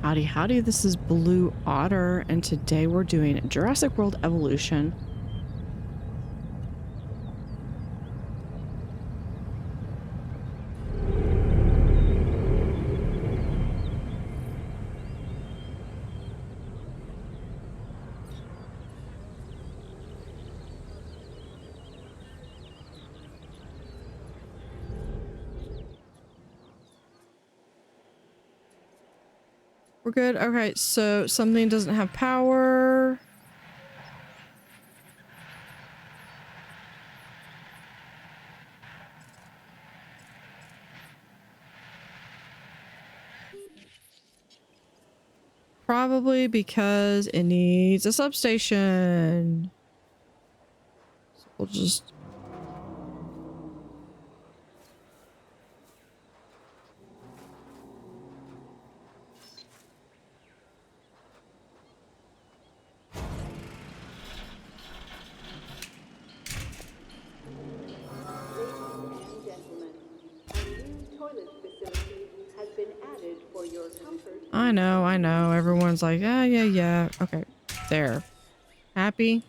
Howdy, howdy, this is Blue Otter, and today we're doing Jurassic World Evolution. We're good. Okay, so something doesn't have power. Probably because it needs a substation. So we'll just... I know. Everyone's like, yeah. Okay, there. Happy?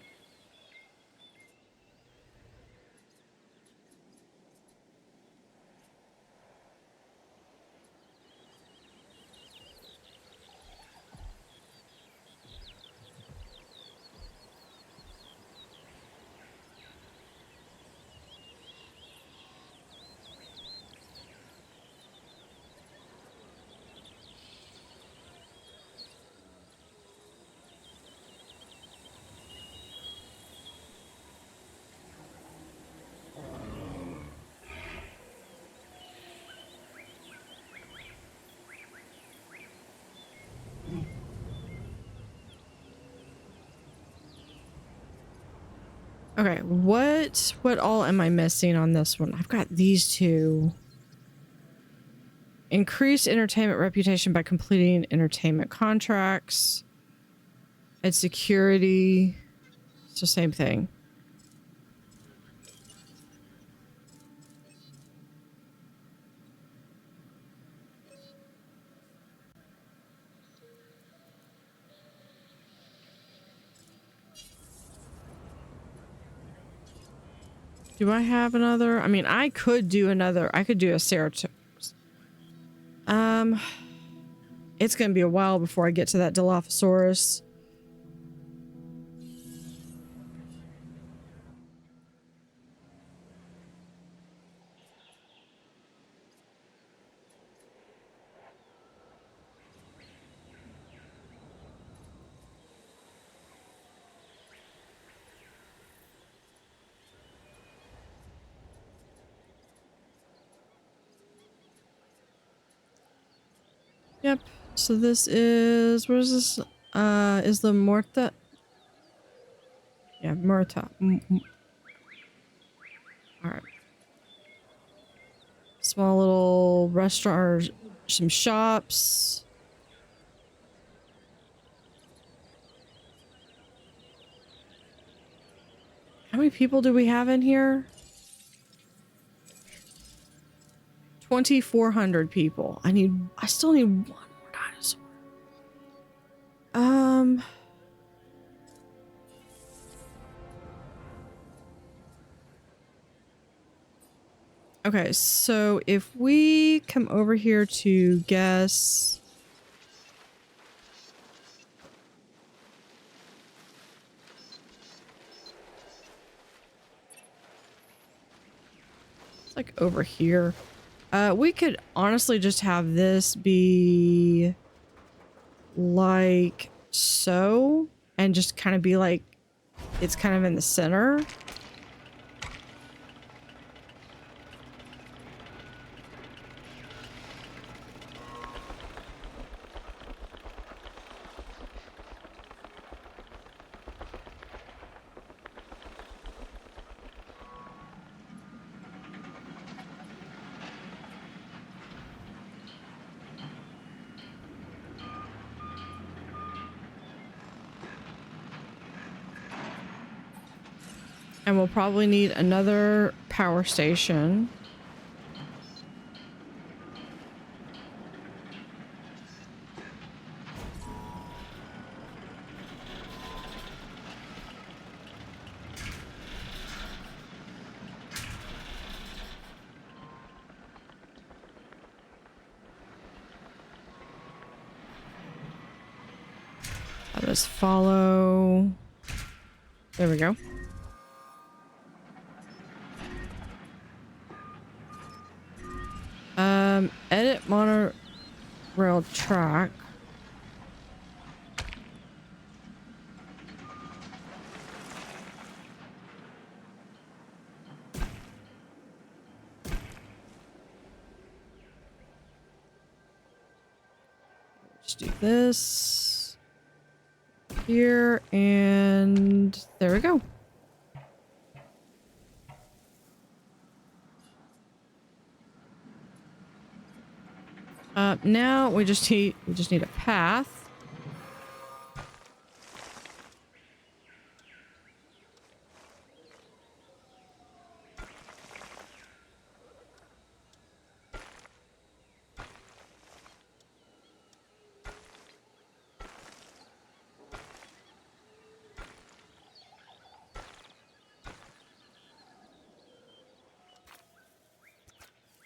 Okay, what all am I missing on this one? I've got these two. Increase entertainment reputation by completing entertainment contracts. And security. It's the same thing. Do I have another? I mean, I could do another. I could do a Ceratops. It's gonna be a while before I get to that Dilophosaurus. Yep. So this is, where's this? Isla Muerta. Yeah, Muerta. All right. Small little restaurant, or some shops. How many people do we have in here? 2,400 people. I still need one more dinosaur. Okay, so if we come over here to guess... It's like over here. We could honestly just have this be like so, and just kind of be like, it's kind of in the center. And we'll probably need another power station. Have us follow. There we go. Edit monorail track. Just do this here, and there we go. Now we just need a path.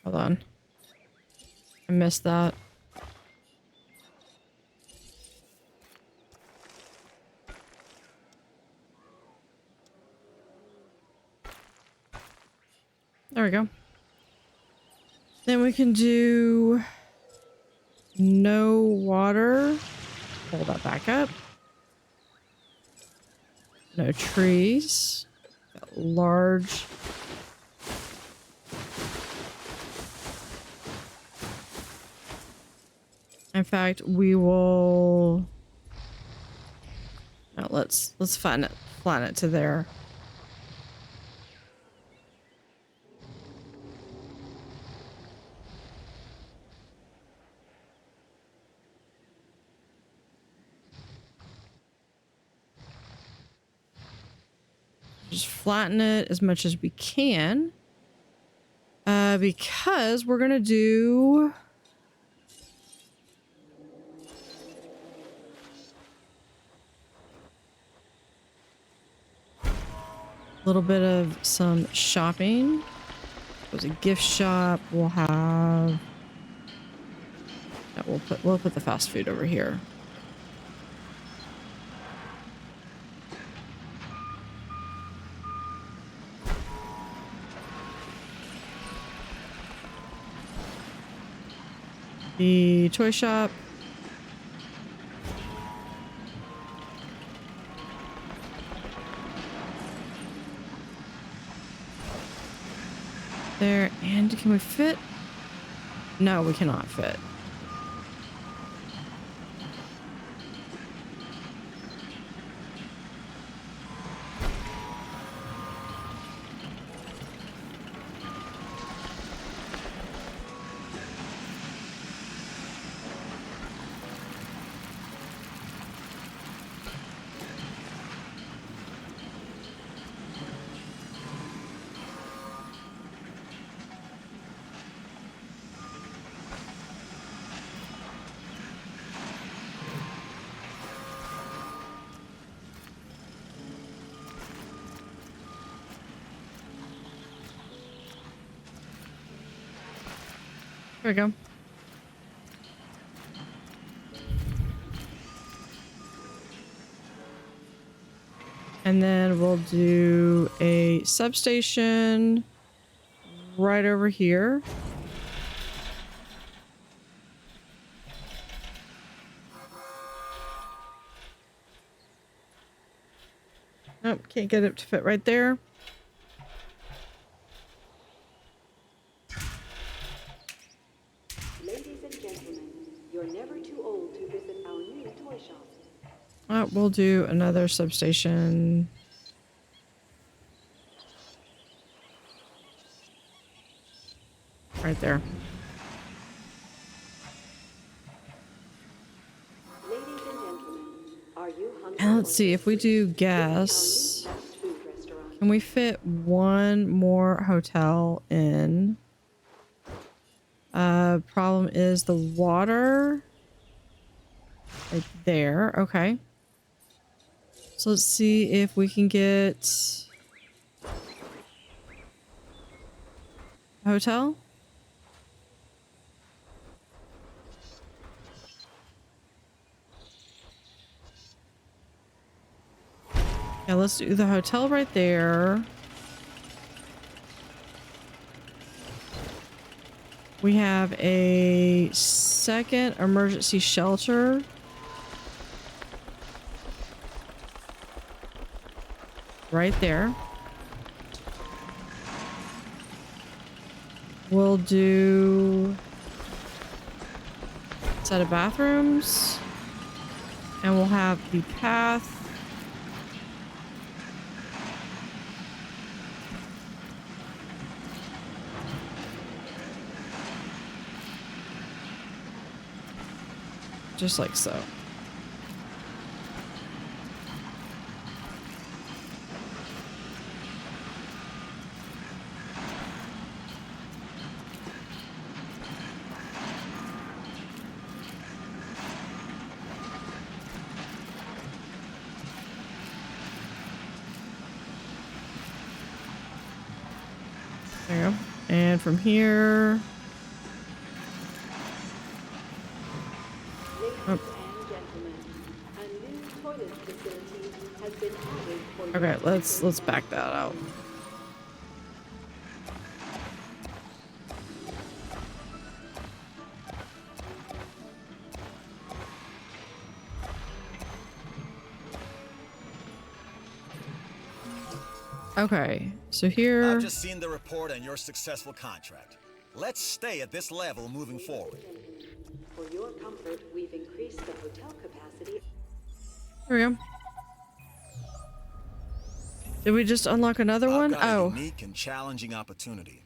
Hold on. I missed that. There we go. Then we can do no water. Pull that back up. No trees. Got large. In fact, we will. No, let's flatten it to there. Just flatten it as much as we can. Because we're gonna do a little bit of some shopping. There's a gift shop. We'll have. Yeah, we'll put the fast food over here. The toy shop. There, and can we fit? No, we cannot fit. There we go. And then we'll do a substation right over here. Nope, can't get it to fit right there. We'll do another substation. Right there. Ladies and gentlemen, are you hungry? And let's see if we do gas. Can we fit one more hotel in? Problem is the water. Right there. Okay. So let's see if we can get a hotel. Yeah, let's do the hotel right there. We have a second emergency shelter. Right there. We'll do a set of bathrooms. And we'll have the path. Just like so. There you go. And from here. Oh. Okay, let's back that out. Okay, so here. I've just seen the report on your successful contract. Let's stay at this level moving forward. For your comfort, we've increased the hotel capacity. There we go. Did we just unlock another one? I've got a Oh. unique and challenging opportunity.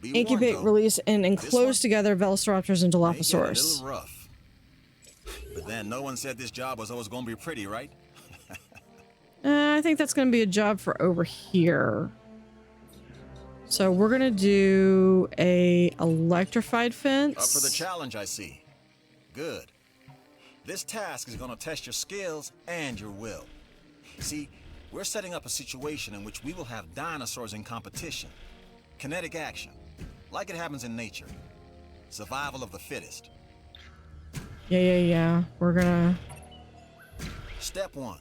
Be Incubate, warned, though, release, and this enclose one together Velociraptors and may get a Dilophosaurus. little rough. But then no one said this job was always going to be pretty, right? I think that's going to be a job for over here. So we're going to do a electrified fence. Up for the challenge, I see. Good. This task is going to test your skills and your will. See, we're setting up a situation in which we will have dinosaurs in competition. Kinetic action, like it happens in nature. Survival of the fittest. Yeah. We're gonna... Step 1.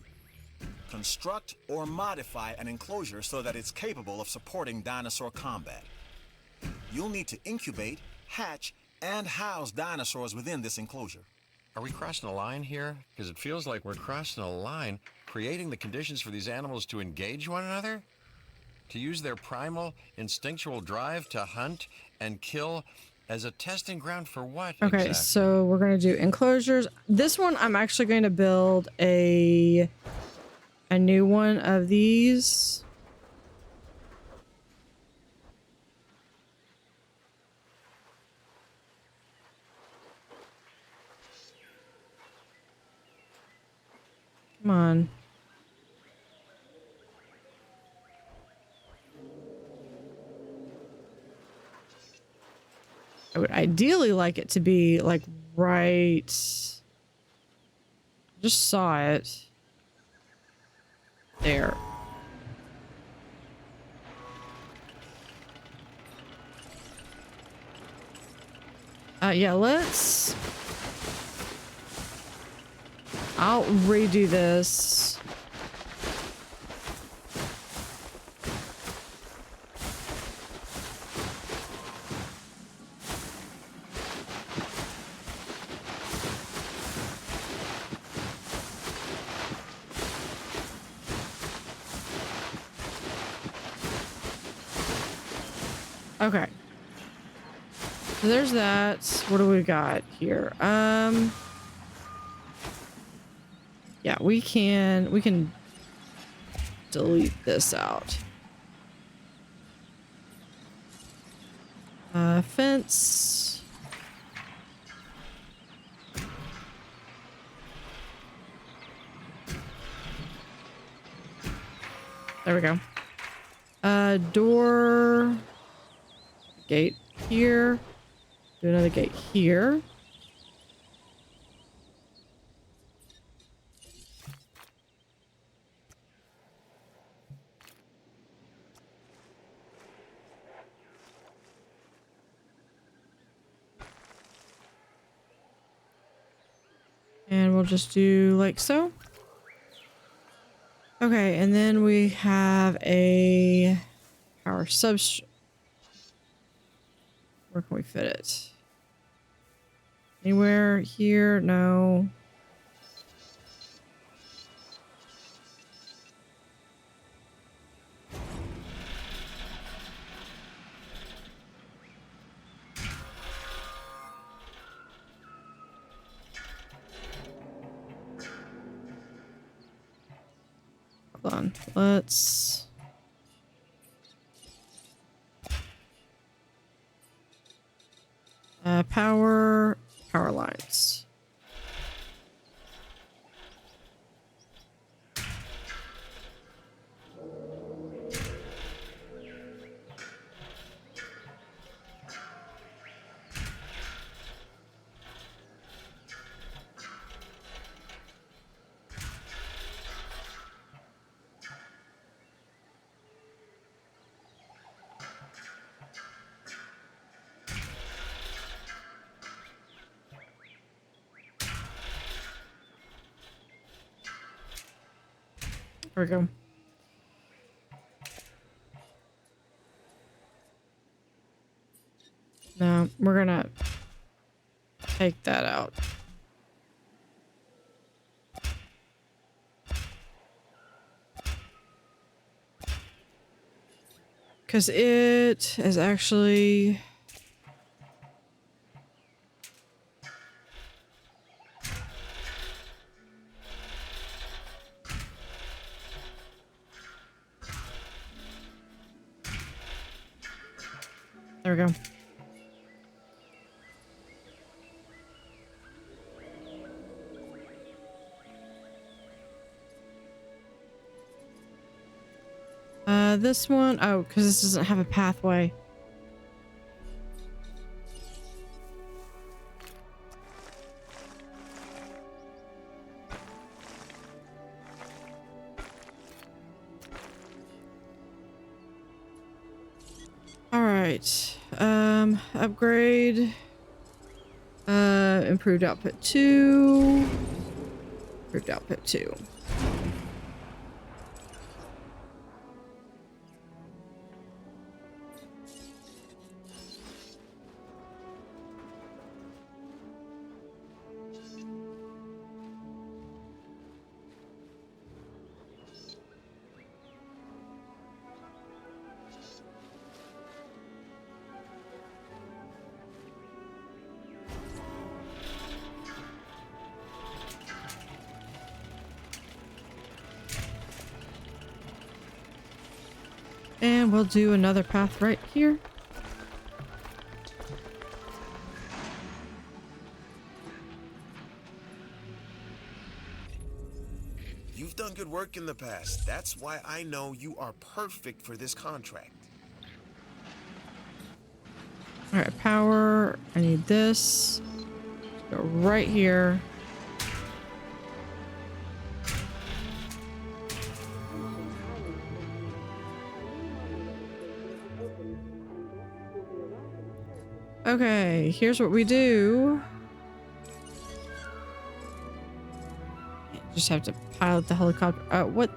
Construct or modify an enclosure so that it's capable of supporting dinosaur combat. You'll need to incubate, hatch, and house dinosaurs within this enclosure. Are we crossing a line here? Because it feels like we're crossing a line, creating the conditions for these animals to engage one another? To use their primal, instinctual drive to hunt and kill as a testing ground for what? Okay, exactly? so we're going to do enclosures. This one, I'm actually going to build a new one of these. Come on. I would ideally like it to be like right. Just saw it. There. Yeah, let's... I'll redo this. Okay. So there's that. What do we got here? Yeah, we can delete this out. Fence. There we go. Door. Gate here. Do another gate here. And we'll just do like so. Okay, and then we have a power substrate. Where can we fit it? Anywhere here? No. Hold on. Let's... power lines. There we go. No, we're gonna take that out. Because it is actually... There we go. This one, oh, because this doesn't have a pathway. All right. Upgrade. Improved output 2. Improved output 2. And we'll do another path right here. You've done good work in the past. That's why I know you are perfect for this contract. All right, power. I need this. Go right here. Okay, here's what we do. Just have to pilot the helicopter. What?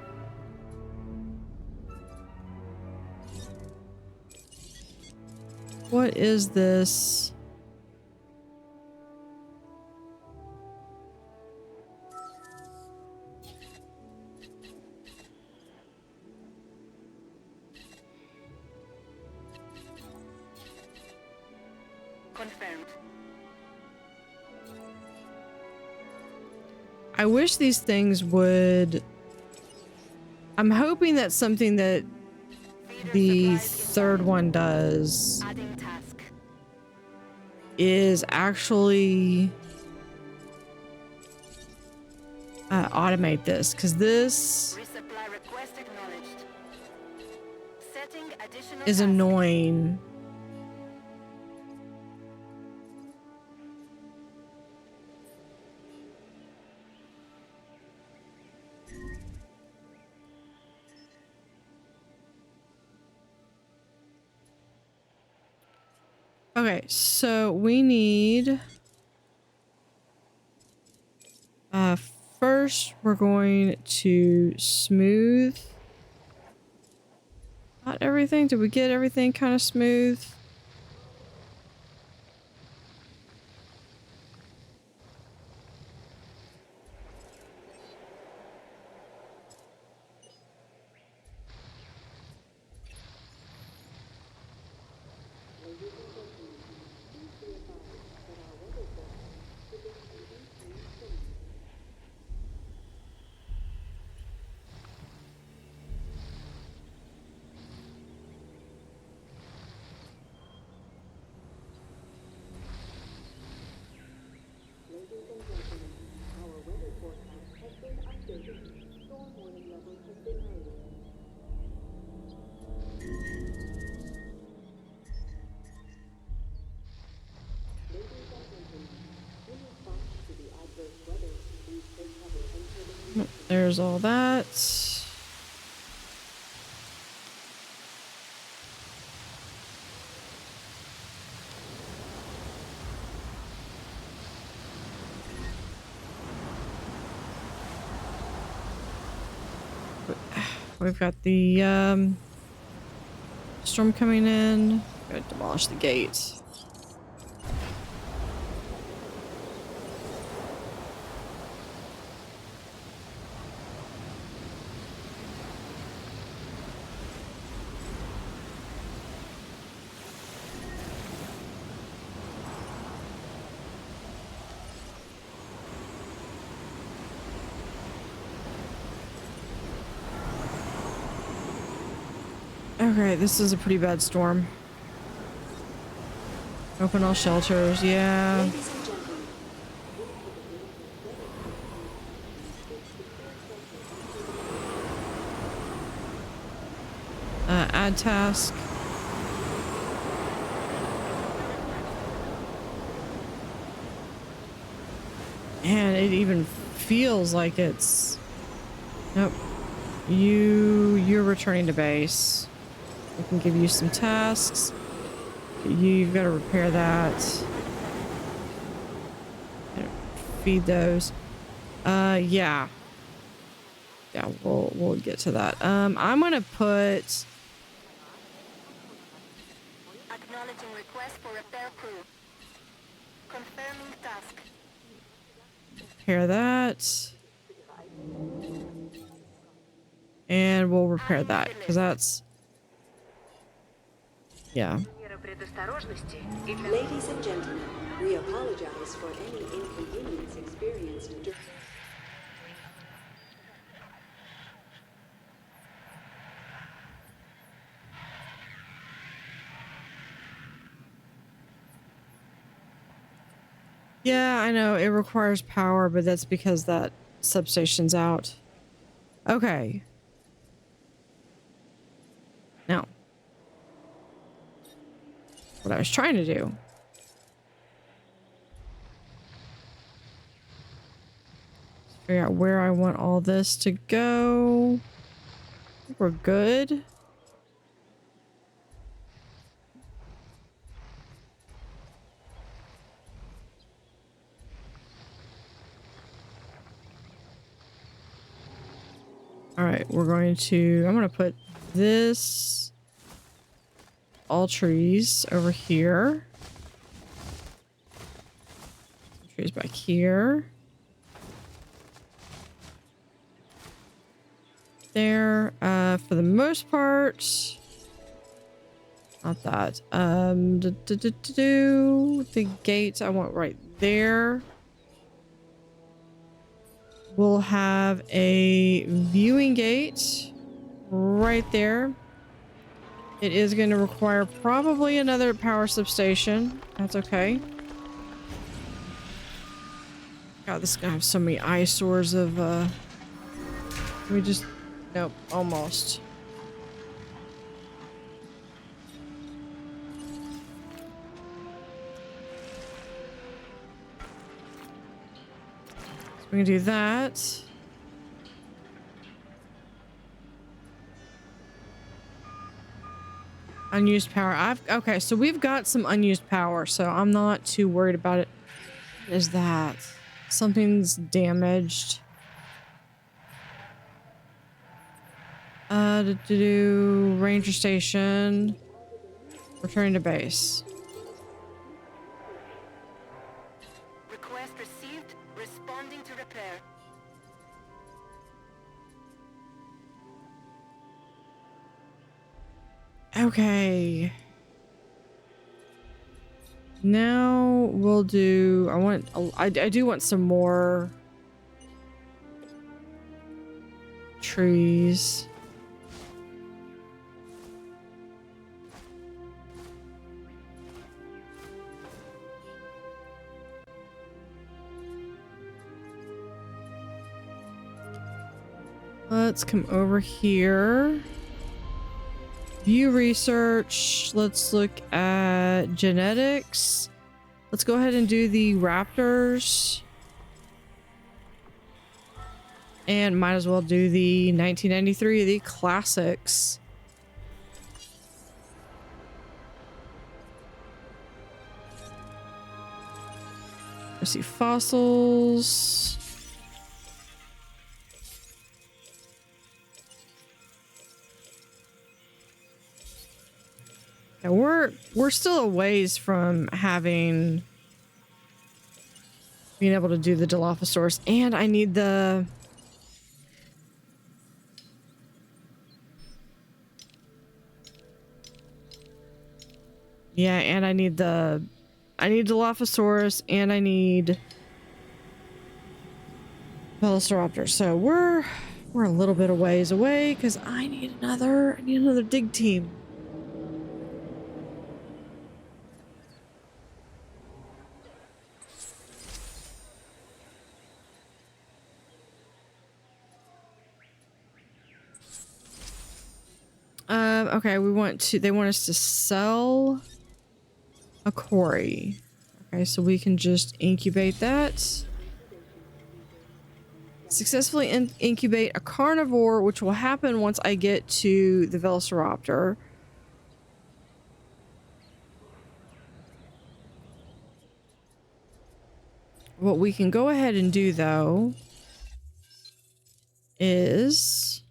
What is this? Confirmed. I wish these things would... I'm hoping that's something that the third one does Adding task. is actually automate this, because this Resupply request acknowledged. Setting additional is task. annoying. Okay, so we need first first, we're going to smooth out everything. Did we get everything kind of smooth? There's all that. We've got the storm coming in. Gotta demolish the gate. Okay, this is a pretty bad storm. Open all shelters, yeah. Ladies and gentlemen, Add task. And it even feels like it's... Nope. You're returning to base. We can give you some tasks. You've got to repair that. Feed those. Yeah. Yeah, we'll get to that. I'm gonna put... Acknowledging request for repair crew. Confirming task. Repair that. And we'll repair that, because that's... Yeah. ladies and gentlemen, we apologize for any inconvenience experienced during... Yeah, I know it requires power, but that's because that substation's out. Okay. Now, what I was trying to do. Figure out where I want all this to go. I think we're good. All right, I'm going to put this, all trees over here. Trees back here. There, for the most part, not that. The gate I want right there. We'll have a viewing gate right there. It is going to require probably another power substation. That's okay. God, this is going to have so many eyesores of, we just... Nope, almost. We can do that. Unused power. Okay, so we've got some unused power, so I'm not too worried about it. What is that? Something's damaged. To do ranger station. Returning to base. Request received. Responding to repair. Okay. Now we'll do, I do want some more trees. Let's come over here. View research. Let's look at genetics. Let's go ahead and do the Raptors. And might as well do the 1993, the classics. Let's see, fossils. Yeah, we're still a ways from being able to do the Dilophosaurus, and I need the and I need Dilophosaurus, and I need Velociraptor. So we're a little bit of ways away because I need another dig team. Okay, they want us to sell a quarry. Okay, so we can just incubate that. Successfully incubate a carnivore, which will happen once I get to the Velociraptor. What we can go ahead and do, though, is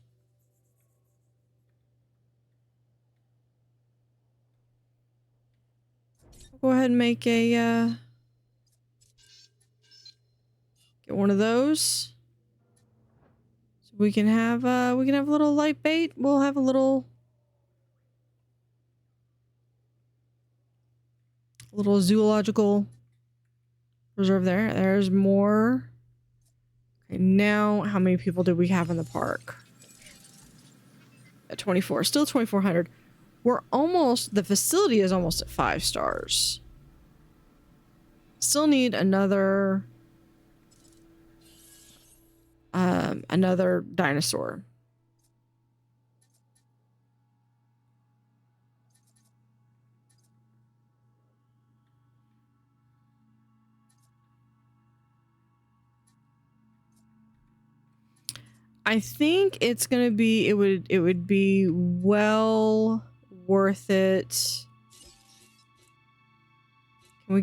go ahead and make a get one of those. So we can have a little light bait. We'll have a little zoological reserve there. There's more. Okay, now how many people do we have in the park? At 24. Still 2,400. The facility is almost at 5 stars. Still need another dinosaur. I think it's gonna be, it would be well worth it. Can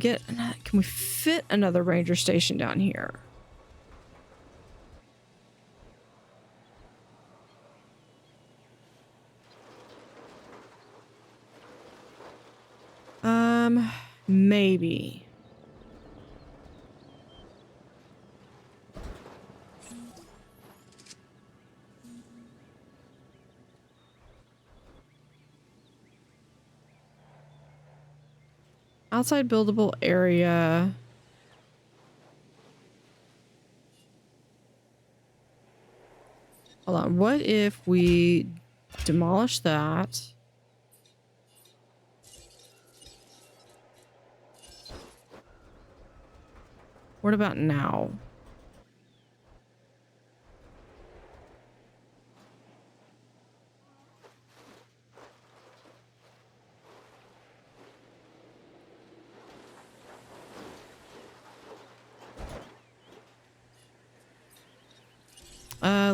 we fit another ranger station down here? Maybe. Outside buildable area. Hold on. What if we demolish that? What about now?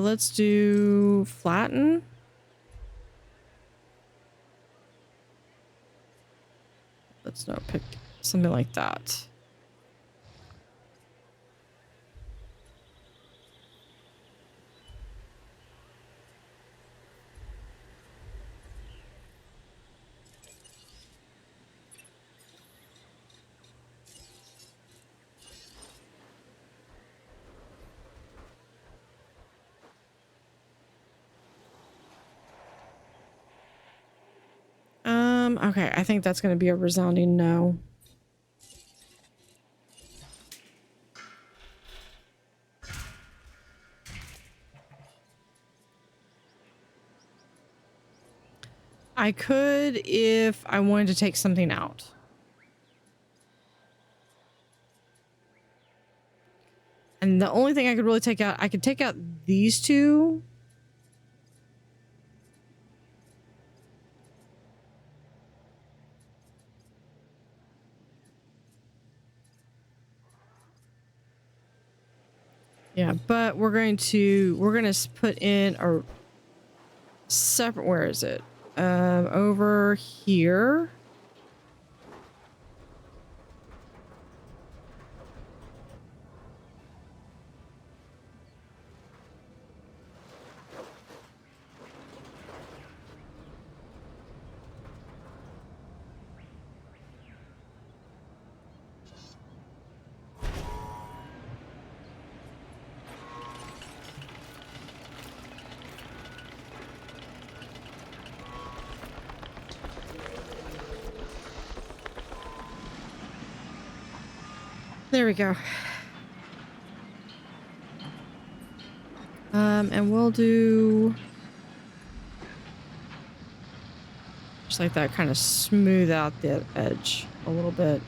Let's do flatten. Let's not pick something like that. Okay, I think that's going to be a resounding no. I could if I wanted to take something out. And the only thing I could really take out, I could take out these two. Yeah, but we're going to put in a separate, where is it? Over here. There we go. And we'll do just like that, kind of smooth out the edge a little bit.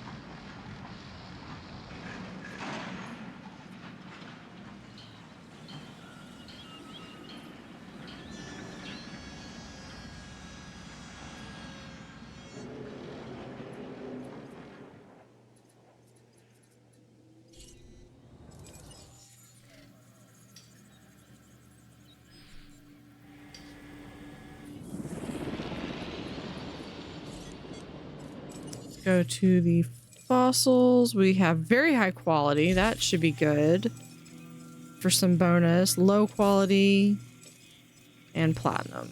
Go to the fossils. We have very high quality. That should be good for some bonus. Low quality and platinum.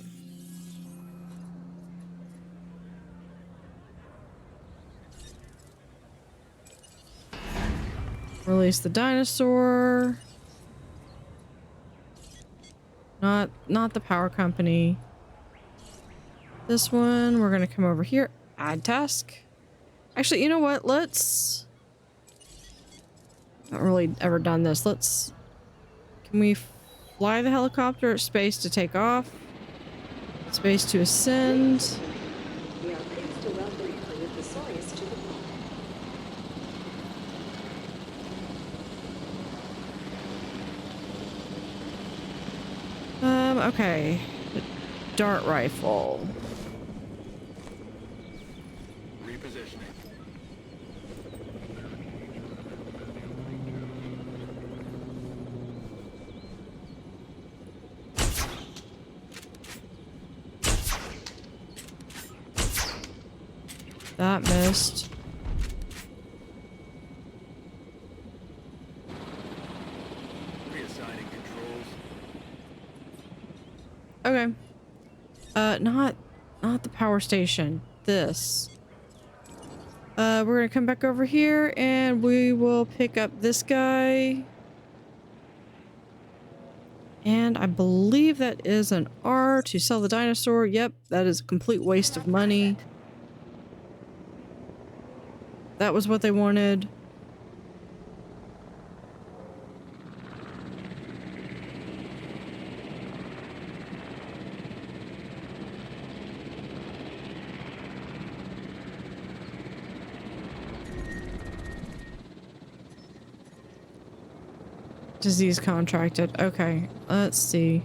Release the dinosaur. Not the power company. This one, we're gonna come over here. Add task. Actually, you know what? Let's... Not really ever done this. Let's... Can we fly the helicopter? Space to take off. Space to ascend. We are pleased to welcome CreativeCache to the Okay. The dart rifle. That missed. Reassigning controls. Okay. Not the power station. This. We're gonna come back over here and we will pick up this guy. And I believe that is an R to sell the dinosaur. Yep, that is a complete waste of money. That was what they wanted. Disease contracted. Okay, let's see.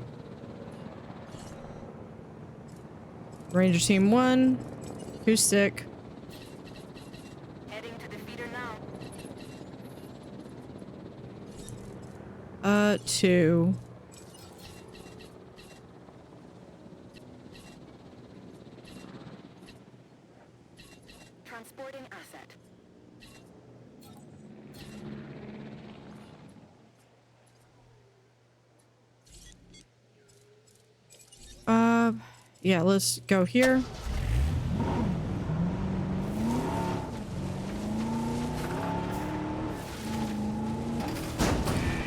Ranger team 1. Who's sick? Heading to the feeder now. 2. Transporting asset. Yeah, let's go here.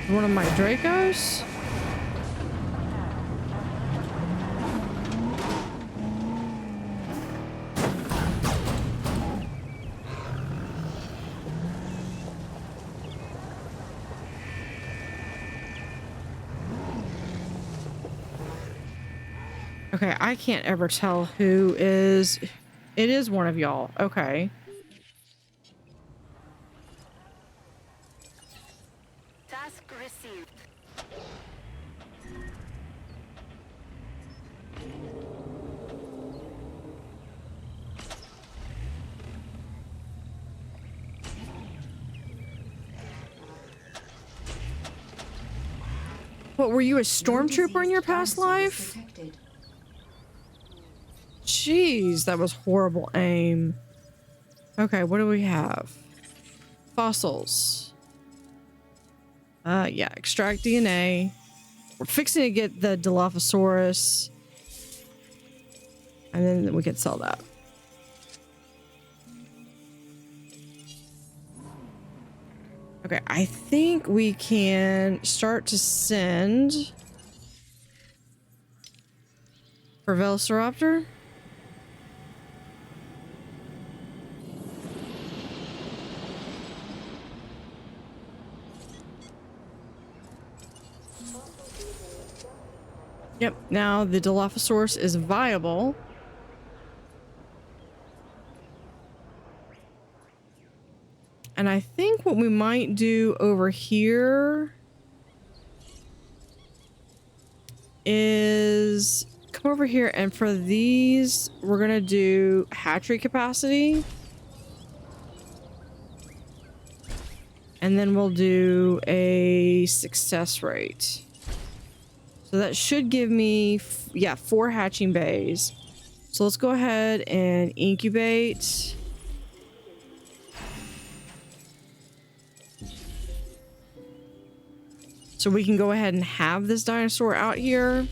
One of my Dracos? Okay, I can't ever tell who is... It is one of y'all. Okay. Task received. What, were you a stormtrooper in your past life? Jeez, that was horrible aim. Okay, what do we have? Fossils. Yeah, extract DNA. We're fixing to get the Dilophosaurus. And then we can sell that. Okay, I think we can start to send for Velociraptor. Yep, now the Dilophosaurus is viable. And I think what we might do over here is come over here, and for these, we're gonna do hatchery capacity. And then we'll do a success rate. So that should give me, yeah, 4 hatching bays. So let's go ahead and incubate. So we can go ahead and have this dinosaur out here.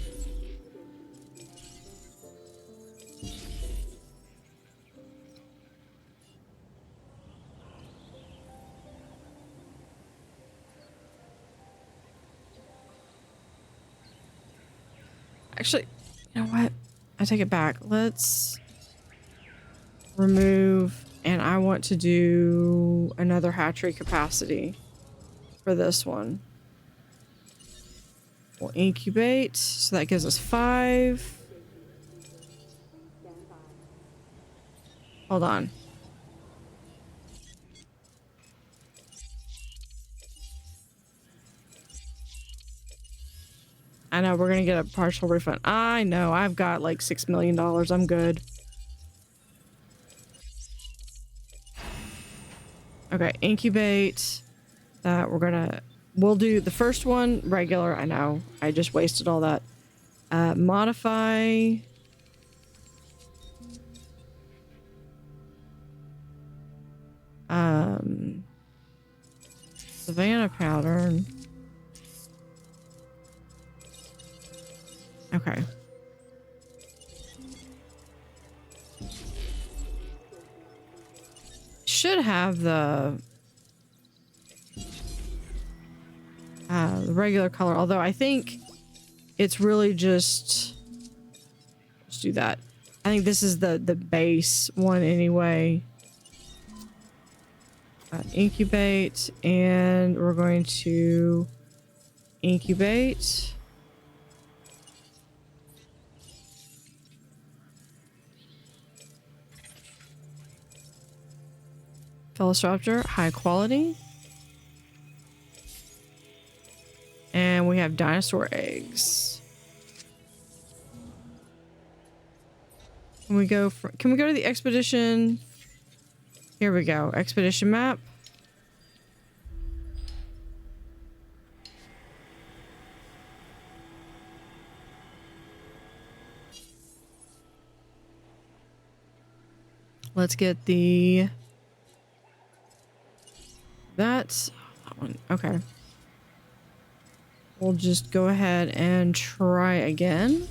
Actually, you know what? I take it back. Let's remove, and I want to do another hatchery capacity for this one. We'll incubate, so that gives us 5. Hold on. I know, we're gonna get a partial refund. I know, I've got like $6 million. I'm good. Okay, incubate. That we'll do the first one regular. I know, I just wasted all that. Modify. Savannah pattern. Okay. Should have the regular color, although I think it's really just, let's do that. I think this is the base one anyway. Incubate, and we're going to incubate. Velociraptor, high quality. And we have dinosaur eggs. Can we go to the expedition? Here we go. Expedition map. Let's get that one. Okay. We'll just go ahead and try again.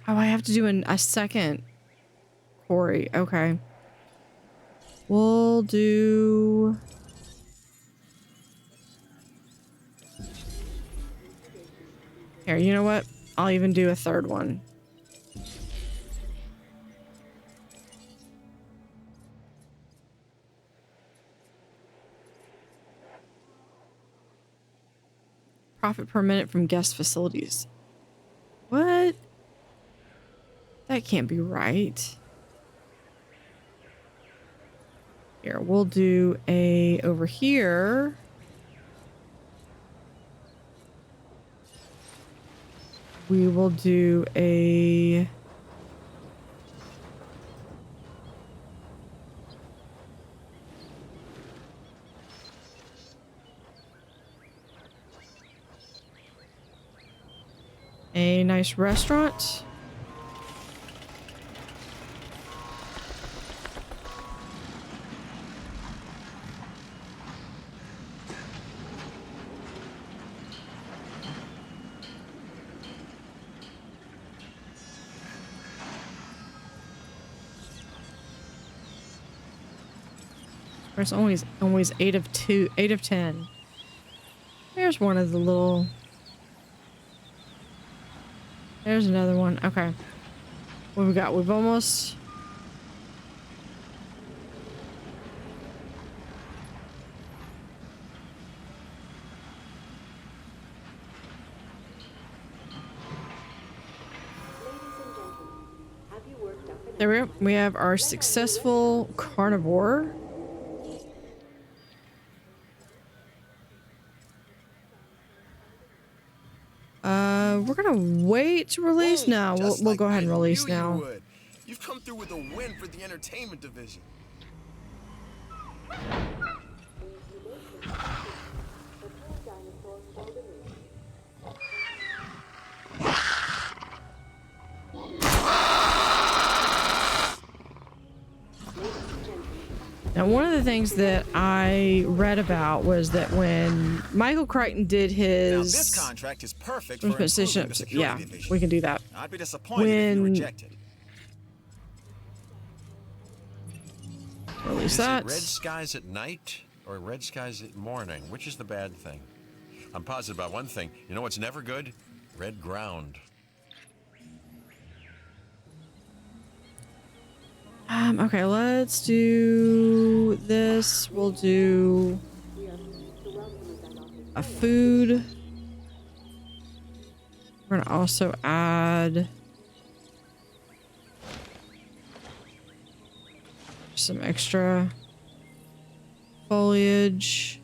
Oh, I have to do a second quarry. Okay. We'll do... Here, you know what? I'll even do a third one. profit per minute from guest facilities. What? That can't be right. Here, we'll do a over here. We will do a nice restaurant. There's always 8 of 10. There's one of the little. There's another one. Okay. What we got? We've almost. There we go. We have our successful carnivore. We're gonna wait to release now. We'll go ahead and release now. You've come through with a win for the entertainment division. Now, one of the things that I read about was that when Michael Crichton did his... Now, this contract is perfect for improving the security yeah, division. we can do that. I'd be disappointed if you rejected it. Release Is that. it red skies at night or red skies at morning? Which is the bad thing? I'm positive about one thing. You know what's never good? Red ground. Okay, let's do this. We'll do a food. We're gonna also add some extra foliage.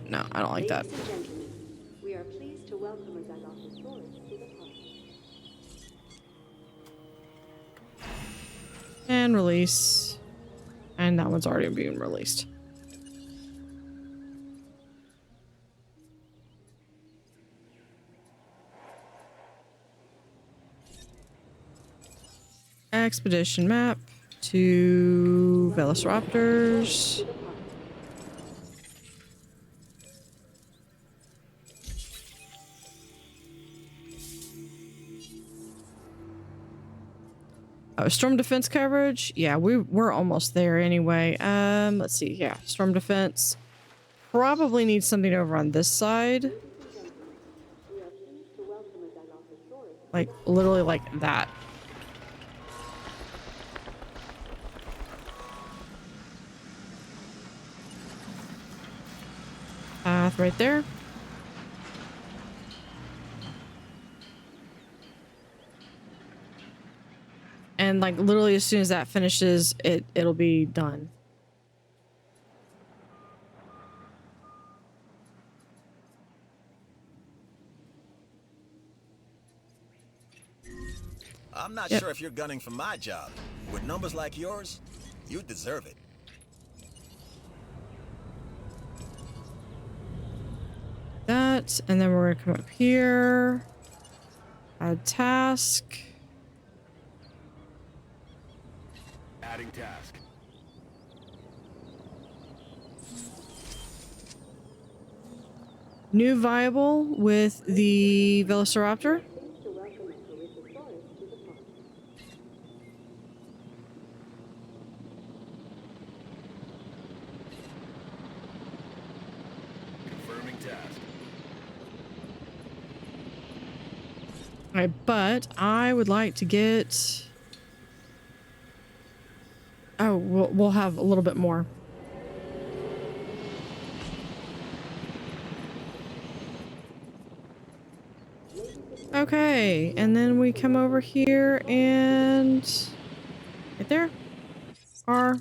No, I don't like that. Ladies and gentlemen, we are pleased to welcome Dilophosaurus to the park. And release. And that one's already being released. Expedition map to Velociraptors. Oh, storm defense coverage. Yeah, we're almost there anyway. Let's see. Yeah, storm defense. Probably need something over on this side. Like literally like that. Path right there. And like literally as soon as that finishes, it'll be done. I'm not sure if you're gunning for my job. With numbers like yours, you deserve it. That, and then we're gonna come up here. Add task. Adding task. New viable with the Velociraptor. Confirming task. Alright, but I would like to get... Oh, we'll have a little bit more. Okay, and then we come over here and right there. R.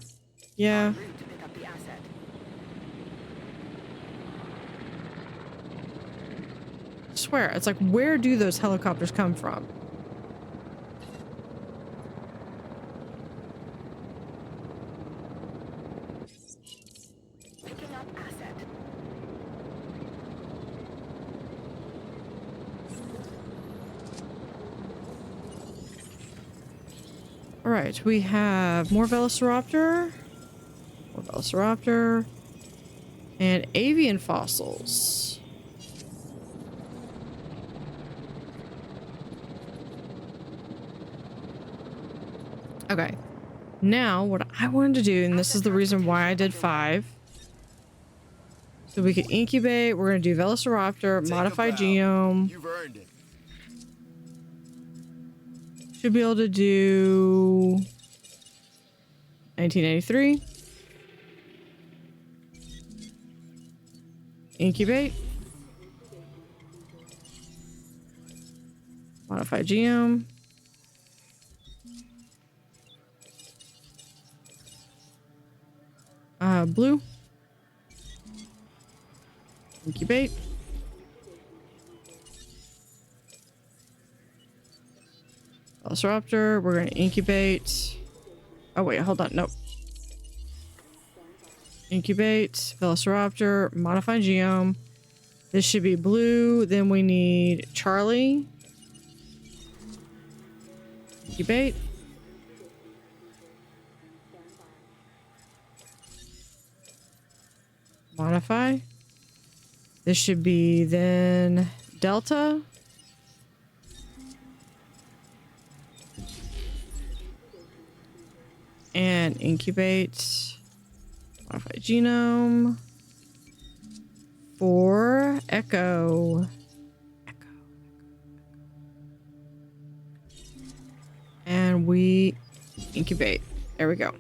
Yeah. En route to pick up the asset. Swear, it's like, where do those helicopters come from? Picking up asset. All right, we have more Velociraptor, and avian fossils. Okay, now what I wanted to do, and this is the reason why I did 5. So we could incubate, we're gonna do Velociraptor, Take a modify bow. genome. You've earned it. Should be able to do 1983. Incubate. Modify genome. Blue. Incubate. Velociraptor, we're going to incubate. Oh, wait, hold on. Nope. Incubate. Velociraptor, modify geome. This should be blue. Then we need Charlie. Incubate. Modify. This should be then Delta. And incubate. Modify genome. For Echo. And we incubate. There we go.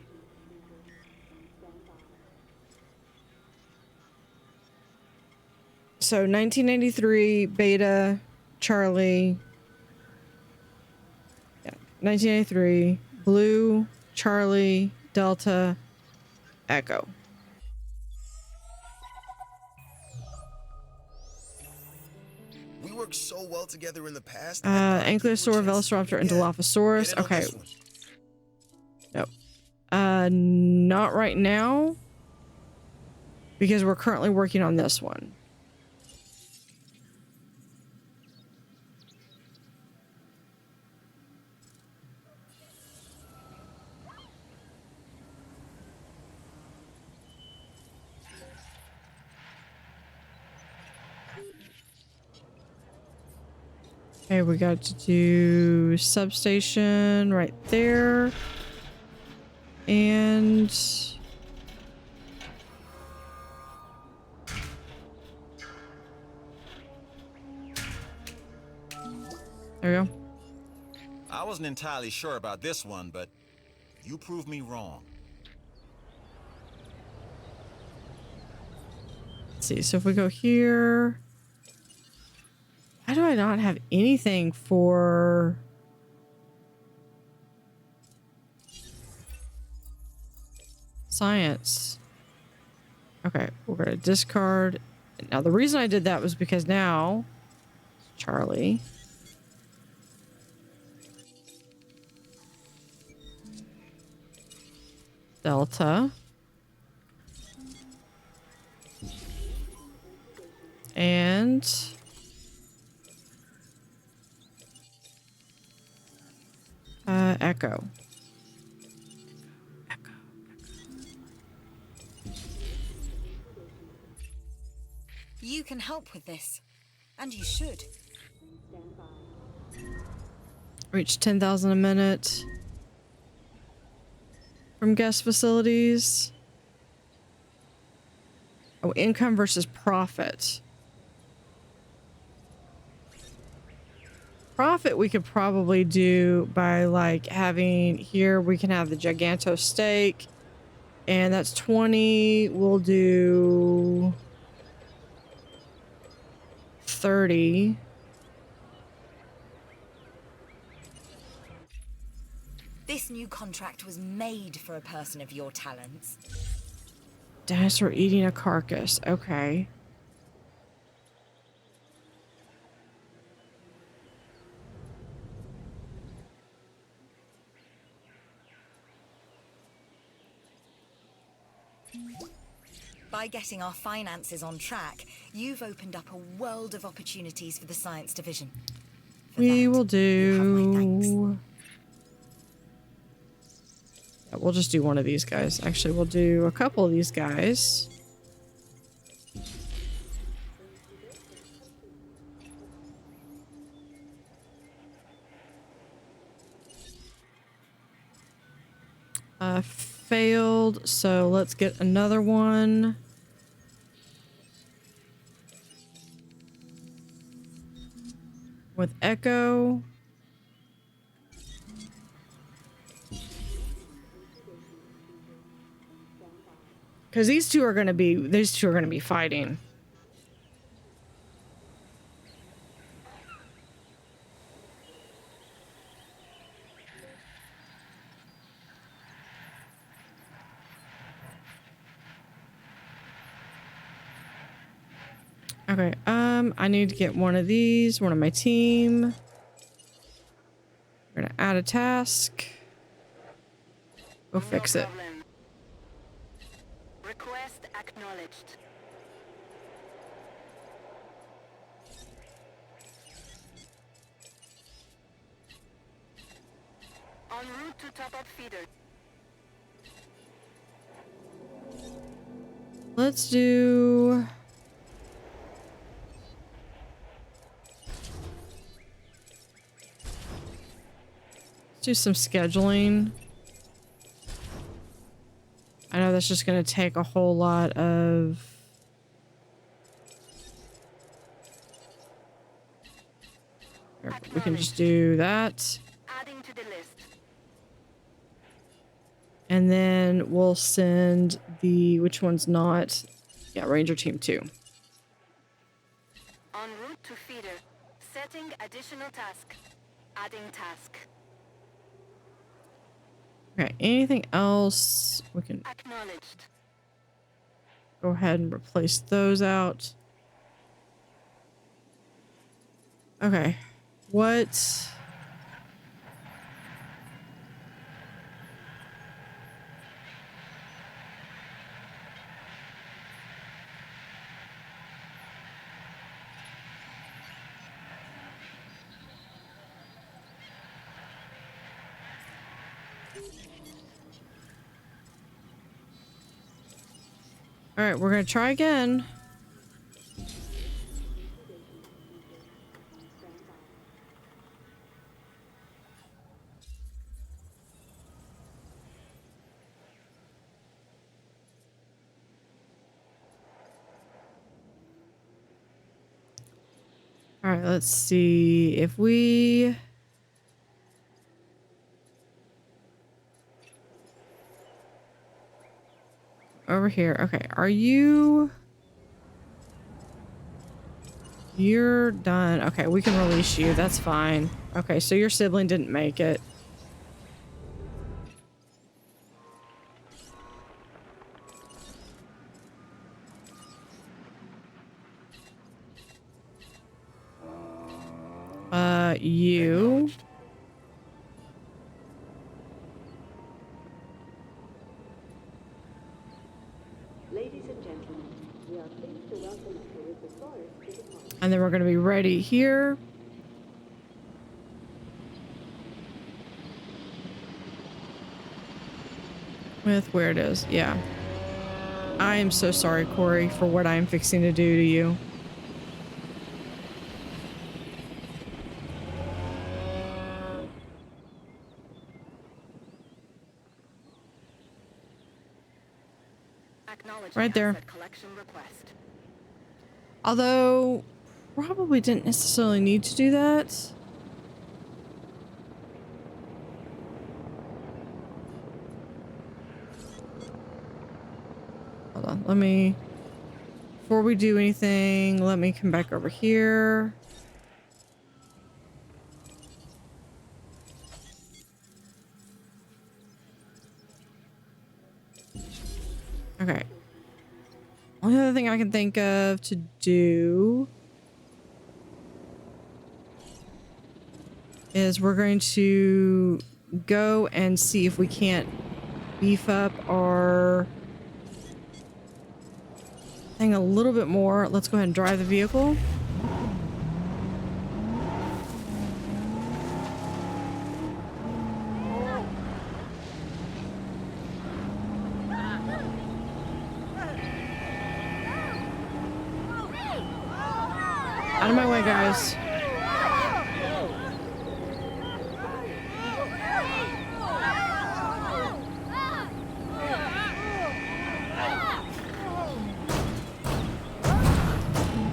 So 1993 Beta Charlie. Yeah, 1993 Blue Charlie Delta Echo. We worked so well together in the past. I thought I'd give you a Ankylosaur, chance to Velociraptor, and do it again. Dilophosaurus. Get in on Okay. this one. Nope. Not right now. Because we're currently working on this one. Okay, we got to do substation right there. And there we go. I wasn't entirely sure about this one, but you proved me wrong. Let's see. So if we go here, why do I not have anything for science? Okay, we're gonna discard. Now the reason I did that was because now Charlie. Delta. And Echo. You can help with this, and you should. Reach 10,000 a minute from guest facilities. Oh, income versus profit. Profit we could probably do by like having here we can have the Giganto steak, and that's 20. We'll do 30. This new contract was made for a person of your talents. Dinosaur eating a carcass. Okay. By getting our finances on track, you've opened up a world of opportunities for the science division. For We that, will you have my thanks. do... Yeah, we'll just do one of these guys. Actually, we'll do a couple of these guys. Failed, so let's get another one. With Echo. Because these two are going to be fighting. Okay, I need to get one of these, one of my team. We're gonna add a task. Go fix it. problem. Request acknowledged. En route to top-up feeder. Let's do... Let's do some scheduling. I know that's just going to take a whole lot of... We can just do that. Adding to the list. And then we'll send the... Which one's not? Yeah, Ranger Team 2. En route to feeder. Setting additional task. Adding task. Okay, anything else? We can Acknowledged. go ahead and replace those out. Okay, what... All right, we're gonna try again. All right, let's see if we... Over here. Okay, are you... You're done. Okay, we can release you. That's fine. Okay, so your sibling didn't make it. You... Ladies and gentlemen, we are pleased to welcome CreativeCache to the party. And then we're going to be ready here. With where it is. Yeah. I am so sorry, Corey, for what I am fixing to do to you. Right there. Collection request. Although, probably didn't necessarily need to do that. Hold on, let me... Before we do anything, let me come back over here. Okay. Only other thing I can think of to do is we're going to go and see if we can't beef up our thing a little bit more. Let's go ahead and drive the vehicle. Out of my way, guys.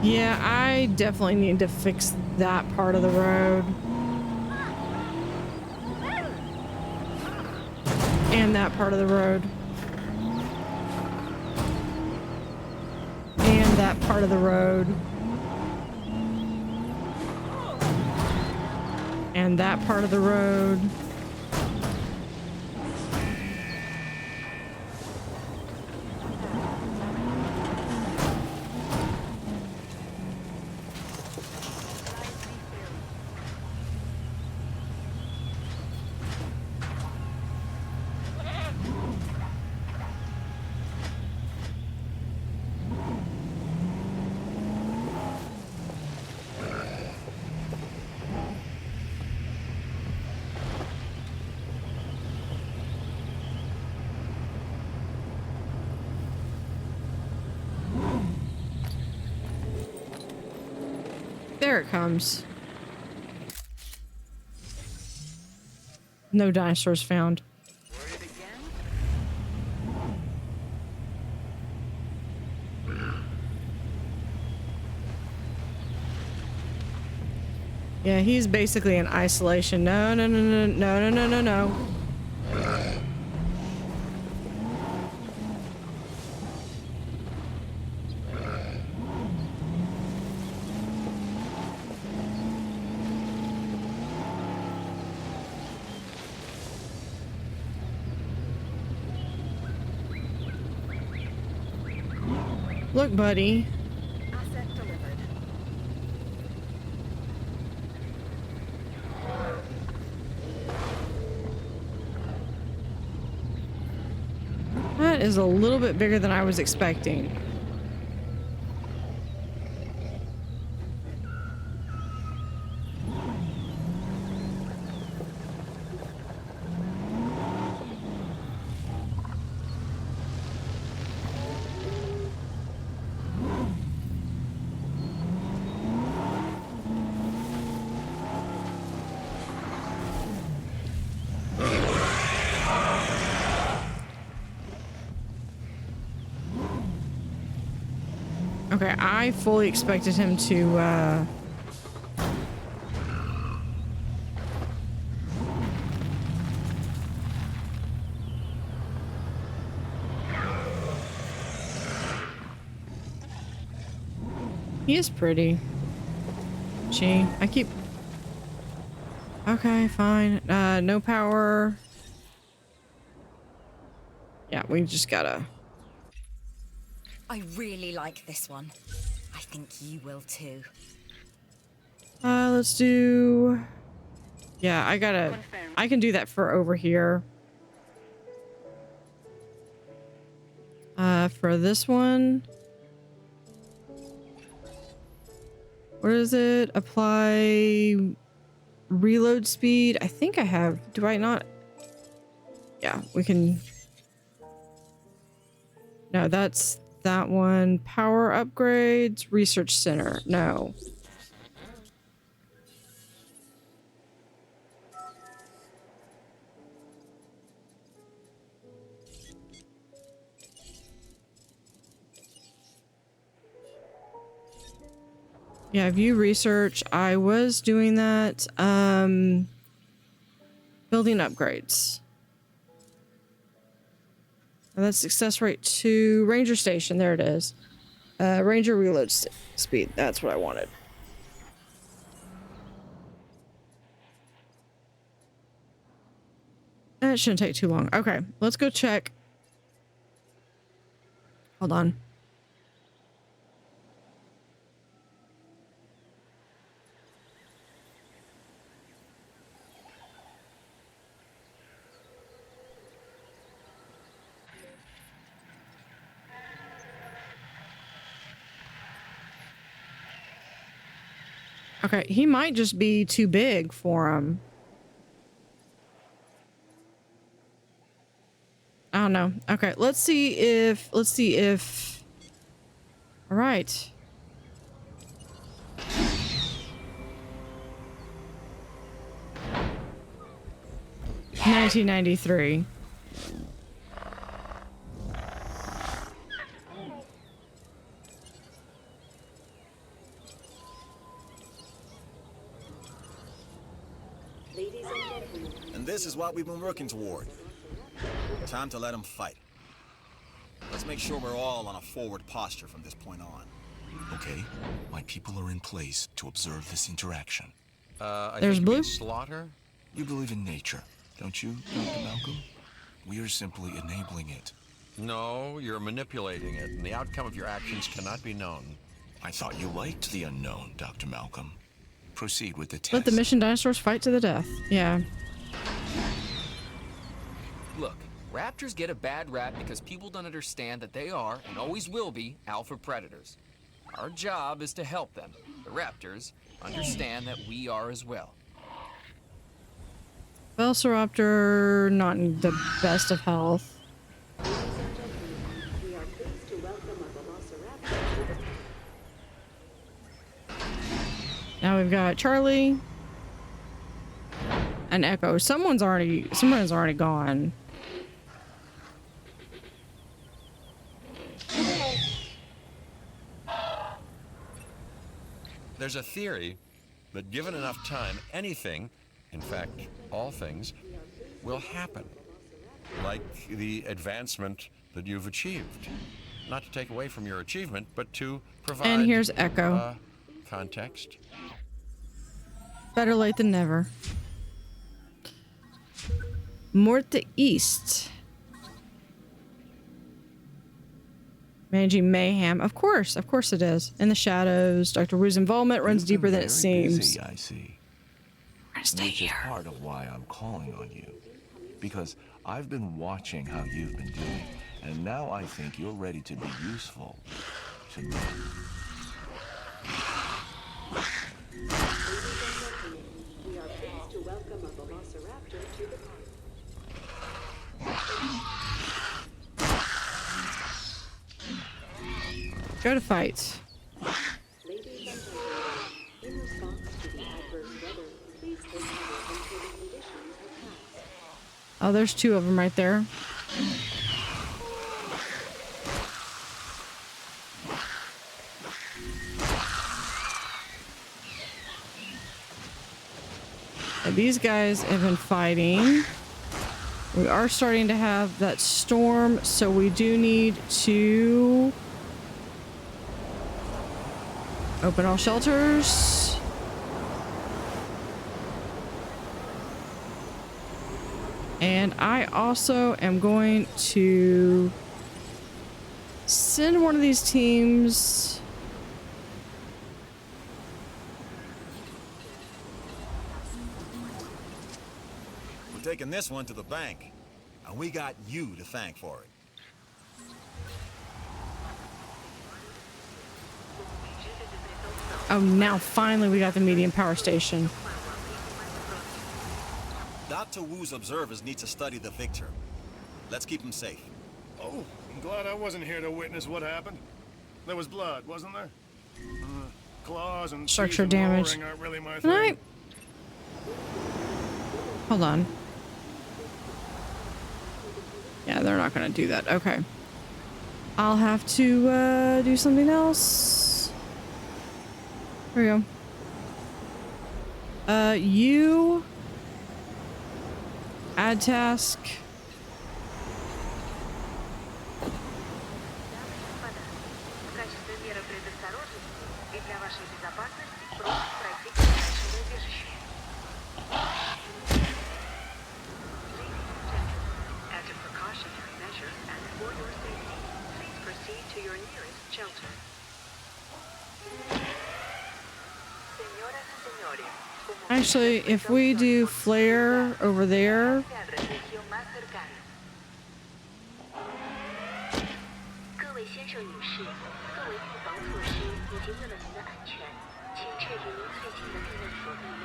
Yeah, I definitely need to fix that part of the road. And that part of the road. And that part of the road. And that part of the road. There it comes. No dinosaurs found. Yeah, he's basically in isolation. No, no, no, no, no, no, no, no, no. Look, buddy. Asset delivered. That is a little bit bigger than I was expecting. Okay, I fully expected him to, He is pretty. I keep... Okay, fine. No power. Yeah, we just gotta... I really like this one. I think you will too. Let's do... Yeah, I gotta... Confirmed. I can do that for over here. For this one... What is it? Apply... Reload speed. I think I have... Do I not? Yeah, we can... No, that's that one. Power upgrades. Research center. No. Yeah, view research. I was doing that. Building upgrades. And that's success rate 2. Ranger station. There it is. Ranger reload speed. That's what I wanted. That shouldn't take too long. Okay, let's go check. Hold on. Okay, he might just be too big for him. I don't know. Okay, let's see if all right. $1993. And this is what we've been working toward. Time to let them fight. Let's make sure we're all on a forward posture from this point on. Okay, my people are in place to observe this interaction. I There's think you Blue. mean slaughter? You believe in nature, don't you, Dr. Malcolm? We are simply enabling it. No, you're manipulating it, and the outcome of your actions cannot be known. I thought you liked the unknown, Dr. Malcolm. Proceed with the test. Let the mission dinosaurs fight to the death. Yeah. Look, raptors get a bad rap because people don't understand that they are, and always will be, alpha predators. Our job is to help them, the raptors, understand that we are as well. Velociraptor, not in the best of health. We are pleased to welcome a velociraptor to the Now we've got Charlie and Echo. Someone's already gone. There's a theory that given enough time, anything, in fact, all things, will happen. Like the advancement that you've achieved. Not to take away from your achievement, but to provide... And here's Echo. Context. Better late than never. Muerte East. Managing mayhem. Of course it is. In the shadows, Dr. Wu's involvement runs deeper than it seems. Busy, I see. We're gonna stay Which is here. part of why I'm calling on you. Because I've been watching how you've been doing, and now I think you're ready to be useful to me. We are pleased to welcome a velociraptor to the Go to fight. Ladies and gentlemen, in response to the adverse weather, please take cover until the conditions have passed. Oh, there's two of them right there. And these guys have been fighting. We are starting to have that storm, so we do need to open all shelters. And I also am going to send one of these teams. We're taking this one to the bank, and we got you to thank for it. Oh, now finally we got the medium power station. Dr. Wu's observers need to study the victor. Let's keep him safe. Oh, I'm glad I wasn't here to witness what happened. There was blood, wasn't there? Claws and Structure teeth and damage. roaring aren't really my Can I? thing. Hold on. Yeah, they're not gonna do that. Okay. I'll have to do something else. There we go. You add task. В качестве меры предосторожности и для вашей безопасности просим пройти к ближайшему убежищу. Ladies and gentlemen, as a precautionary measure and for your safety, please proceed to to your nearest shelter. Señoras y señores, como Actually, if we do flare over there, sea el refugio más cercano. 各位先生女士，作为预防措施以及为了您的安全，请确定您最近的避难所避难。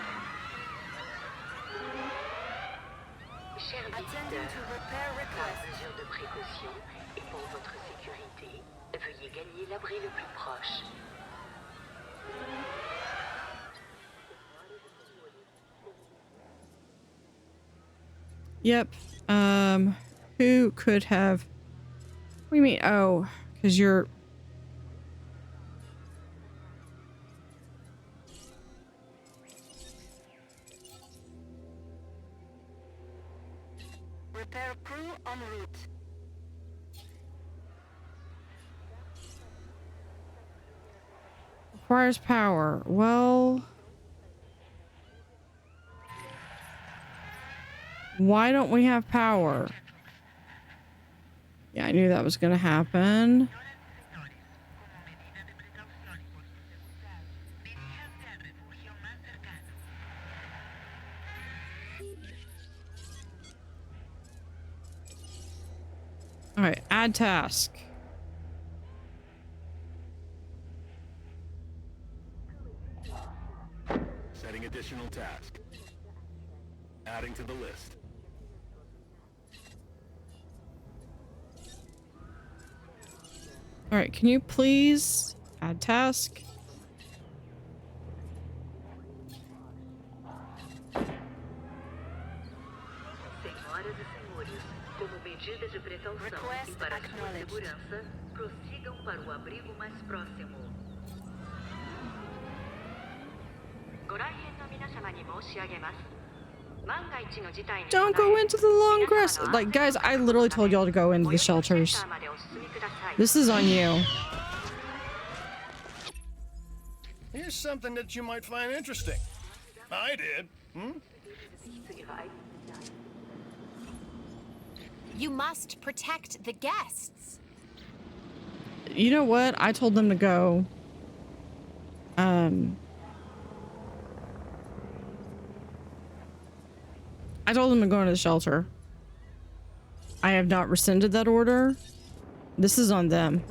Chers visiteurs, par mesure de précaution et pour votre sécurité, veuillez gagner l'abri le plus proche. yep. Who could have? What do you mean? Oh, because you're. Repair crew en route. Requires power. Well, why don't we have power? Yeah, I knew that was gonna happen. All right, add task. Setting additional task. Adding to the list. All right, can you please add task? Senhoras e senhores, como medida de precaução e para sua segurança, prossigam para o abrigo mais próximo. ご来園の皆様に申し上げます。万が一の事態に Don't go into the long grass. Like, guys, I literally told y'all to go into the shelters. This is on you. Here's something that you might find interesting. I did. You must protect the guests. You know what? I told them to go. I told them to go into the shelter. I have not rescinded that order. This is on them.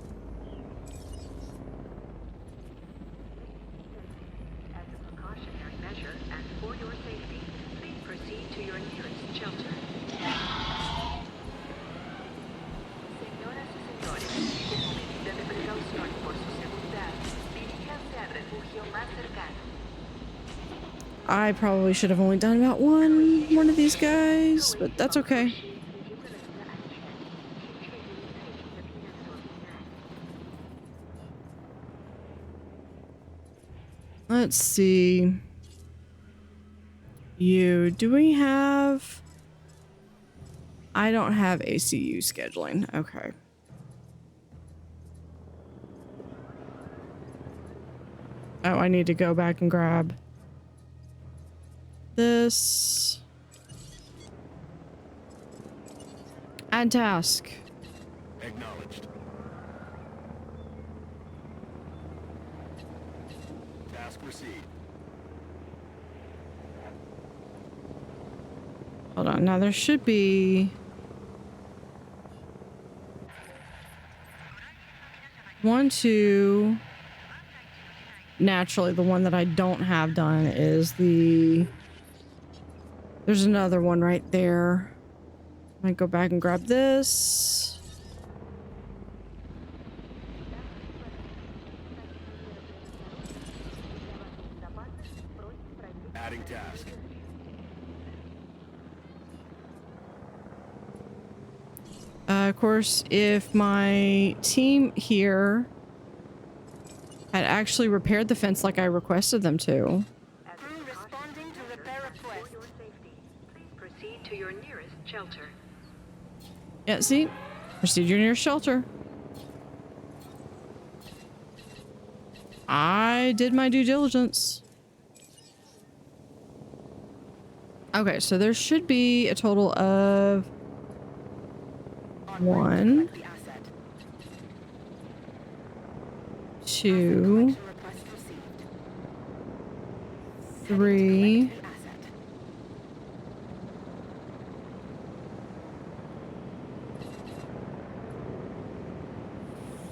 As a precautionary measure and for your safety, please proceed to your nearest shelter. Señoras y señores, como medida de precaución por su seguridad, diríjanse al refugio más cercano. I probably should have only done about one of these guys, but that's okay. Let's see. Do we have... I don't have ACU scheduling. Okay. Oh, I need to go back and grab this. Add task. Acknowledged. Task received. Hold on. Now there should be... one, two... Naturally, the one that I don't have done is the... There's another one right there. I might go back and grab this. Adding task. Of course, if my team here had actually repaired the fence like I requested them to. Crew responding to repair request. For your safety, please proceed to your nearest shelter. Yeah, see? Proceed your nearest shelter. I did my due diligence. Okay, so there should be a total of 1, 2, 3,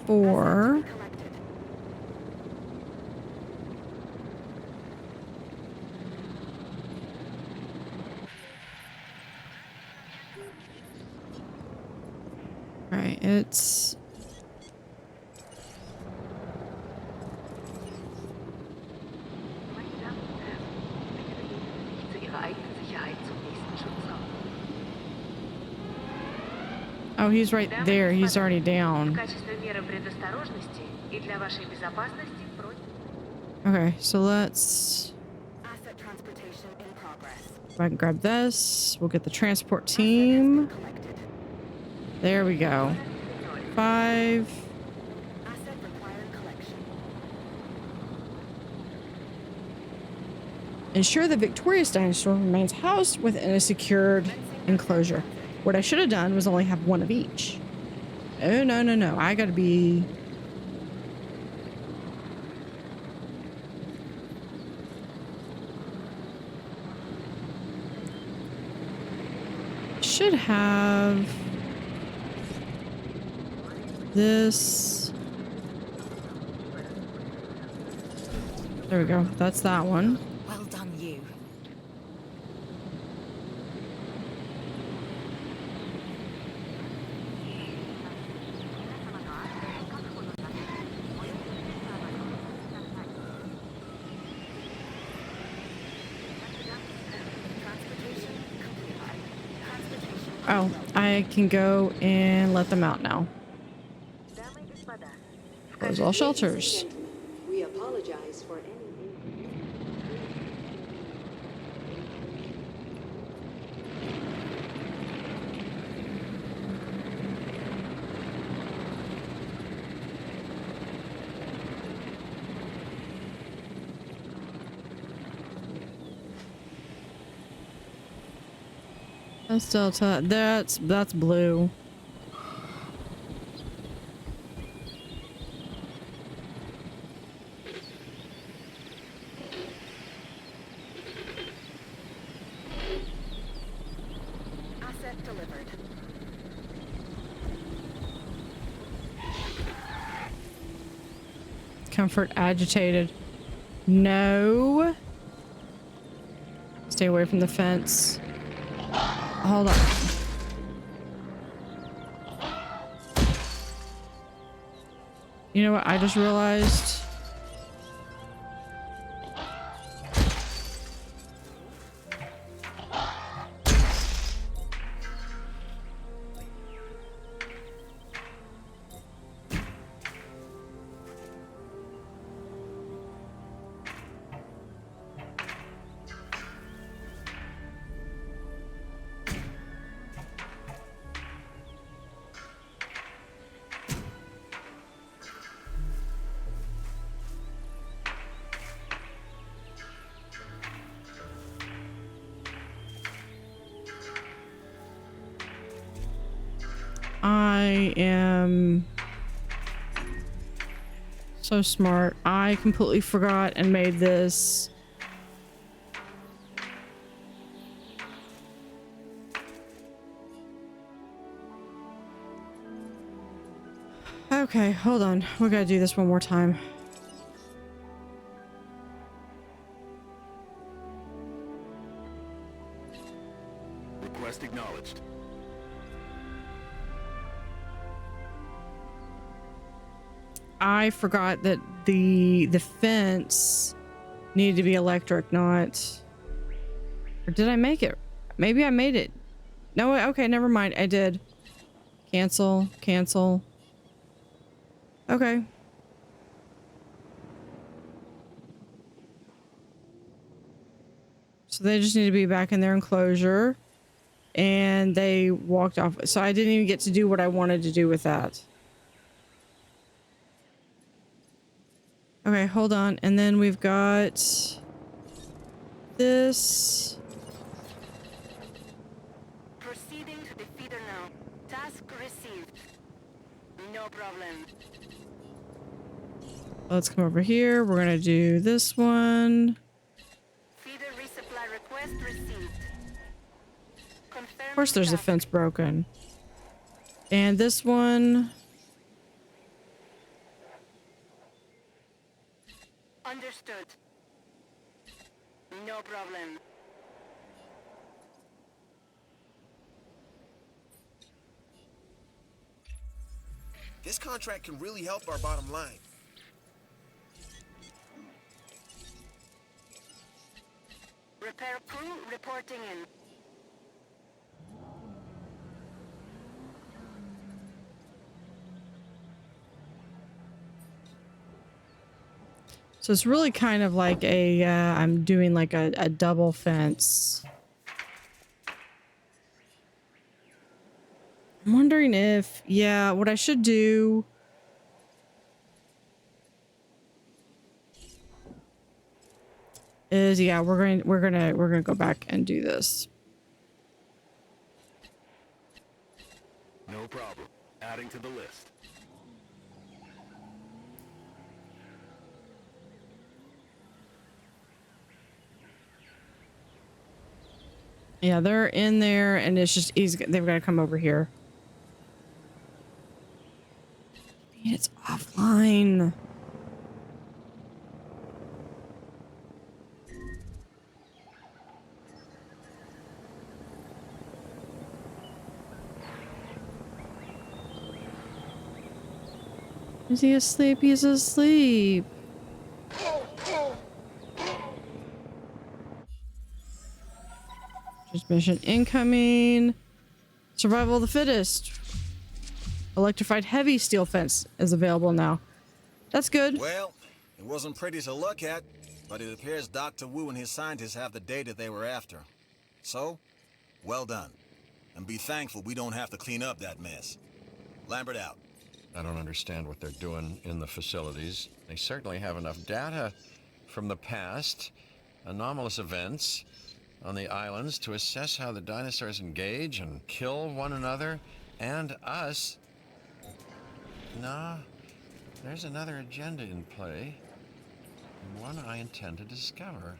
4. Right, it's Zu Ihrer eigenen Sicherheit zum nächsten Schutzraum. oh, he's right there. He's already down. В качестве меры предосторожности и для вашей безопасности Okay, so let's. Asset transportation in progress. If I can grab this, we'll get the transport team. There we go. 5. Asset required collection. Ensure the victorious dinosaur remains housed within a secured enclosure. What I should have done was only have one of each. Oh, no, no, no. I gotta be... Should have... this... There we go. That's that one. Well done, you. Oh, I can go and let them out now. Close all shelters. We apologize for any That's Delta. That's blue. Asset delivered. Comfort agitated. No. Stay away from the fence. Hold on. You know what? I just realized. I am so smart. I completely forgot and made this. Okay, hold on. We gotta do this one more time. Request acknowledged. I forgot that the fence needed to be electric, not... Or did I make it? Maybe I made it. No, okay, never mind. I did. Cancel, cancel. Okay. So they just need to be back in their enclosure. And they walked off. So I didn't even get to do what I wanted to do with that. Okay, hold on. And then we've got this. Proceeding to the feeder now. Task received. No problem. Let's come over here. We're gonna do this one. Feeder resupply request received. Confirm Of course, there's a task. fence broken. And this one. Understood. No problem. This contract can really help our bottom line. Repair crew reporting in. So it's really kind of like a, I'm doing like a double fence. I'm wondering if, yeah, what I should do is, yeah, we're gonna go back and do this. No problem. Adding to the list. Yeah, they're in there, and it's just they've got to come over here. It's offline. Is he asleep? He's asleep. Transmission incoming. Survival of the fittest. Electrified heavy steel fence is available now. That's good. Well, it wasn't pretty to look at, but it appears Dr. Wu and his scientists have the data they were after. So, well done. And be thankful we don't have to clean up that mess. Lambert out. I don't understand what they're doing in the facilities. They certainly have enough data from the past, anomalous events on the islands to assess how the dinosaurs engage and kill one another and us. No, there's another agenda in play, and one I intend to discover.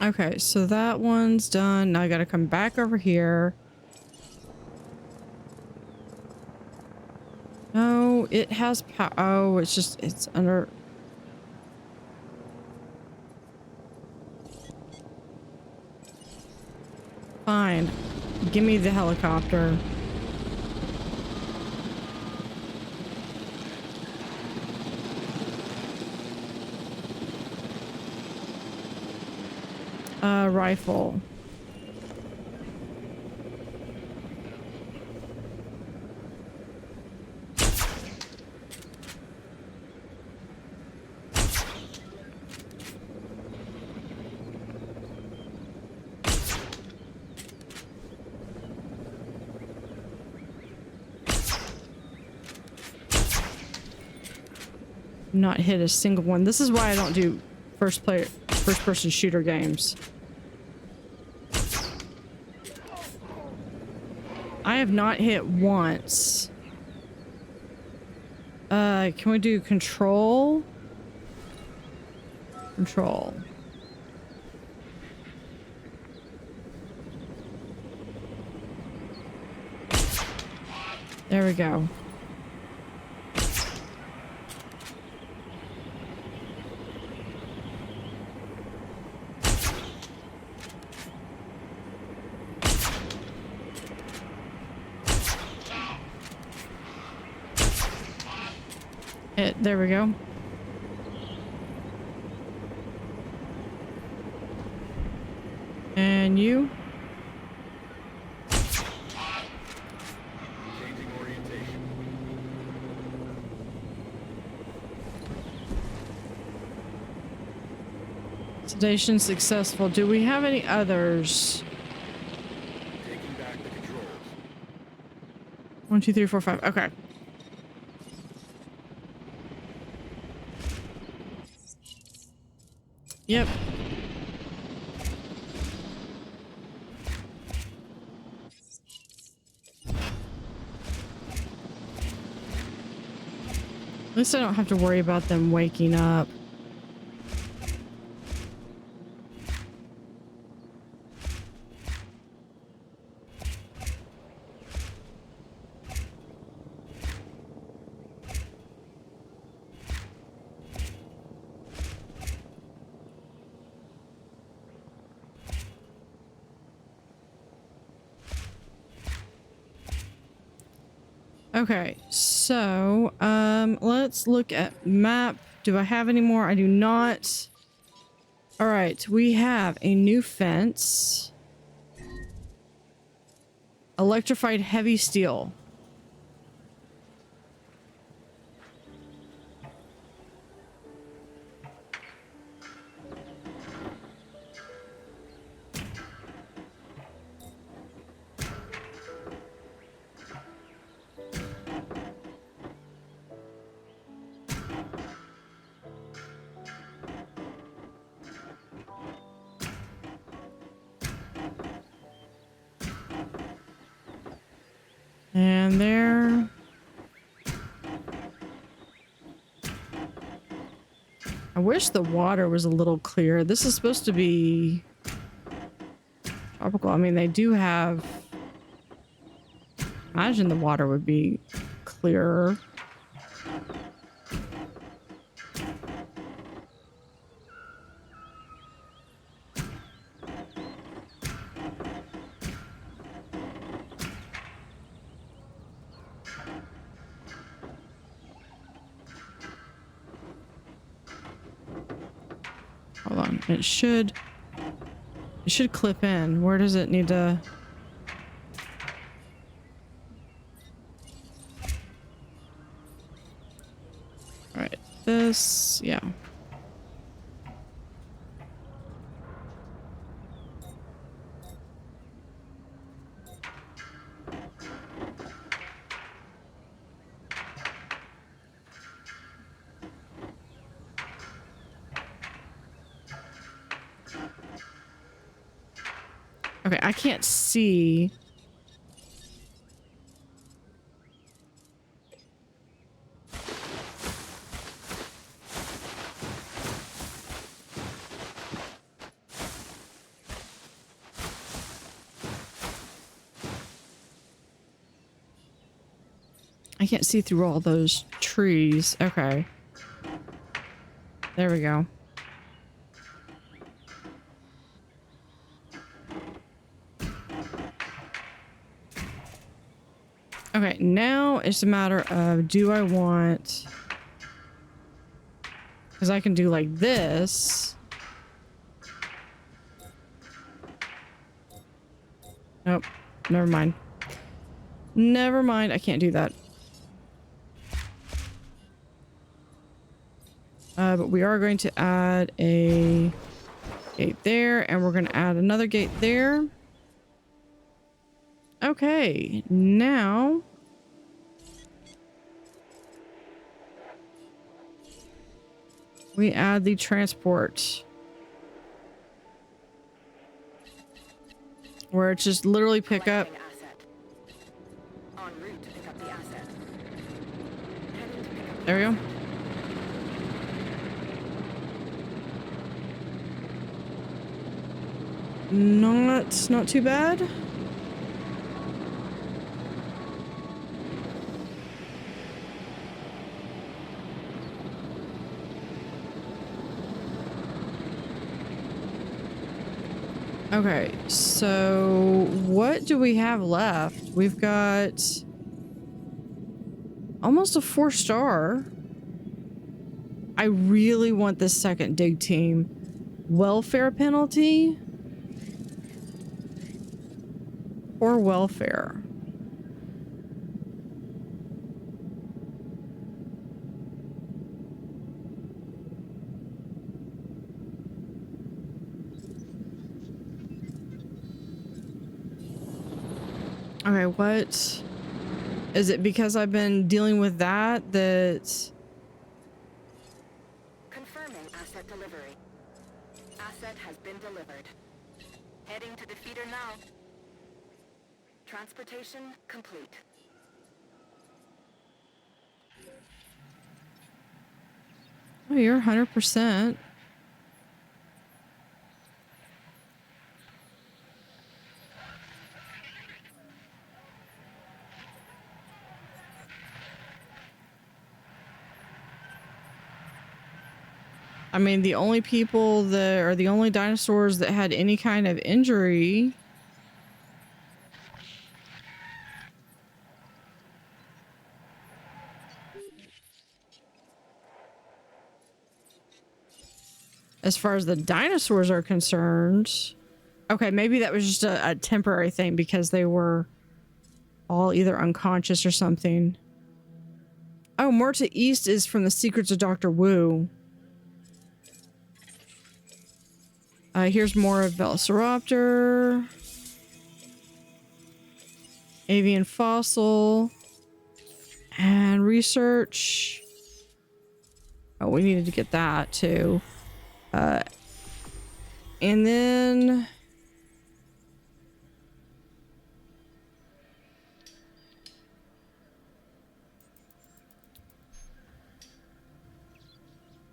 Okay, so that one's done. Now I gotta come back over here. No, it has power. Oh, it's under. Fine. Give me the helicopter. Rifle. Not hit a single one. This is why I don't do first person shooter games. I have not hit once. Can we do control? Control. There we go. There we go. And you? Changing orientation. Sedation successful. Do we have any others? Taking back the controls. 1, 2, 3, 4, 5. Okay. Yep. At least I don't have to worry about them waking up. Okay, so let's look at map. Do I have any more? I do not. All right, we have a new fence. Electrified heavy steel. And there. I wish the water was a little clear. This is supposed to be tropical. I mean, they do have... Imagine the water would be clearer. Hold on. It should clip in. Where does it need to... All right. This, yeah. Okay, I can't see. I can't see through all those trees. Okay. There we go. Okay, now it's a matter of, do I want... Because I can do like this. Nope, never mind. Never mind, I can't do that. But we are going to add a gate there, and we're going to add another gate there. Okay, now we add the transport, where it's just literally pick up. There we go. Not too bad. Okay, so what do we have left? We've got almost a 4-star. I really want this second dig team. Welfare penalty or welfare? Okay, what is it? Because I've been dealing with that Confirming asset delivery. Asset has been delivered. Heading to the feeder now. Transportation complete. Oh, you're 100%. I mean, the only people that are the only dinosaurs that had any kind of injury. As far as the dinosaurs are concerned. Okay, maybe that was just a temporary thing because they were all either unconscious or something. Oh, Muerta East is from the Secrets of Dr. Wu. Here's more of Velociraptor. Avian fossil. And research. Oh, we needed to get that too. And then...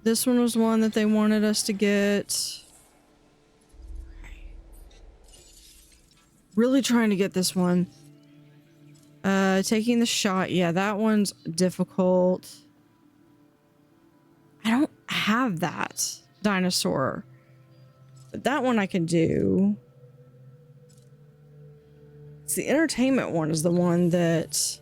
this one was one that they wanted us to get. Really trying to get this one. Taking the shot. Yeah, that one's difficult. I don't have that dinosaur. But that one I can do. It's the entertainment one is the one that...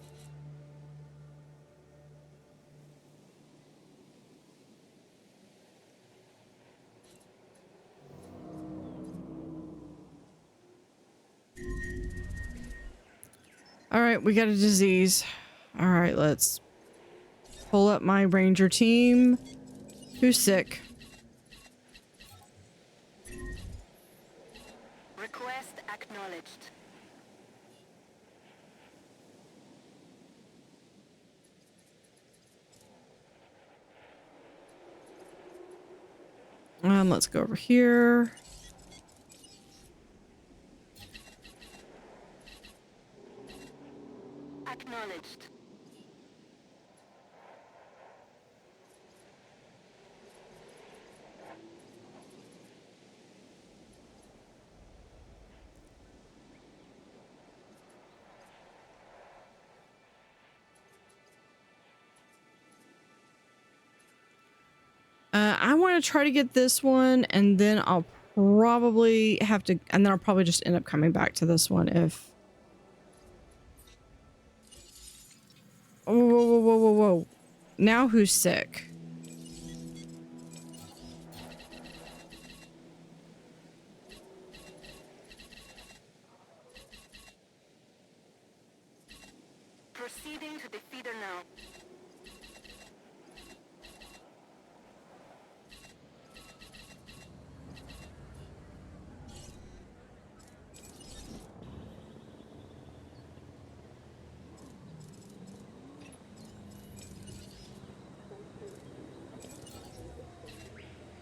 All right, we got a disease. All right, let's pull up my ranger team. Who's sick? Request acknowledged. Let's go over here. Acknowledged. I want to try to get this one, and then I'll probably have to, and then I'll probably just end up coming back to this one if... Whoa, whoa, whoa, whoa, whoa, whoa. Now who's sick? Proceeding to the feeder now.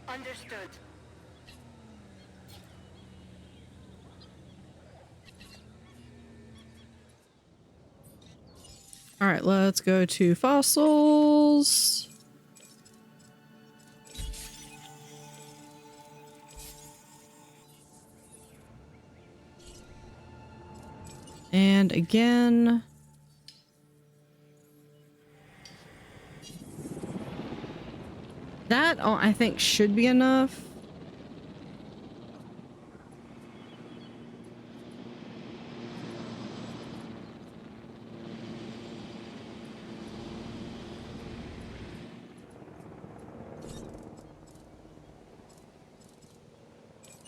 Understood. All right, let's go to fossils. And again. That, I think, should be enough.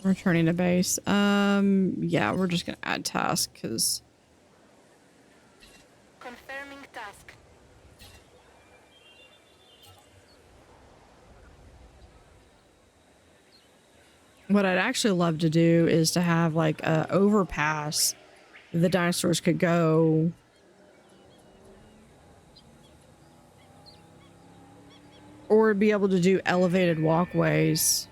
Returning to base. Yeah, we're just gonna add task because... Confirming task. What I'd actually love to do is to have like a overpass the dinosaurs could go. Or be able to do elevated walkways.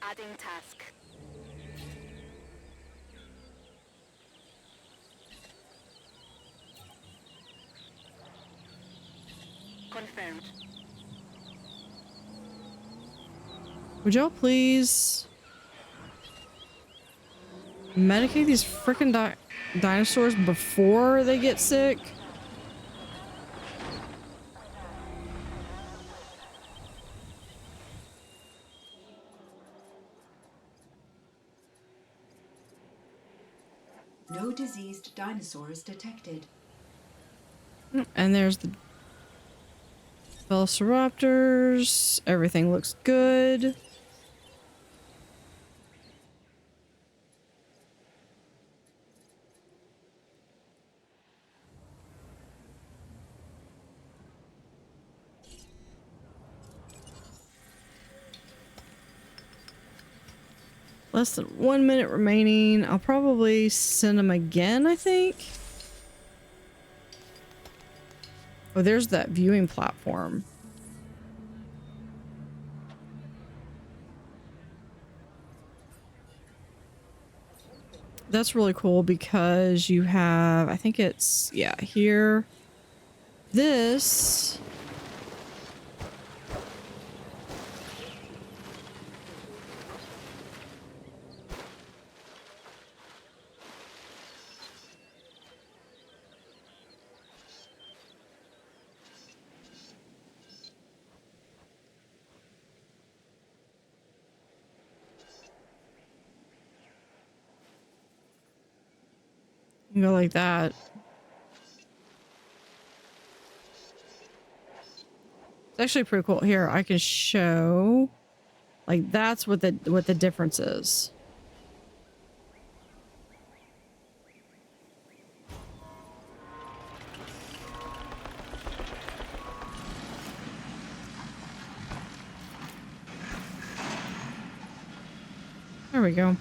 Adding task. found. Would y'all please medicate these frickin' dinosaurs before they get sick? No diseased dinosaurs detected. And there's the Velociraptors. Everything looks good. Less than 1 minute remaining. I'll probably send them again, I think. Oh, there's that viewing platform. That's really cool because you have, I think it's, yeah, here. This. You go like that. It's actually pretty cool. Here, I can show. Like that's what the difference is. There we go.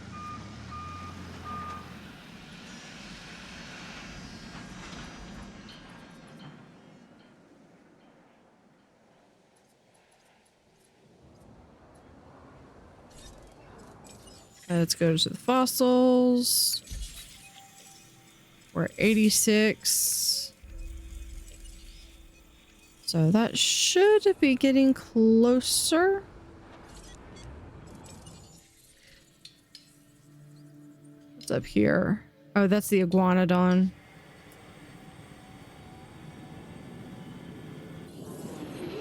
Let's go to the fossils. We're at 86. So that should be getting closer. What's up here? Oh, that's the iguanodon.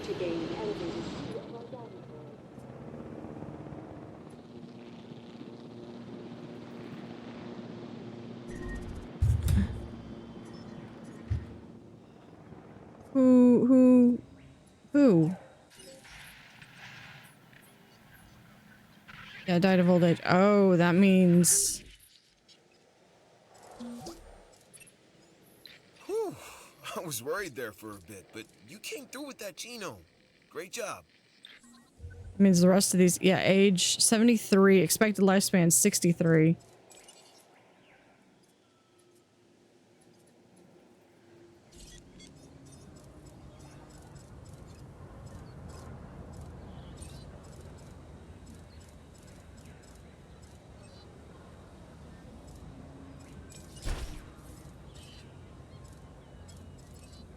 To gain elevated view of our dinosaurs. Who? Yeah, died of old age. Oh, that means... Whew. I was worried there for a bit, but you came through with that genome. Great job. means the rest of these... Yeah, age 73. Expected lifespan 63.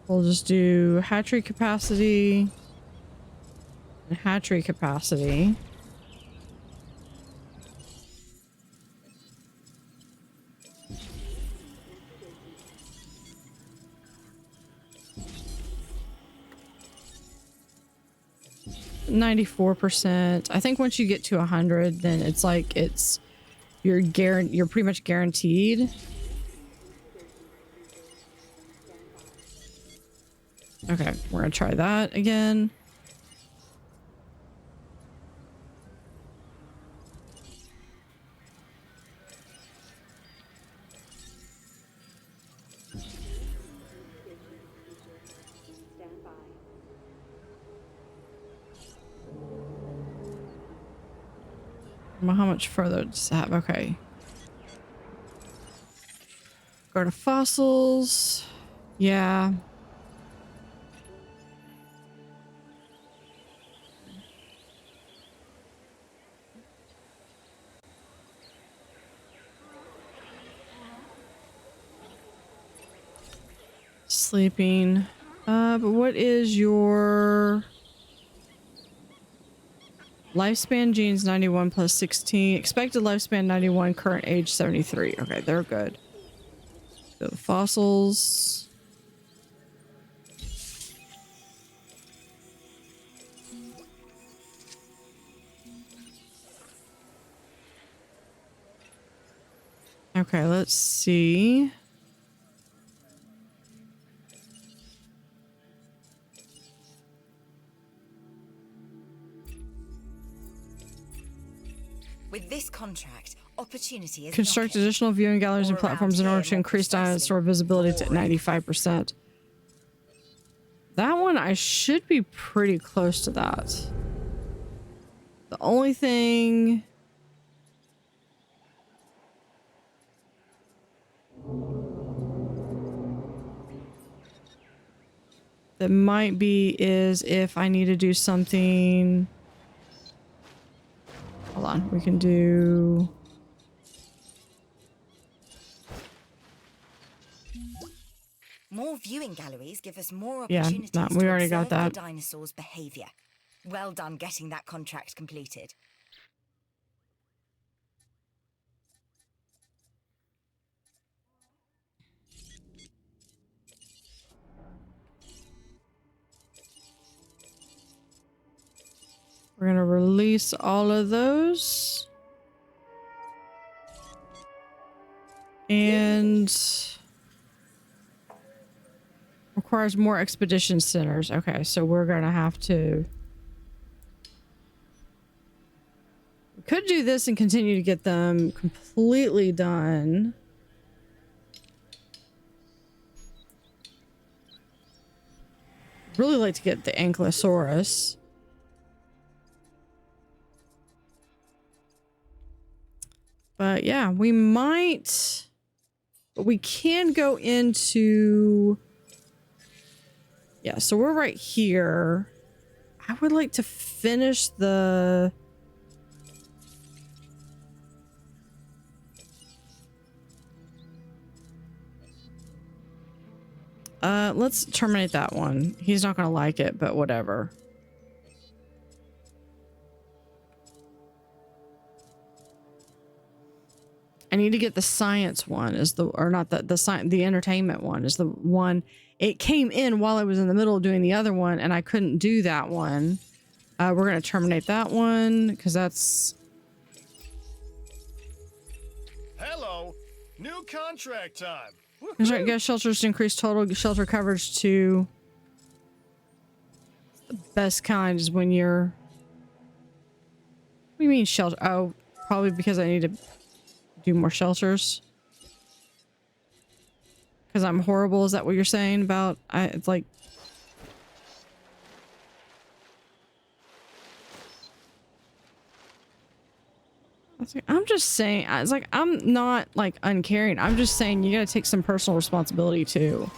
We'll just do hatchery capacity and hatchery capacity. %. I think once you get to 100, then it's like you're pretty much guaranteed. Okay, we're gonna try that again. Stand by. How much further does it have? Okay. Go to fossils. Yeah. Sleeping. But what is your lifespan? Genes 91 plus 16. Expected lifespan 91. Current age 73. Okay, they're good. So the fossils. Okay, let's see. With this contract, opportunity is Construct knocking. additional viewing galleries and All platforms in around order here, to more increase precisely, dinosaur visibility to boring. 95%. That one, I should be pretty close to that. The only thing... that might be is if I need to do something... Hold on, we can do... More viewing galleries give us more Yeah, opportunities no, we to already got observe that. the dinosaurs' behavior. Well done getting that contract completed. We're gonna release all of those. And requires more expedition centers. Okay, so we're gonna have to... We could do this and continue to get them completely done. Really like to get the Ankylosaurus. But yeah, we might... But we can go into... Yeah, so we're right here. I would like to finish the... Let's terminate that one. He's not gonna like it, but whatever. I need to get the science one is the, or not the entertainment one is the one. It came in while I was in the middle of doing the other one and I couldn't do that one. We're going to terminate that one because that's... Hello, new contract time. Construct guest shelters to increase total shelter coverage to... The best kind is when you're... What do you mean shelter? Oh, probably because I need to do more shelters. Because I'm horrible, is that what you're saying about... it's like... I'm just saying, it's like, I'm not like uncaring. I'm just saying you gotta take some personal responsibility too.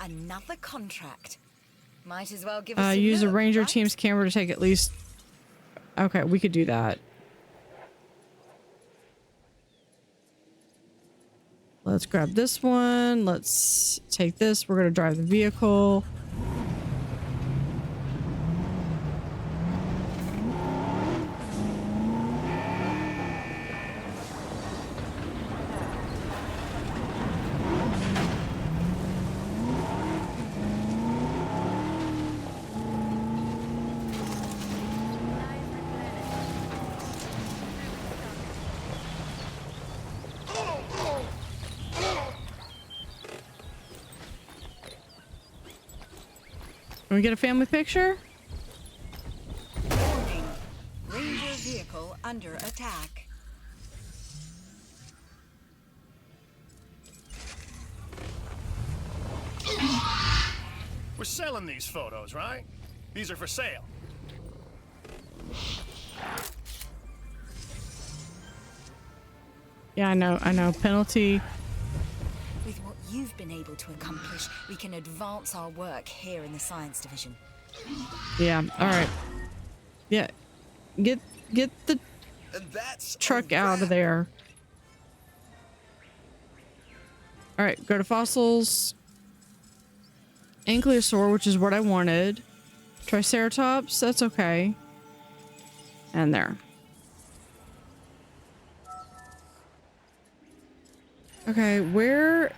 Another contract. Might as well give us a Use a look, ranger right? team's camera to take at least... Okay, we could do that. Let's grab this one. Let's take this. We're going to drive the vehicle. Can we get a family picture? Warning. Ranger vehicle under attack. We're selling these photos, right? These are for sale. Yeah, I know. Penalty. With what you've been able to accomplish, we can advance our work here in the science division. Yeah, all right. Yeah. Get the And that's truck out of there. All right, go to fossils. Ankylosaur, which is what I wanted. Triceratops, that's okay. And there. Okay, where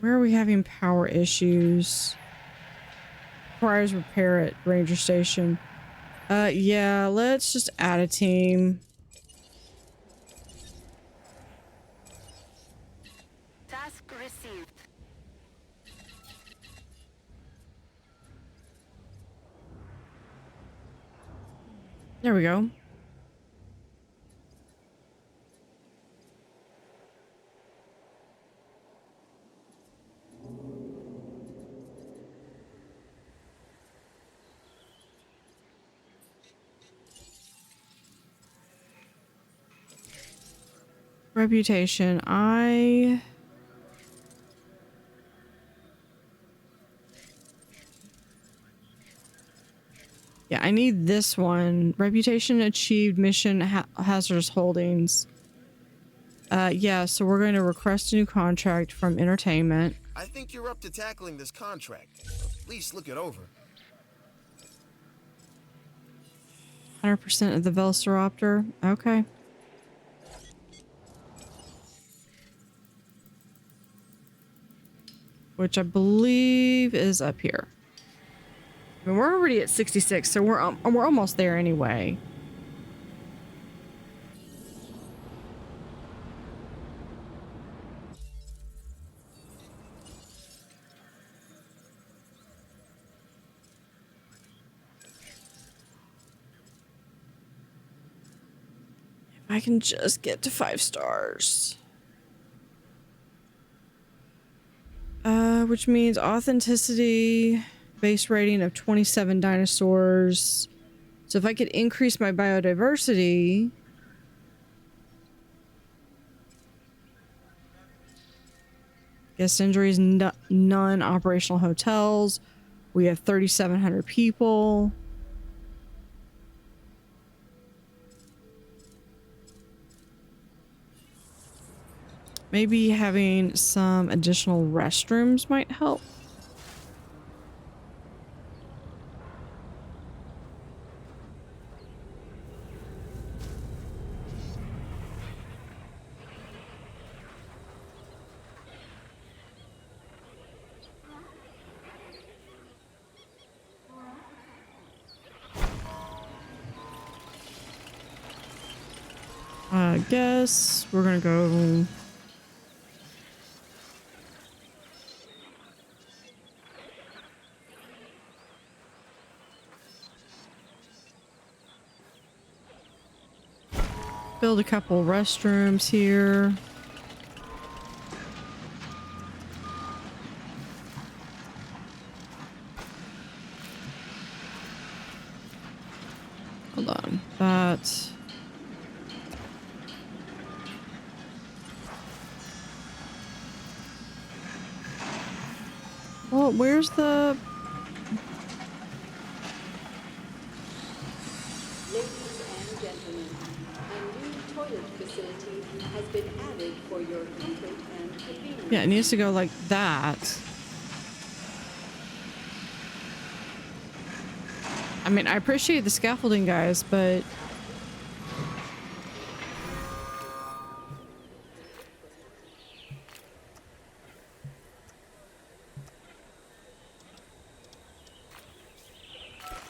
are we having power issues? Requires repair at Ranger Station. Yeah, let's just add a team. Task received. There we go. Reputation. Yeah, I need this one. Reputation achieved, mission hazardous holdings. Yeah, so we're going to request a new contract from entertainment. I think you're up to tackling this contract. At least look it over. 100% of the Velociraptor. Okay. Which I believe is up here. I mean, we're already at 66, so we're almost there anyway. If I can just get to 5 stars. Which means authenticity, base rating of 27 dinosaurs. So if I could increase my biodiversity. Guest injuries, none. Operational hotels. We have 3,700 people. Maybe having some additional restrooms might help. I guess we're gonna go. Build a couple restrooms here. Hold on. That. Well, where's the... Ladies and gentlemen, a new toilet facility has been added for your comfort and convenience. Yeah, it needs to go like that. I mean, I appreciate the scaffolding, guys, but...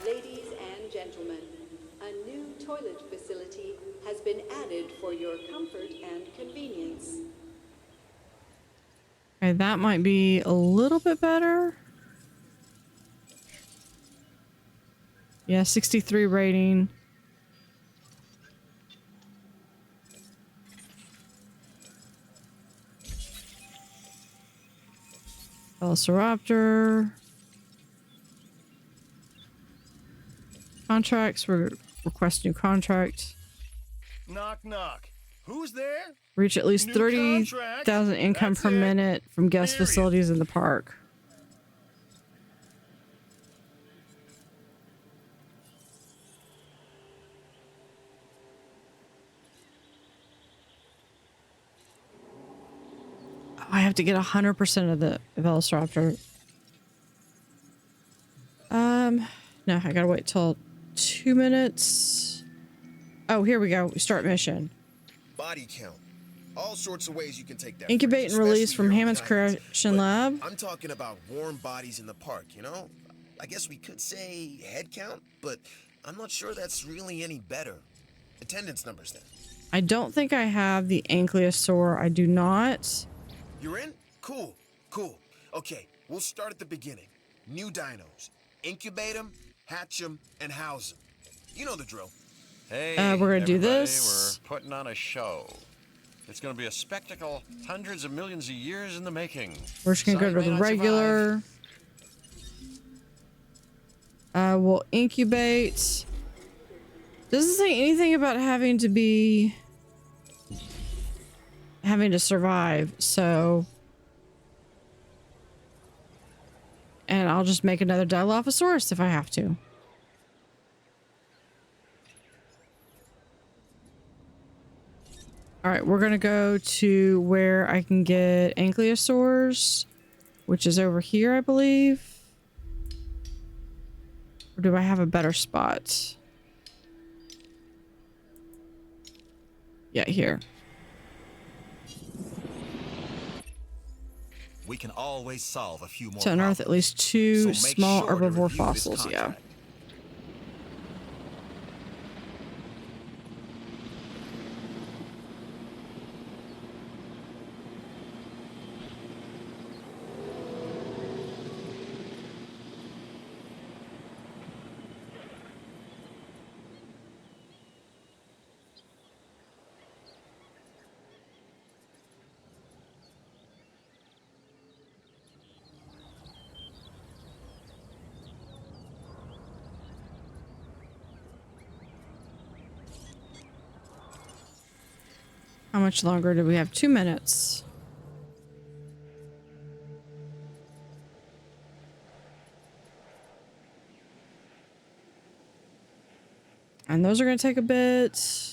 Ladies and gentlemen, a new toilet facility has been added for your comfort and convenience. Okay, that might be a little bit better. Yeah, 63 rating. Velociraptor. Contracts. We're request new contract. Knock, knock. Who's there? Reach at least New 30,000 income That's per it. minute from guest Period. facilities in the park. I have to get 100% of the Velociraptor. No, I gotta wait till 2 minutes. Oh, here we go. We start mission. Body count. All sorts of ways you can take that. Incubate and release from Hammond's Creation Lab. I'm talking about warm bodies in the park, you know? I guess we could say head count, but I'm not sure that's really any better. Attendance numbers then. I don't think I have the Ankylosaur. I do not. You're in? Cool, cool. Okay, we'll start at the beginning. New dinos. Incubate them, hatch them, and house them. You know the drill. Hey, we're gonna do everybody, this. We're putting on a show. It's gonna be a spectacle hundreds of millions of years in the making. We're just gonna go to the regular. We'll incubate. Doesn't say anything about having to survive, so. And I'll just make another Dilophosaurus if I have to. All right, we're gonna go to where I can get Ankylosaurs, which is over here, I believe. Or do I have a better spot? Yeah, here. We can always solve a few more To unearth at least 2 so make small sure to herbivore review this fossils, yeah. contract. How much longer do we have? 2 minutes. And those are going to take a bit.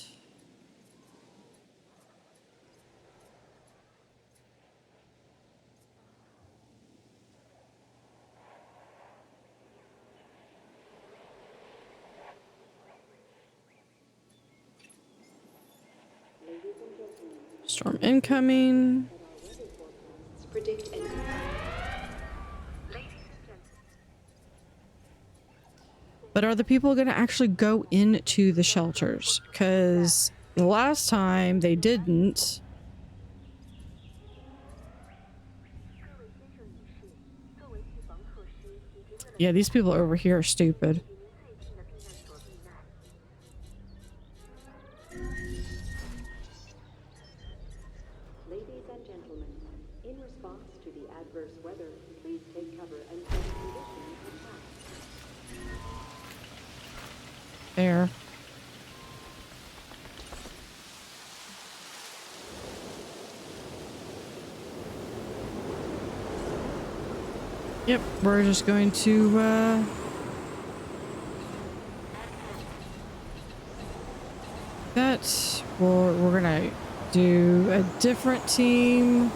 Storm incoming. Predict and But are the people going to actually go into the shelters? Because the last time they didn't. Yeah, these people over here are stupid. Ladies and gentlemen, in response to the adverse weather, please take cover until the conditions have passed. There. Yep, we're just going to that. We're gonna do a different team.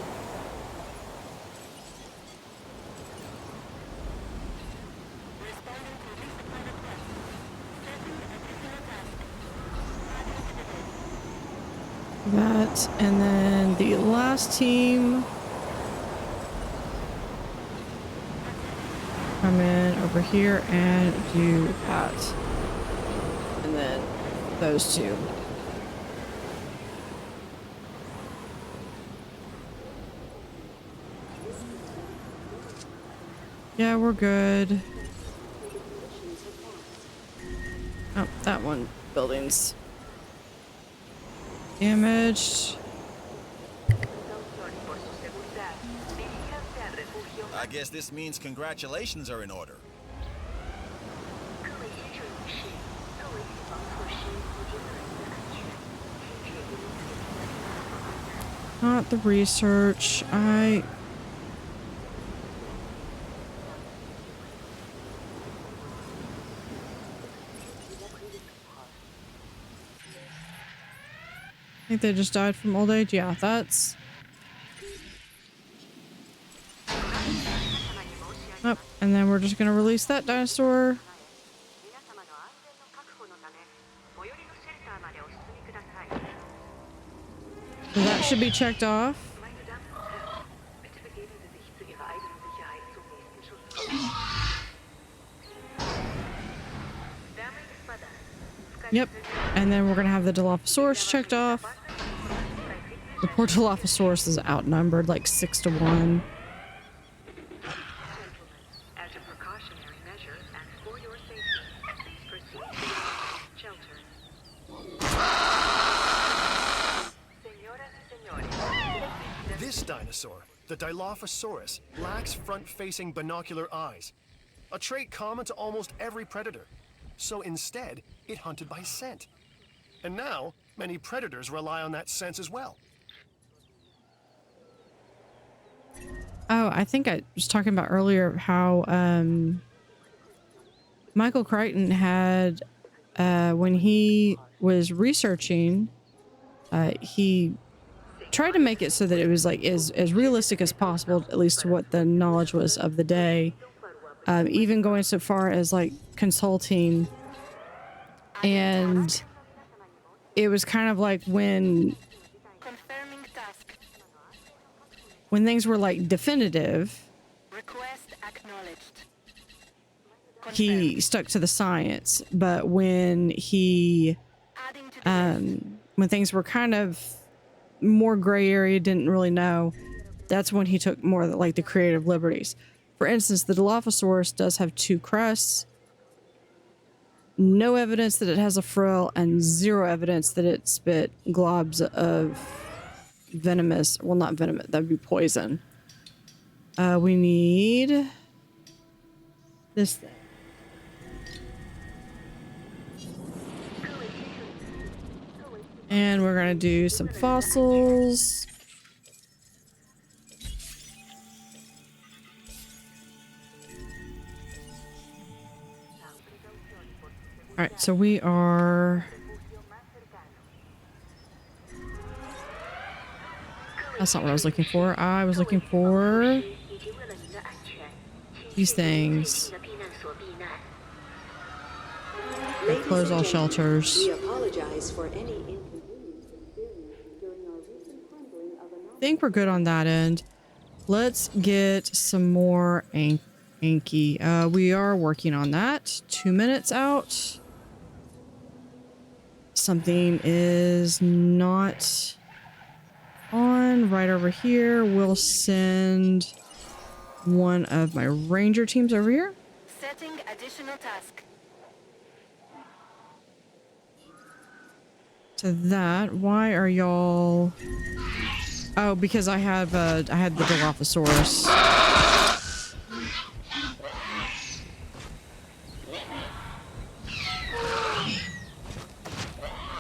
That, and then the last team come in over here and do that. And then those two. Yeah, we're good. Oh, that one building's damaged. I guess this means congratulations are in order. Not the research. I think they just died from old age. Yeah, that's And then we're just going to release that dinosaur. So that should be checked off. Yep. And then we're going to have the Dilophosaurus checked off. The poor Dilophosaurus is outnumbered like 6 to 1. As a precautionary measure and for your safety, please proceed to shelter. Señoras y señores. This dinosaur, the Dilophosaurus, lacks front-facing binocular eyes, a trait common to almost every predator. So instead, it hunted by scent. And now, many predators rely on that sense as well. Oh, I think I was talking about earlier how Michael Crichton had, when he was researching, he tried to make it so that it was like as realistic as possible, at least to what the knowledge was of the day. Even going so far as like consulting, and it was kind of like when things were like definitive, he stuck to the science, but when things were kind of more gray area, didn't really know, that's when he took more like the creative liberties. For instance, the Dilophosaurus does have 2 crests, no evidence that it has a frill, and 0 evidence that it spit globs of venomous, well, not venomous, that'd be poison. We need this thing. And we're gonna do some fossils. All right, so we are... That's not what I was looking for. I was looking for these things. Close all shelters. We apologize for any inconvenience experienced during our recent handling of a I think we're good on that end. Let's get some more Anki. We are working on that. 2 minutes out. Something is not on right over here. We'll send one of my ranger teams over here. Setting additional task. To that, why are y'all... Oh, because I had the Dilophosaurus.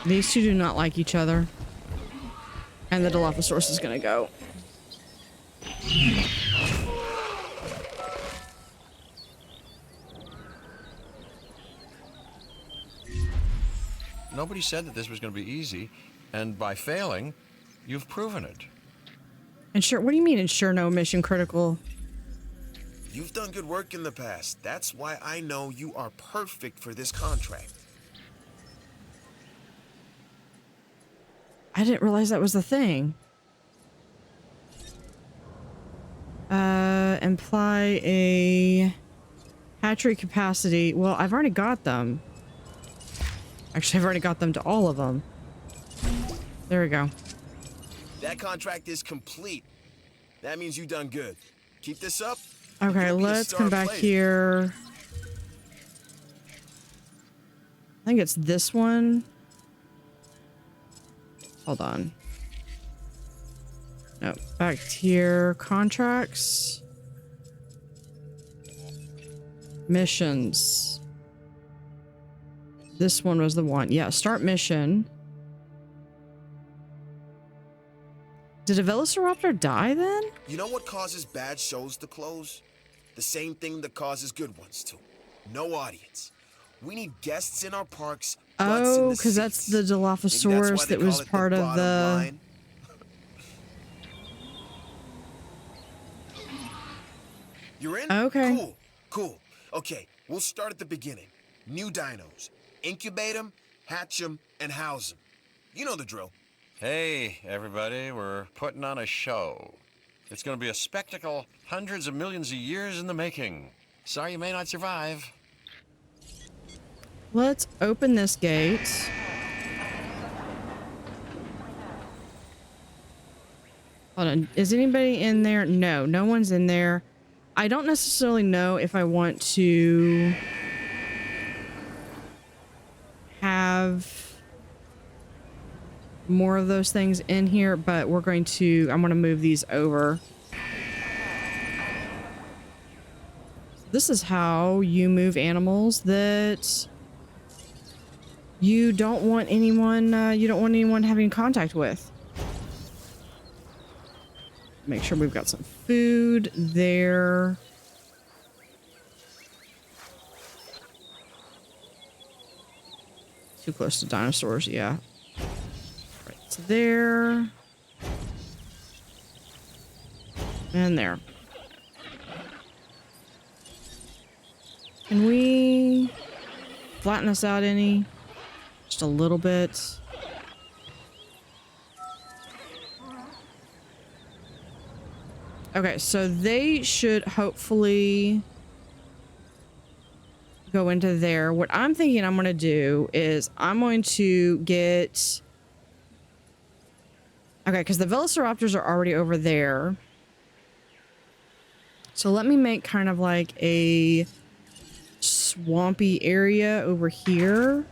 These two do not like each other. And the Dilophosaurus is gonna go. Nobody said that this was going to be easy, and by failing, you've proven it. Ensure, what do you mean ensure no mission critical? You've done good work in the past. That's why I know you are perfect for this contract. I didn't realize that was the thing. Imply a hatchery capacity. Well, I've already got them. Actually, I've already got them to all of them. There we go. That contract is complete. That means you've done good. Keep this up. Okay, let's come back here. I think it's this one. Hold on. No, back here. Contracts. Missions. This one was the one. Yeah, start mission. Did a Velociraptor die then? You know what causes bad shows to close? The same thing that causes good ones to. No audience. We need guests in our parks. Oh, because that's the Dilophosaurus that was part of the... You're in? Okay. Cool. Cool. Okay, we'll start at the beginning. New dinos. Incubate them, hatch them, and house them. You know the drill. Hey, everybody, we're putting on a show. It's going to be a spectacle hundreds of millions of years in the making. Sorry you may not survive. Let's open this gate. Hold on. Is anybody in there? No, no one's in there. I don't necessarily know if I want to have more of those things in here, but I'm going to move these over. This is how you move animals that you don't want anyone having contact with. Make sure we've got some food there. Too close to dinosaurs, yeah. Right there. And there. Can we flatten this out any? Just a little bit. Okay, so they should hopefully go into there. What I'm thinking I'm going to do is I'm going to get... Okay, because the velociraptors are already over there. So let me make kind of like a swampy area over here.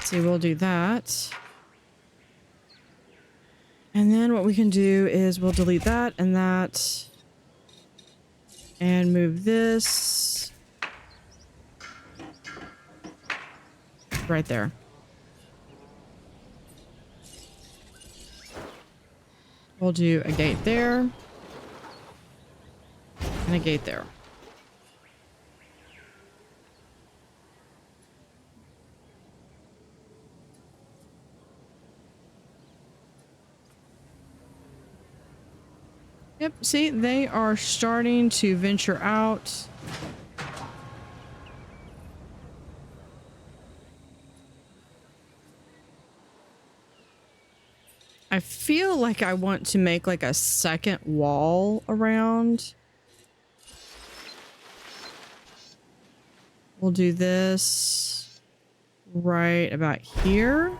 See, we'll do that. And then what we can do is we'll delete that and that. And move this right there. We'll do a gate there. And a gate there. Yep, see, they are starting to venture out. I feel like I want to make like a second wall around. We'll do this right about here.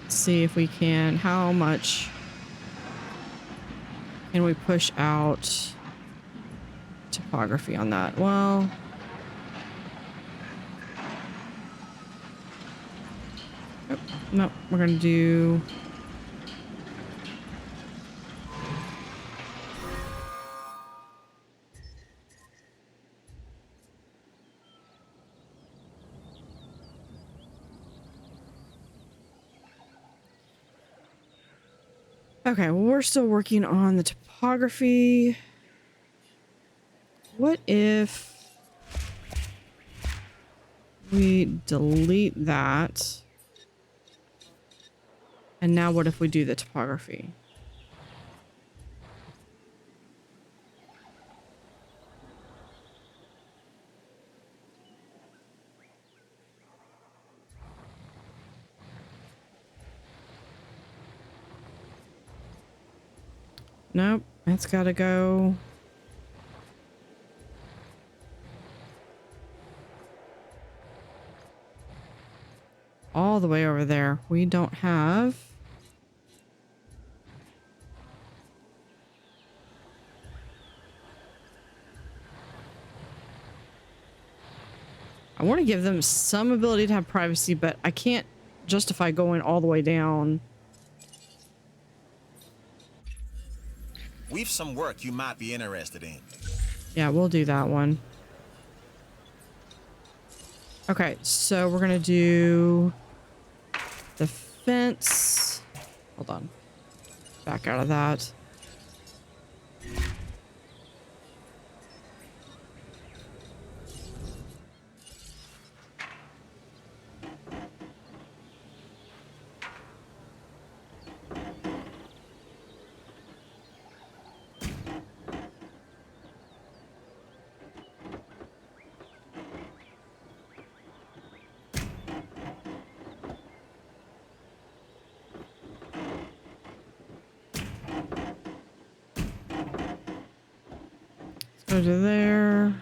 See if we can, how much can we push out topography on that? Well, oh, no, we're gonna do okay, well, we're still working on the topography. What if we delete that? And now what if we do the topography? Nope, it's gotta go. All the way over there. We don't have I want to give them some ability to have privacy, but I can't justify going all the way down. We've some work you might be interested in. Yeah, we'll do that one. Okay, so we're gonna do the fence. Hold on. Back out of that. Go to there.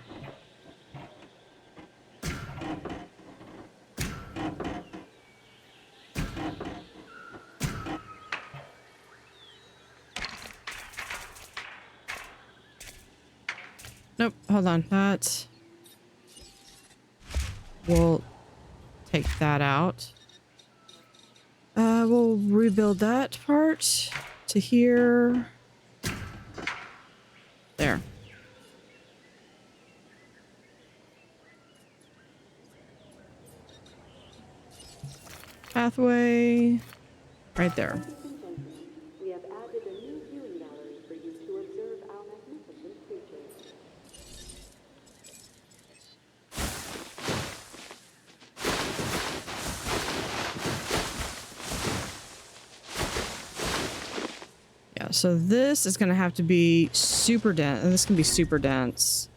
Nope, hold on. That. We'll take that out. We'll rebuild that part to here. There. Pathway right there. We have added a new viewing gallery for you to observe our magnificent creatures. Yeah, so this is going to have to be super dense, and this can be super dense.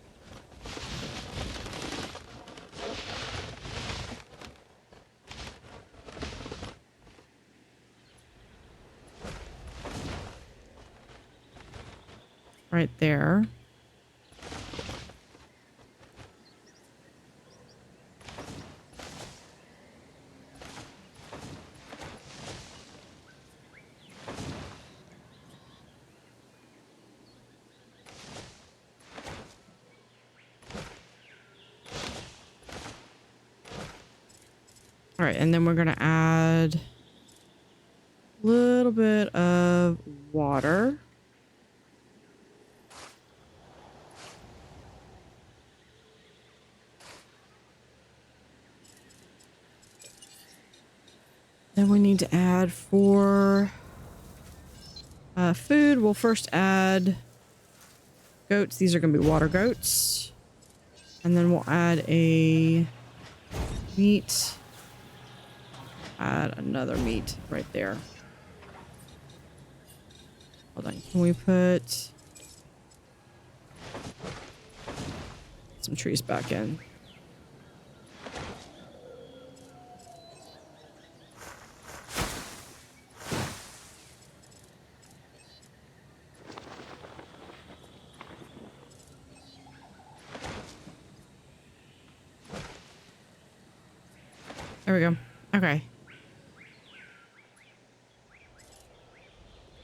Right there. All right, and then we're gonna add a little bit of water. Then we need to add for food. We'll first add goats. These are going to be water goats. And then we'll add a meat. Add another meat right there. Hold on. Can we put some trees back in? There we go. Okay.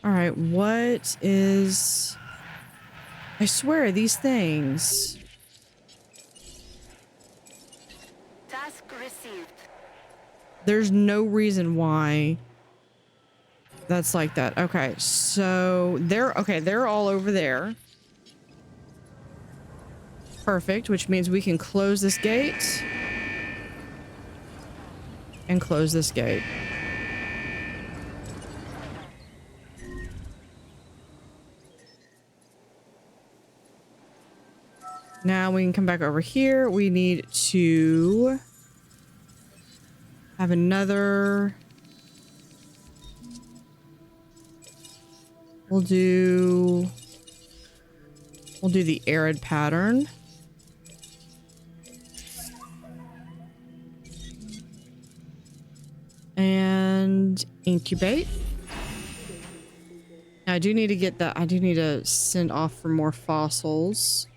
All right, what is... I swear, these things... Task received. There's no reason why that's like that. Okay, so they're all over there. Perfect, which means we can close this gate. And close this gate. Now we can come back over here. We need to have another. We'll do the arid pattern. And incubate. Now, I do need to get that. I do need to send off for more fossils.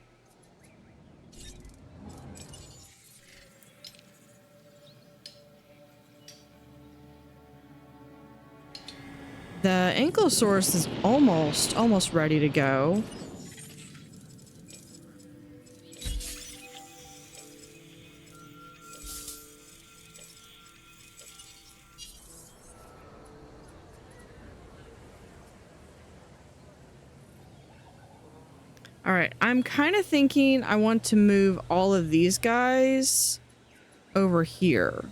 The Ankylosaurus is almost ready to go. All right, I'm kind of thinking I want to move all of these guys over here.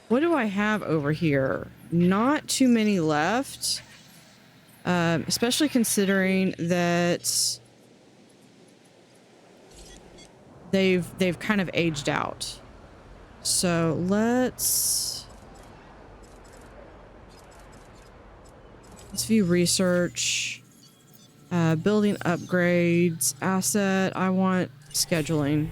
What do I have over here? Not too many left, especially considering that they've kind of aged out. So let's view research. Building upgrades, asset, I want scheduling.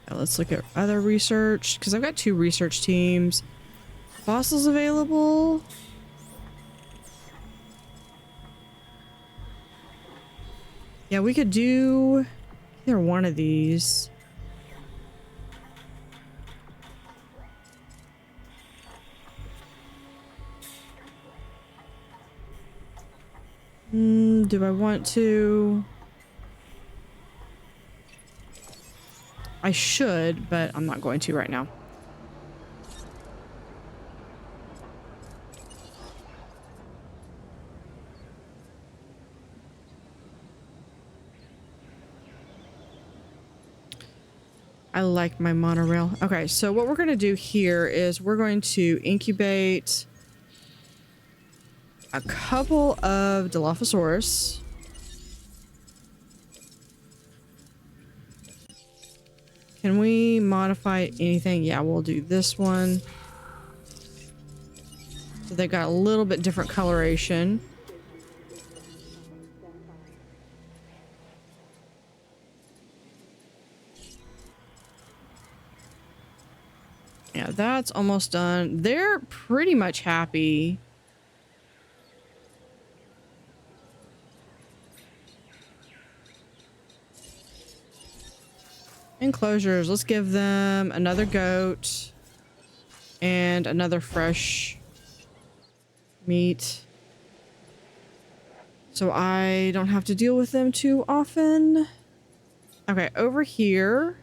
Now let's look at other research, because I've got 2 research teams. Fossils available. Yeah, we could do either one of these. Do I want to? I should, but I'm not going to right now. I like my monorail. Okay, so what we're going to do here is we're going to incubate a couple of Dilophosaurus. Can we modify anything? Yeah, we'll do this one. So they got a little bit different coloration. Yeah, that's almost done. They're pretty much happy. Enclosures. Let's give them another goat and another fresh meat. So I don't have to deal with them too often. Okay, over here.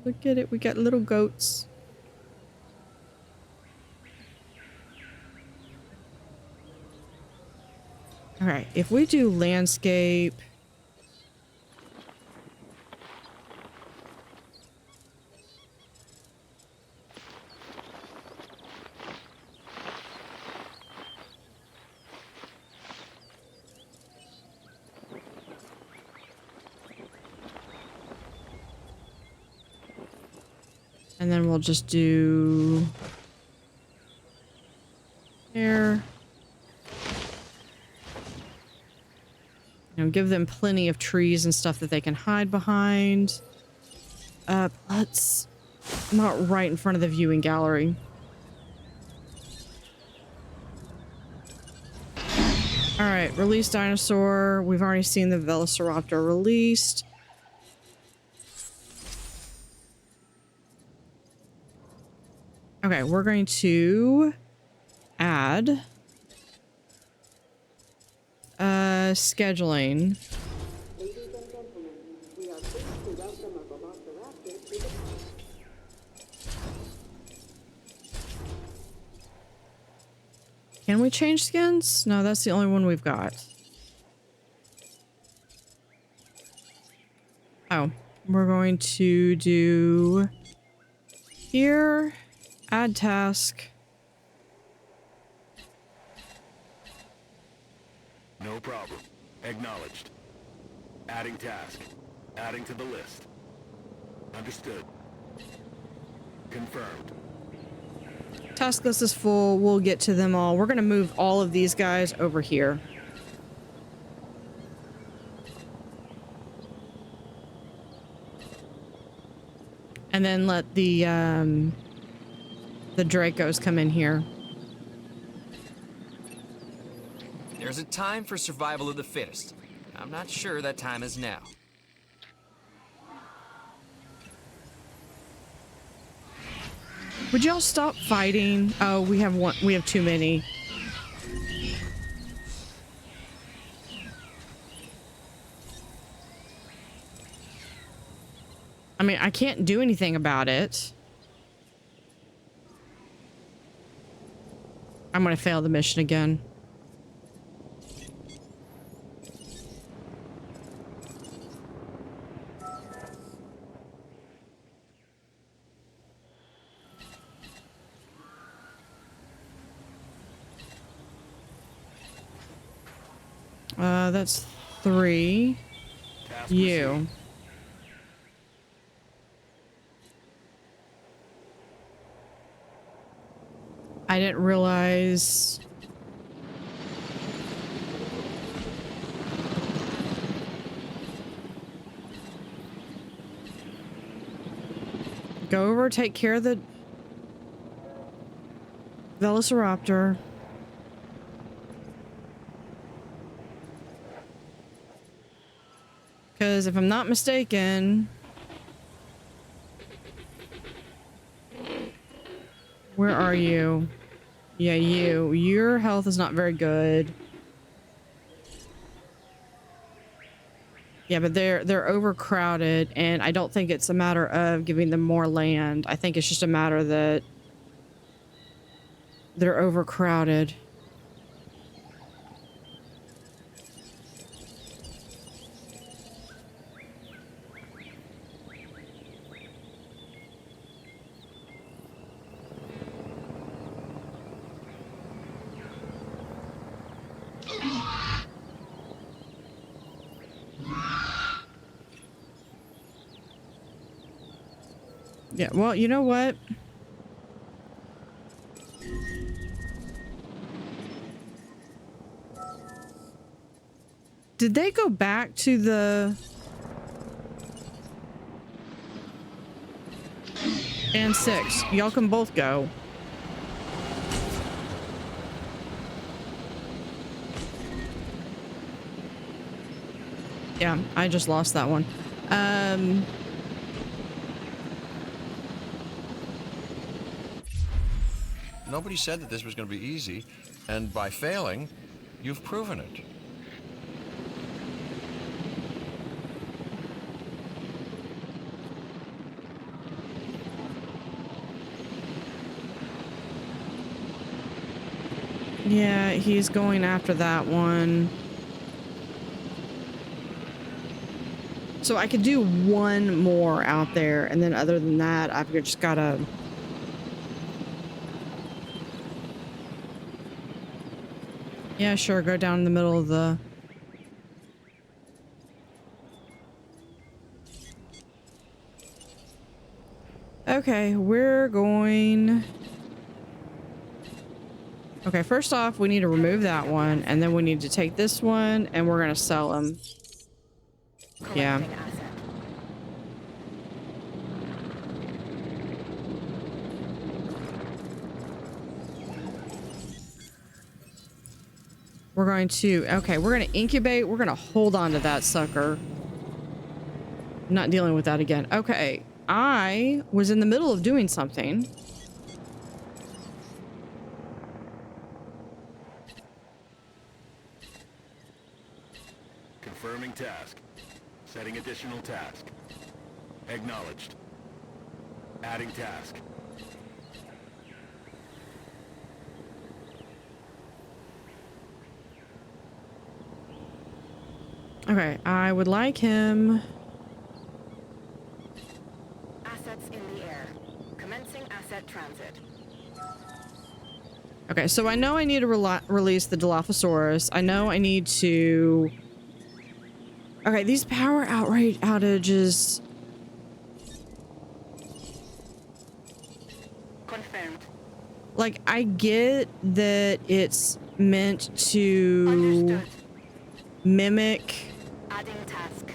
Look at it, we got little goats. Alright, if we do landscape. And then we'll just do there. You know, give them plenty of trees and stuff that they can hide behind. Let's not right in front of the viewing gallery. All right, release dinosaur. We've already seen the Velociraptor released. Okay, we're going to add scheduling. Ladies and gentlemen, we are pleased to welcome a Velociraptor to the park. Can we change skins? No, that's the only one we've got. Oh, we're going to do here. Add task. No problem. Acknowledged. Adding task. Adding to the list. Understood. Confirmed. Task list is full. We'll get to them all. We're going to move all of these guys over here. And then let the Dracos come in here. There's a time for survival of the fittest. I'm not sure that time is now. Would y'all stop fighting? Oh, we have too many. I mean, I can't do anything about it. I'm gonna fail the mission again. That's 3. Task You. received. I didn't realize. Go over, take care of the Velociraptor. Because if I'm not mistaken, where are you? Yeah, you. Your health is not very good. Yeah, but they're overcrowded, and I don't think it's a matter of giving them more land. I think it's just a matter that they're overcrowded. Yeah, well, you know what? Did they go back to the... And 6. Y'all can both go. Yeah, I just lost that one. Nobody said that this was going to be easy, and by failing, you've proven it. Yeah, he's going after that one. So I could do one more out there, and then other than that, I've just gotta... Yeah, sure, go down in the middle of the... Okay, we're going... Okay, first off, we need to remove that one, and then we need to take this one, and we're gonna sell him. Yeah. We're going to, okay, we're going to incubate. We're going to hold on to that sucker. I'm not dealing with that again. Okay, I was in the middle of doing something. Confirming task. Setting additional task. Acknowledged. Adding task. Okay, I would like him... Assets in the air. Commencing asset transit. Okay, so I know I need to release the Dilophosaurus. I know I need to... Okay, these power outages... Confirmed. Like, I get that it's meant to... Understood. Mimic... Adding task.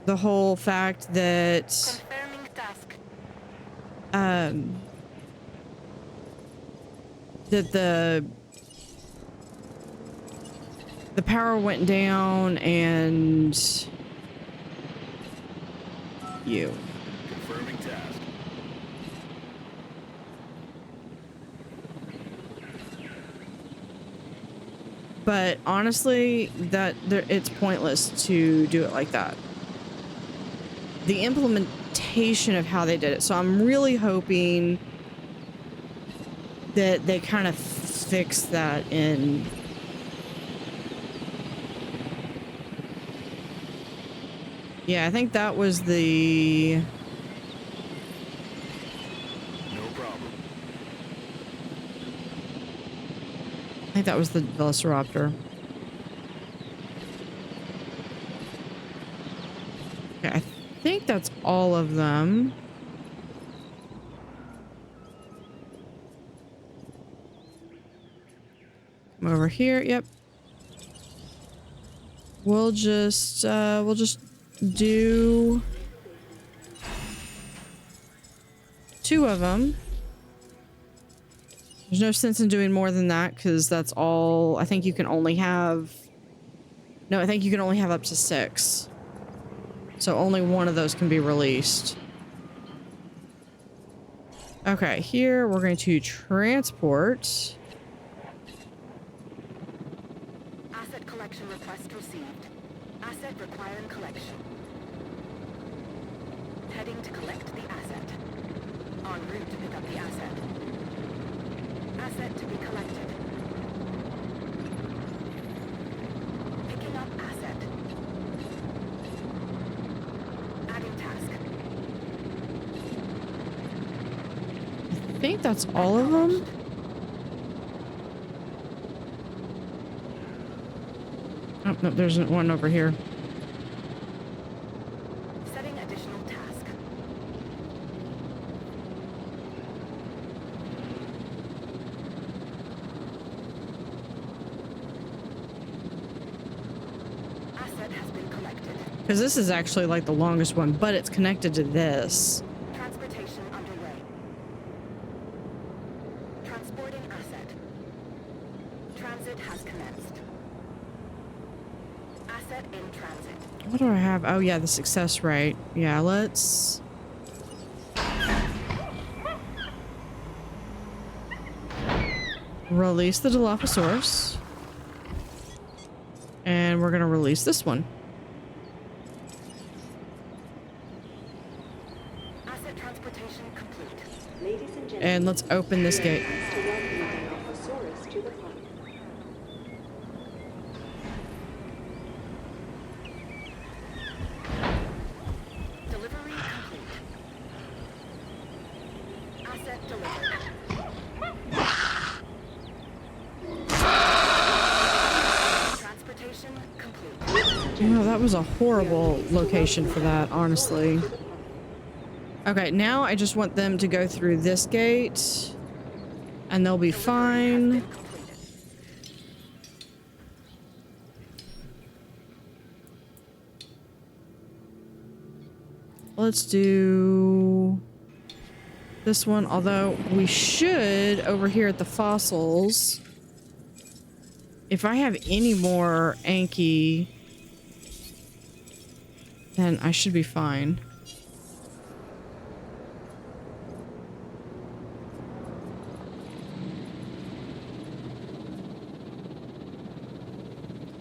The whole fact that... Confirming task. That the power went down and... You. Confirming task. But honestly, it's pointless to do it like that. The implementation interpretation of how they did it. So I'm really hoping that they kind of fix that in. Yeah, I think that was the... No problem. I think that was the Velociraptor. Okay, I think that's all of them. Come over here. Yep. We'll just do 2 of them. There's no sense in doing more than that because that's all. I think you can only have. No, I think you can only have up to 6. So only one of those can be released. Okay, here we're going to transport. Asset collection request received. Asset requiring collection. Heading to collect the asset. En route to pick up the asset. Asset to be collected. Picking up asset. Adding task. I think that's all of them. Oh, no, there's one over here. Setting additional task. Asset has been collected. Because this is actually like the longest one, but it's connected to this. Transportation underway. Transporting asset. Transit has commenced. Asset in transit. What do I have? Oh yeah, the success rate. Yeah, let's... release the Dilophosaurus. And we're gonna release this one. Asset transportation complete. Ladies and gentlemen, And let's open this gate. to welcome the Dilophosaurus to the park. Delivery complete. Asset delivered. Transportation complete. No, that was a horrible location for that, honestly. Okay, now I just want them to go through this gate. And they'll be fine. Let's do this one, although we should over here at the fossils. If I have any more Anki, then I should be fine.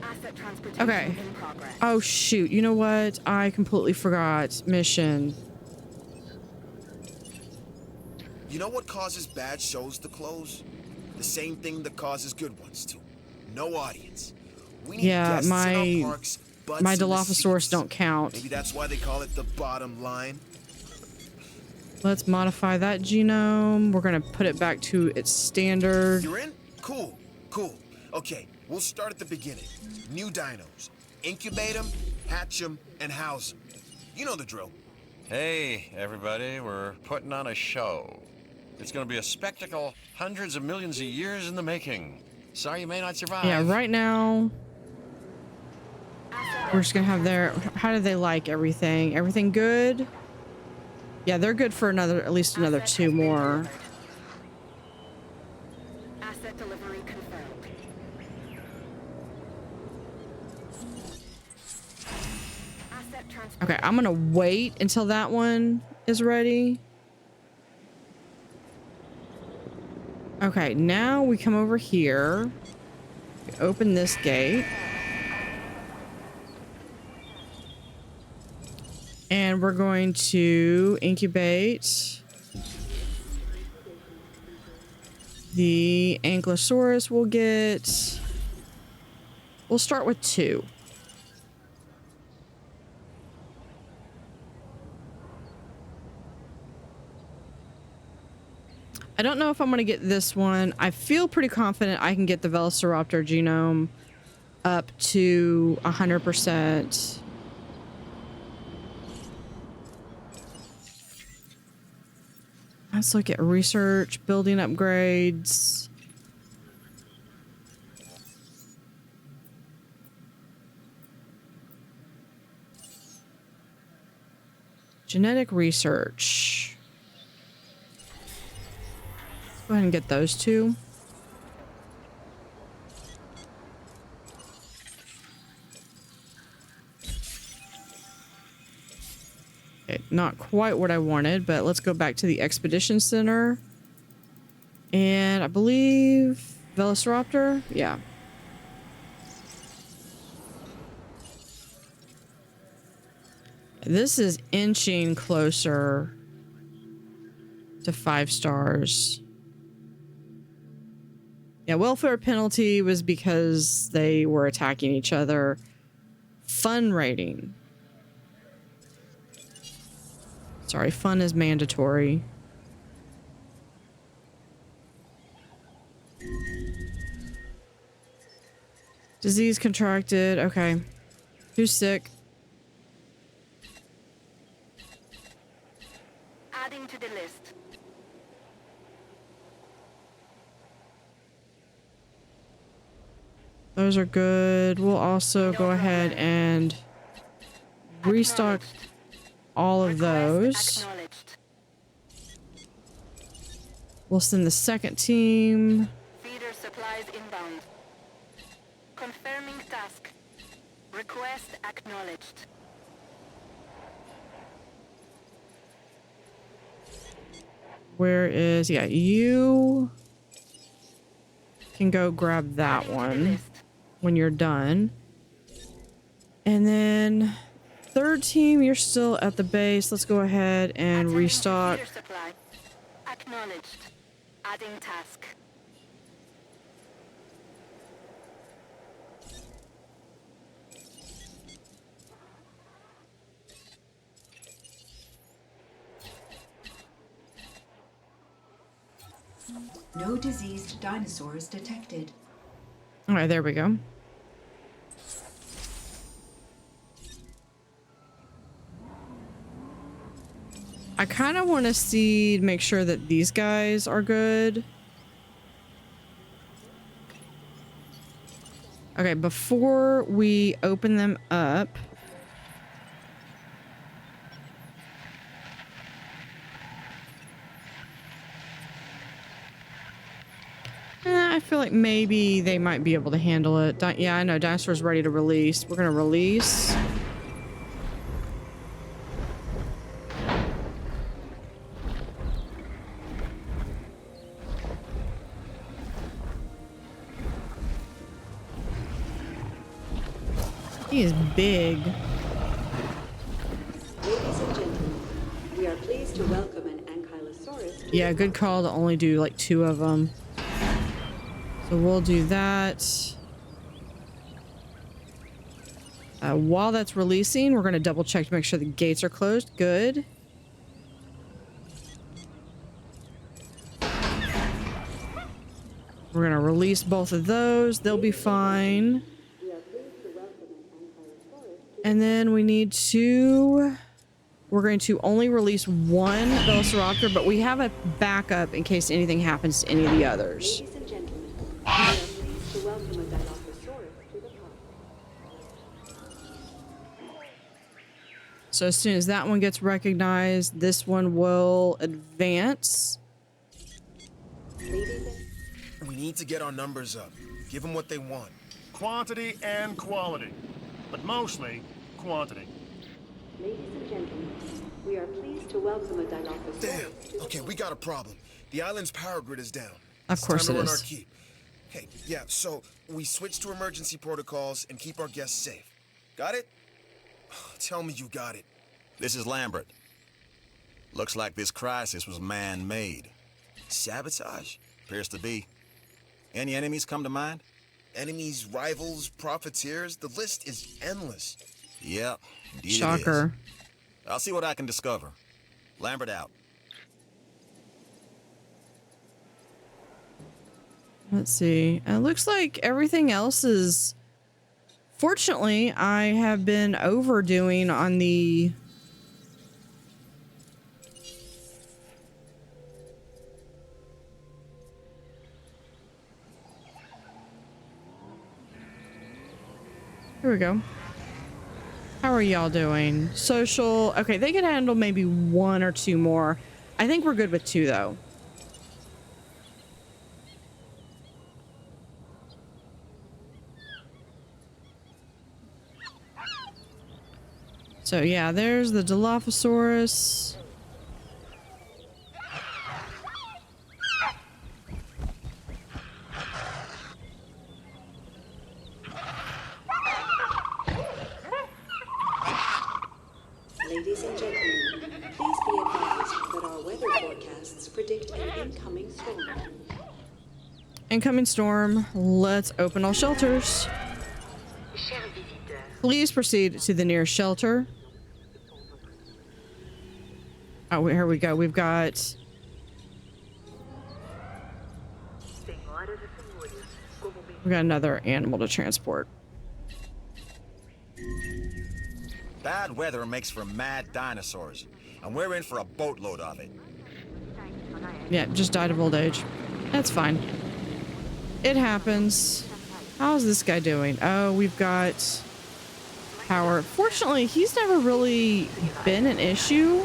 Asset transportation Okay. in progress. Oh shoot, you know what? I completely forgot. Mission. You know what causes bad shows to close? The same thing that causes good ones to. No audience. We need Yeah, guests in my our parks, butts my in the Dilophosaurus seats. don't count. Maybe that's why they call it the bottom line. Let's modify that genome. We're gonna put it back to its standard. You're in? Cool, cool. Okay, we'll start at the beginning. New dinos. Incubate them, hatch them, and house them. You know the drill. Hey, everybody, we're putting on a show. It's going to be a spectacle hundreds of millions of years in the making. Sorry you may not survive. Yeah, right now we're just gonna have their. How do they like everything? Everything good? Yeah, they're good for at least another 2 more. Asset delivery confirmed. Asset transport. Okay, I'm gonna wait until that one is ready. Okay, now we come over here. We open this gate. And we're going to incubate the Ankylosaurus. We'll start with 2. I don't know if I'm going to get this one. I feel pretty confident I can get the Velociraptor genome up to 100%. Let's look at research, building upgrades. Genetic research. Go ahead and get those 2. Okay, not quite what I wanted, but let's go back to the Expedition Center. And I believe Velociraptor? Yeah. This is inching closer to 5 stars. Yeah, welfare penalty was because they were attacking each other. Fun rating. Sorry, fun is mandatory. Disease contracted. Okay. Who's sick? Adding to the list. Those are good. We'll also go ahead and restock all of those. We'll send the second team. Feeder supplies inbound. Confirming task. Request acknowledged. Where is... Yeah, you can go grab that one when you're done. And then... Third team, you're still at the base. Let's go ahead and restock. Supply. Acknowledged. Adding task. No diseased dinosaurs detected. All right, there we go. I kind of want to make sure that these guys are good. Okay, before we open them up. I feel like maybe they might be able to handle it. Yeah, I know. Dinosaur's ready to release. We're going to release. He is big. Ladies and gentlemen, we are pleased to welcome an Ankylosaurus. Yeah, good call to only do like 2 of them. So we'll do that. While that's releasing, we're going to double check to make sure the gates are closed. Good. We're going to release both of those. They'll be fine. And then we need to... We're going to only release 1 Velociraptor, but we have a backup in case anything happens to any of the others. Ladies and gentlemen, we are pleased to welcome a Dilophosaurus to the park. So as soon as that one gets recognized, this one will advance. We need to get our numbers up. Give them what they want. Quantity and quality, but mostly quantity. Ladies and gentlemen, we are pleased to welcome a Dilophosaurus. Damn. Okay, we got a problem. The island's power grid is down. Of course it's time it to run is. Our keep. Hey, yeah, so we switch to emergency protocols and keep our guests safe. Got it? Tell me you got it. This is Lambert. Looks like this crisis was man-made. Sabotage? Appears to be. Any enemies come to mind? Enemies, rivals, profiteers? The list is endless. Yep, indeed Shocker. it is. I'll see what I can discover. Lambert out. Let's see. It looks like everything else is... Fortunately, I have been overdoing on the... Here we go. How are y'all doing? Social. Okay, they can handle maybe 1 or 2 more. I think we're good with 2, though. So, yeah, there's the Dilophosaurus. Ladies and gentlemen, please be advised that our weather forecasts predict an incoming storm. Incoming storm. Let's open all shelters. Chers visiteurs, Please proceed to the nearest shelter. Oh, here we go. We've got... senhoras e senhores, como bem We got another animal to transport. Bad weather makes for mad dinosaurs, and we're in for a boatload of it. Yeah, just died of old age. That's fine. It happens. How's this guy doing? Oh, we've got power. Fortunately, he's never really been an issue.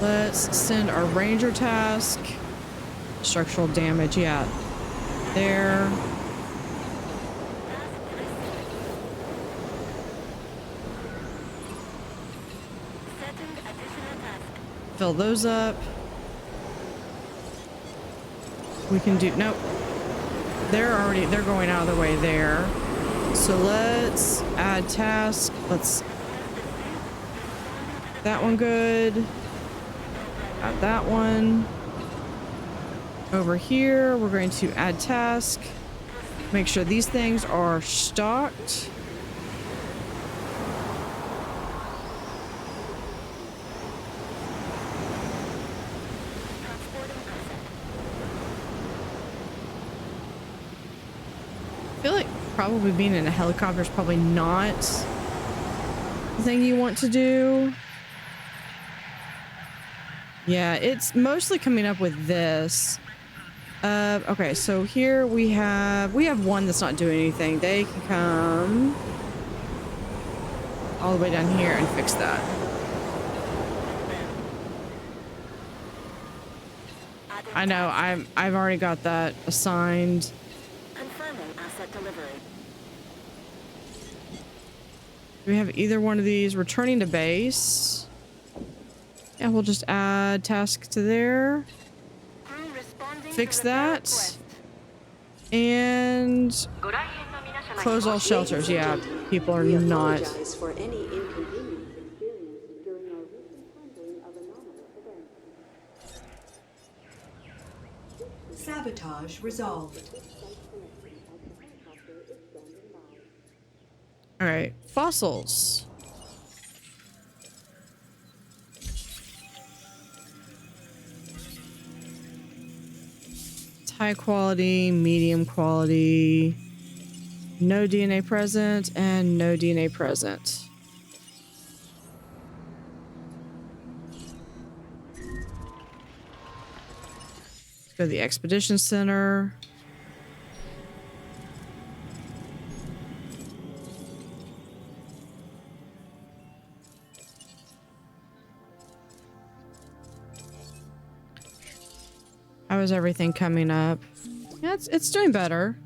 Let's send our ranger task. Structural damage, yeah. There. Fill those up. We can do, nope. They're going out of the way there. So let's add task. Let's, that one good. Add that one. Over here, we're going to add task. Make sure these things are stocked. I feel like probably being in a helicopter is probably not the thing you want to do. Yeah, it's mostly coming up with this. Okay, so here we have one that's not doing anything. They can come all the way down here and fix that. I know, I've already got that assigned. confirming asset delivery. Do we have either one of these returning to base? Yeah, we'll just add task to there. Fix that. And close all shelters. Yeah, people are We not. apologize for any inconvenience experienced during our recent handling of anomalous events. Sabotage resolved. All right, fossils. It's high quality, medium quality, no DNA present, and no DNA present. Let's go to the Expedition Center. How is everything coming up? Yeah, it's doing better.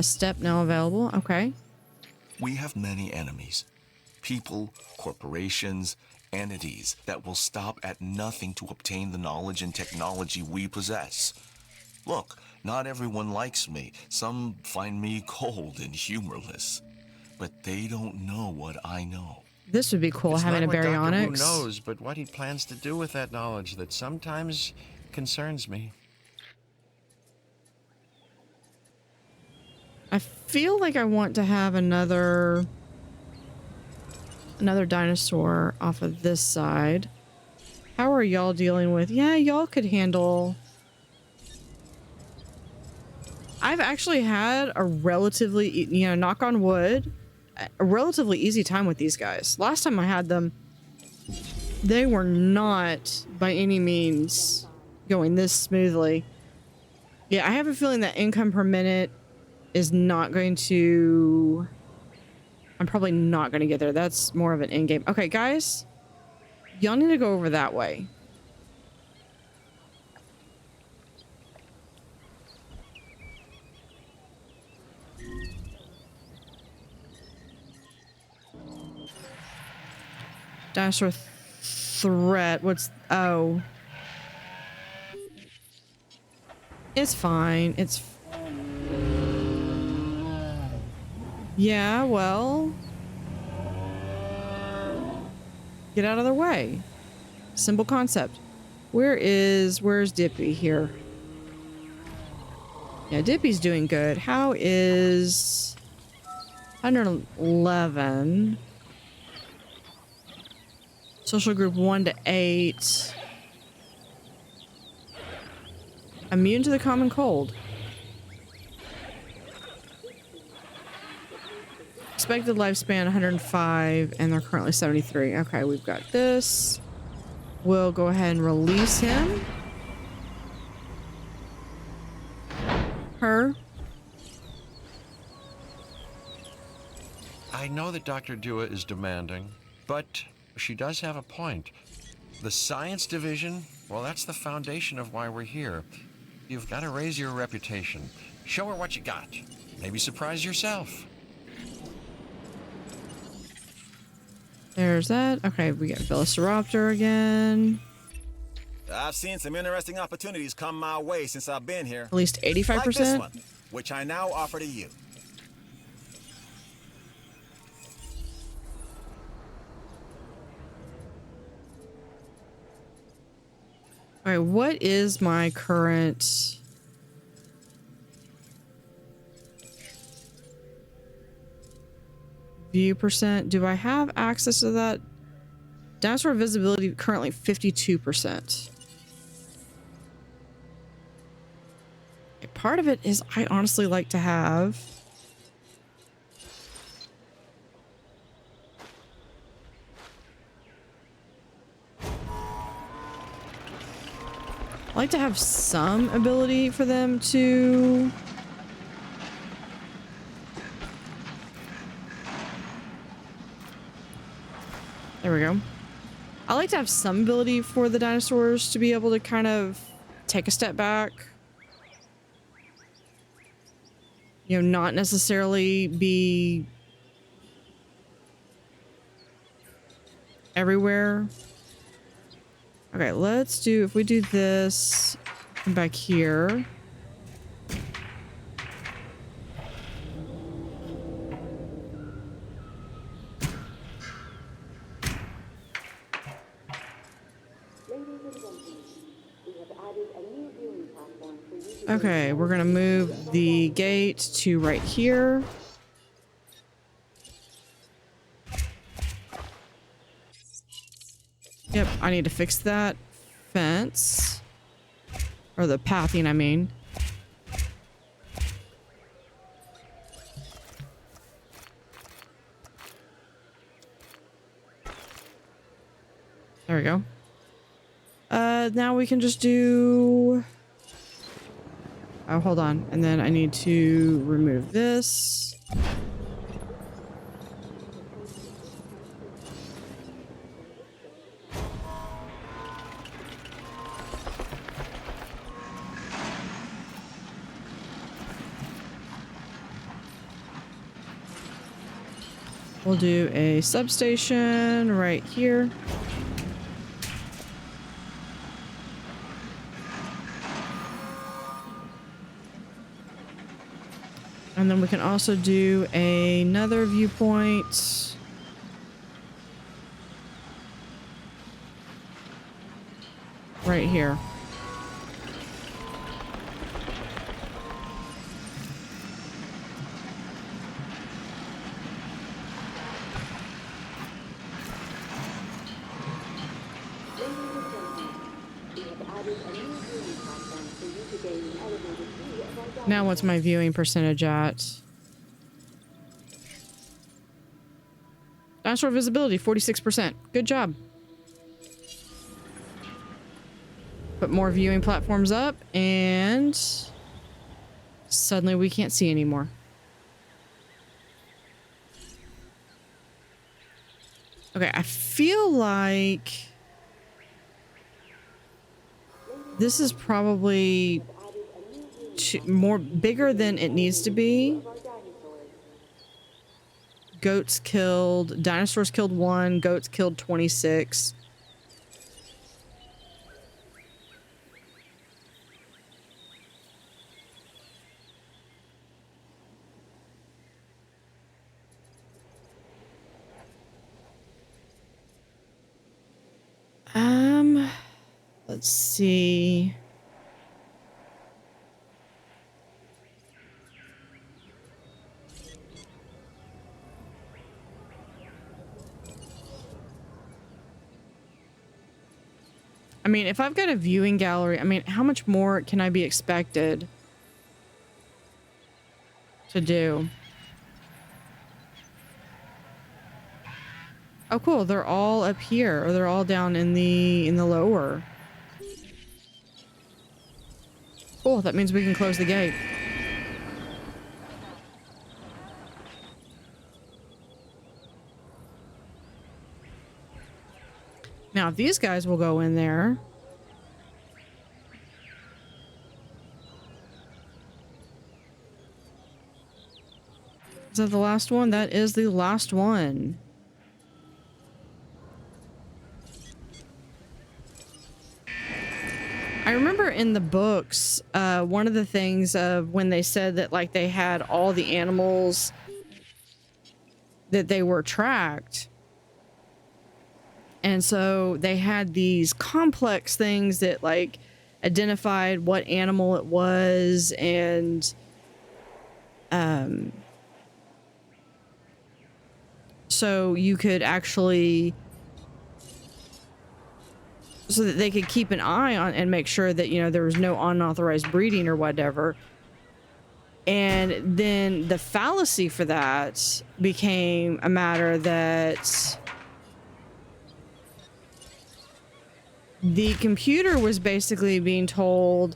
Step now available. Okay. We have many enemies, People, corporations, entities that will stop at nothing to obtain the knowledge and technology we possess. Look, not everyone likes me. Some find me cold and humorless. But they don't know what I know. This would be cool, It's having a not what Dr. Wu baryonyx. knows, but what he plans to do with that knowledge that sometimes concerns me. I feel like I want to have another dinosaur off of this side. How are y'all dealing with? Yeah, y'all could handle. I've actually had a relatively, you know, knock on wood, a relatively easy time with these guys. Last time I had them, they were not by any means going this smoothly. Yeah, I have a feeling that income per minute is not going to... I'm probably not going to get there. That's more of an in-game. Okay, guys. Y'all need to go over that way. Dinosaur threat. What's... Oh. It's fine. It's... Yeah, well... Get out of their way. Simple concept. Where's Dippy here? Yeah, Dippy's doing good. How is 111? Social group 1 to 8. Immune to the common cold. Expected lifespan 105, and they're currently 73. Okay, we've got this. We'll go ahead and release him. Her. I know that Dr. Dua is demanding, but she does have a point. The science division, well, that's the foundation of why we're here. You've got to raise your reputation. Show her what you got. Maybe surprise yourself. There's that. Okay, we get Velociraptor again. I've seen some interesting opportunities come my way since I've been here. At least 85%. Like this one, which I now offer to you. All right, what is my current... view percent? Do I have access to that? Dinosaur visibility currently 52%. Part of it is I honestly like to have... I like to have some ability for them to... There we go. I like to have some ability for the dinosaurs to be able to kind of take a step back. You know, not necessarily be everywhere. Okay, let's do, if we do this, come back here. Okay, we're gonna move the gate to right here. Yep, I need to fix that fence. Or the pathing, I mean. There we go. Now we can just do... Oh, hold on. And then I need to remove this. We'll do a substation right here. And then we can also do another viewpoint. Right here. Now what's my viewing percentage at? Dinosaur visibility, 46%. Good job. Put more viewing platforms up, and suddenly we can't see anymore. Okay, I feel like this is probably more bigger than it needs to be. Goats killed, dinosaurs killed 1, goats killed 26. Let's see. I mean, if I've got a viewing gallery, I mean, how much more can I be expected to do? Oh, cool. They're all up here, or they're all down in the lower. Cool. That means we can close the gate. Now, if these guys will go in there. Is that the last one? That is the last one. I remember in the books, one of the things of when they said that like they had all the animals that they were tracked. And so they had these complex things that like identified what animal it was, and so you could actually, so that they could keep an eye on and make sure that, you know, there was no unauthorized breeding or whatever. And then the fallacy for that became a matter that the computer was basically being told,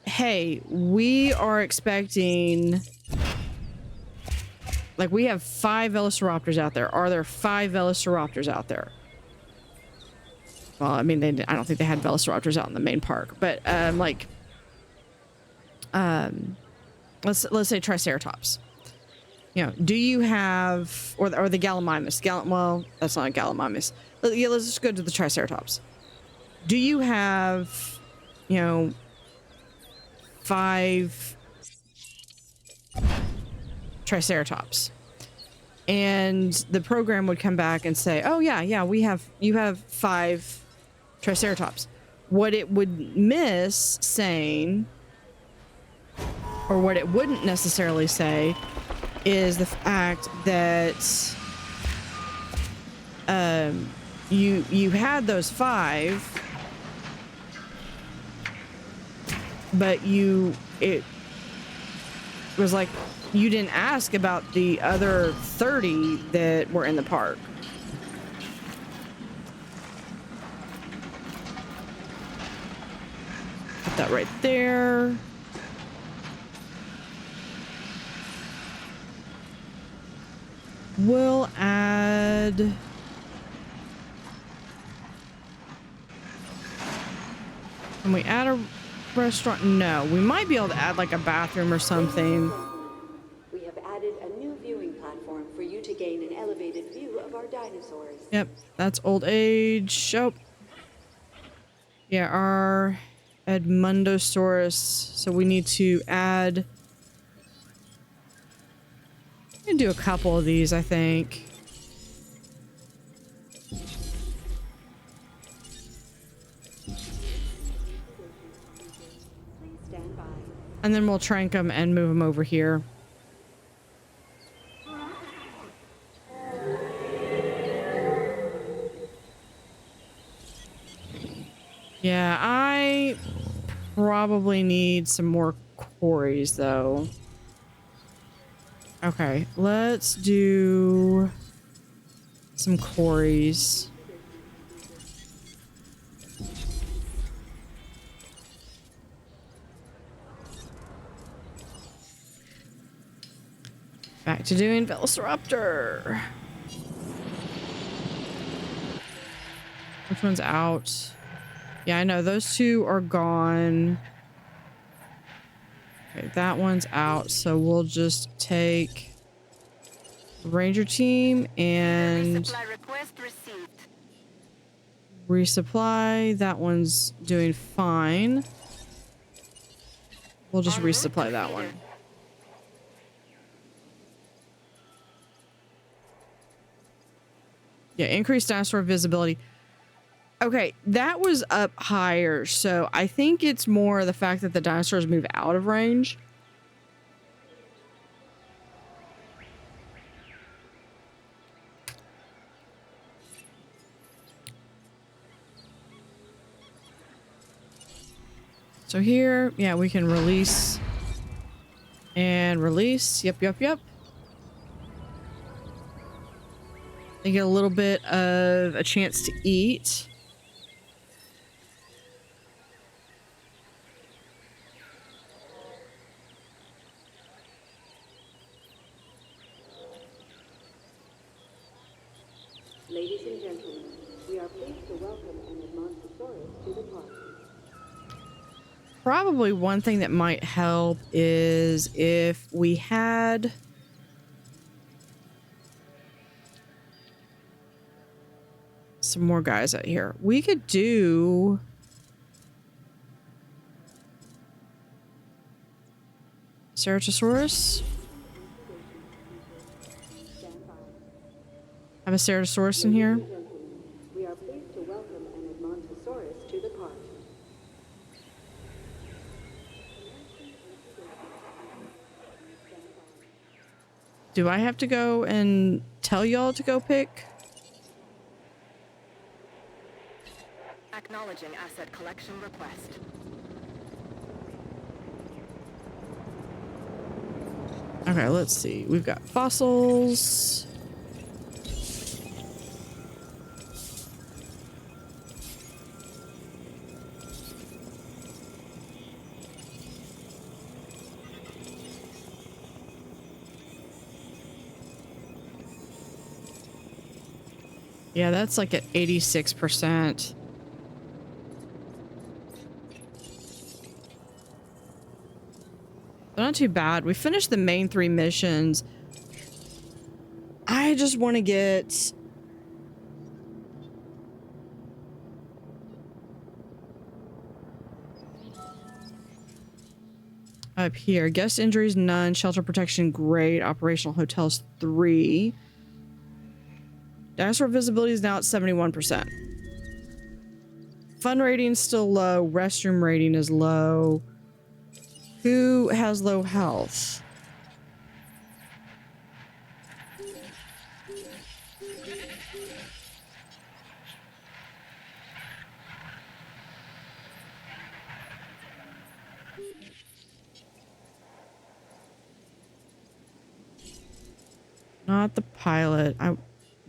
hey, we are expecting, like, we have 5 velociraptors out there. Are there 5 velociraptors out there? Well, I mean, I don't think they had velociraptors out in the main park, but let's say Triceratops. You know, do you have, or the Gallimimus? Well, that's not a Gallimimus. Yeah, let's just go to the Triceratops. Do you have, you know, 5 Triceratops? And the program would come back and say, oh yeah, you have 5 Triceratops. What it would miss saying, or what it wouldn't necessarily say, is the fact that you had those 5, but it was like you didn't ask about the other 30 that were in the park. Put that right there. We'll add... Can we add a restaurant? No. We might be able to add like a bathroom or something. We have added a new viewing platform for you to gain dinosaurs. Yep, that's old age. Oh. Yeah, our Edmundosaurus. So we need to add... We can do a couple of these, I think. Please stand by. And then we'll trank them and move them over here. Yeah, I probably need some more quarries, though. Okay, let's do some quarries. Back to doing Velociraptor. Which one's out? Yeah, I know those two are gone. Okay, that one's out, so we'll just take Ranger team and Resupply request received. resupply. That one's doing fine. We'll just En route resupply to that feeder. one. Yeah, increased dinosaur visibility. Okay, that was up higher, so I think it's more the fact that the dinosaurs move out of range. So here, yeah, we can release and release. Yep, yep, yep. They get a little bit of a chance to eat. Ladies and gentlemen, we are pleased to welcome an Edmontosaurus to the park. Probably one thing that might help is if we had some more guys out here. We could do Ceratosaurus. Have a Ceratosaurus in here. Ladies and gentlemen, we are pleased to welcome an Edmontosaurus to the park. Do I have to go and tell y'all to go pick? Acknowledging asset collection request. Okay, let's see. We've got fossils. Yeah, that's like at 86%. They're not too bad. We finished the main 3 missions. I just want to get... up here. Guest injuries, none. Shelter protection, great. Operational hotels, 3. Dinosaur visibility is now at 71%. Fun rating is still low. Restroom rating is low. Who has low health? Not the pilot. I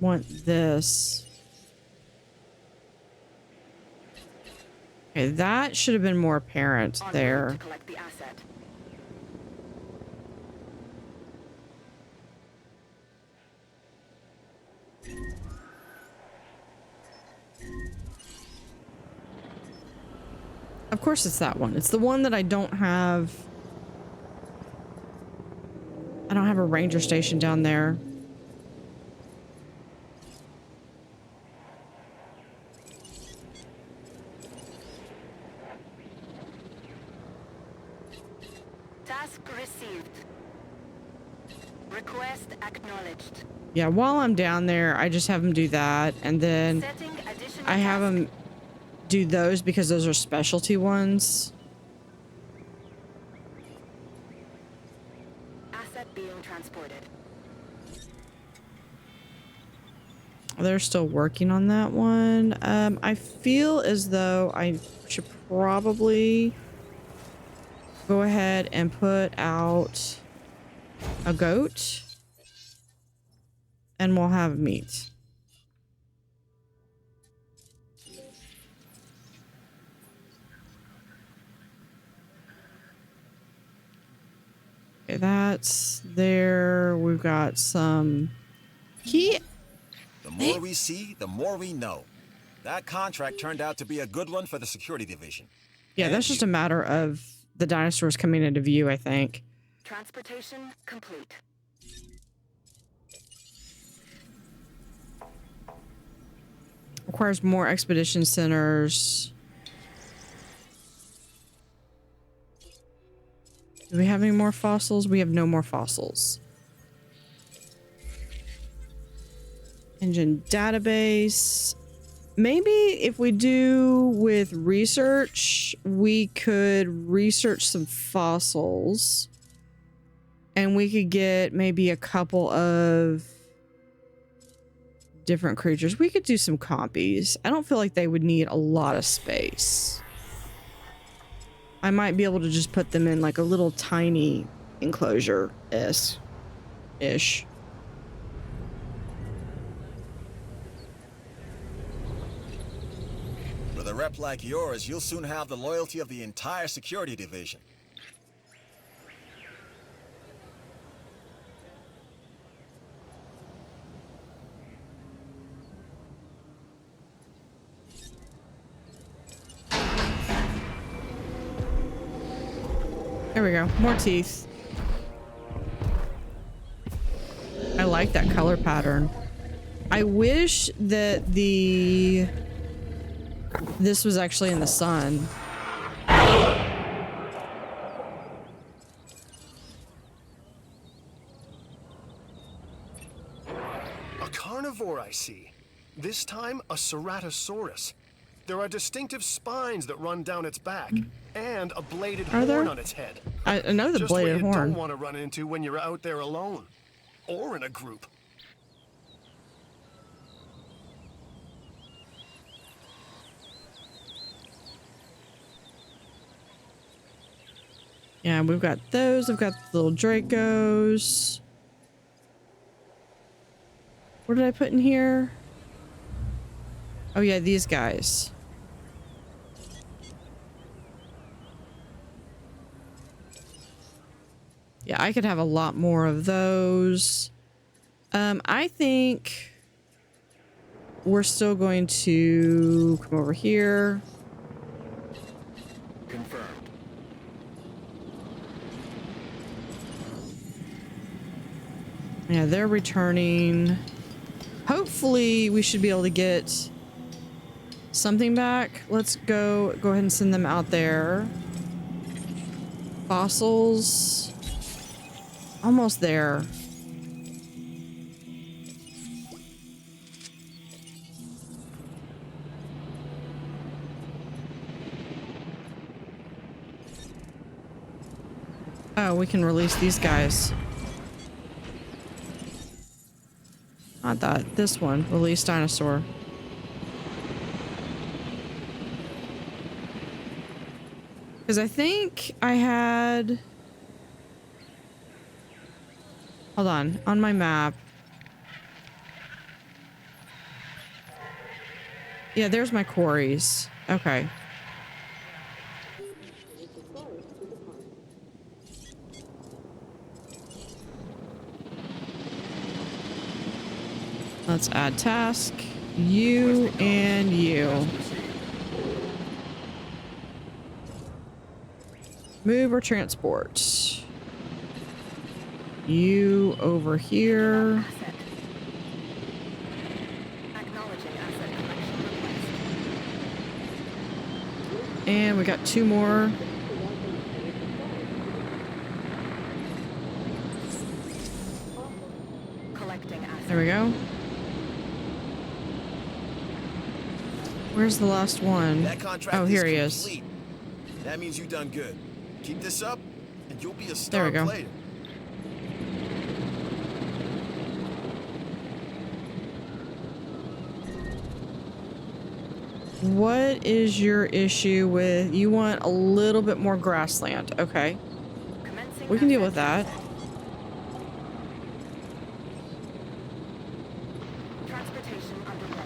want this. Okay, that should have been more apparent there. To collect the asset. Of course it's that one. It's the one that I don't have. I don't have a ranger station down there. Task received. Request acknowledged. Yeah, while I'm down there, I just have them do that, and then Setting additional I have task. them do those because those are specialty ones. Asset being transported. They're still working on that one. I feel as though I should probably go ahead and put out a goat, and we'll have meat. Okay, that's there. We've got some key. The more we see, the more we know. That contract turned out to be a good one for the security division. Yeah, that's just a matter of the dinosaurs coming into view, I think. Transportation complete. Requires more expedition centers. Do we have any more fossils? We have no more fossils. Engine database. Maybe if we do with research, we could research some fossils. And we could get maybe a couple of different creatures. We could do some compies. I don't feel like they would need a lot of space. I might be able to just put them in like a little tiny enclosure-ish. With a rep like yours, you'll soon have the loyalty of the entire security division. There we go. More teeth. I like that color pattern. I wish that this was actually in the sun. A carnivore, I see. This time, a ceratosaurus. There are distinctive spines that run down its back, and a bladed horn on its head. I know the Just bladed what you horn. don't want to run into when you're out there alone, or in a group. Yeah, we've got those. We've got the little Dracos. What did I put in here? Oh yeah, these guys. Yeah, I could have a lot more of those. I think we're still going to come over here. Confirmed. Yeah, they're returning. Hopefully we should be able to get something back. Let's go ahead and send them out there. Fossils. Almost there. Oh, we can release these guys. Not that. This one. Release dinosaur. Because I think I had... Hold on. On my map. Yeah, there's my quarries. Okay. Let's add task. You and you. Move or transport. You over here. And we got two more. There we go. Where's the last one? That contract Oh, here he complete. is. That means you've done good. Keep this up, and you'll be a There star we go. player. What is your issue with... You want a little bit more grassland. Okay. Commencing We can deal asset with that. transportation underway.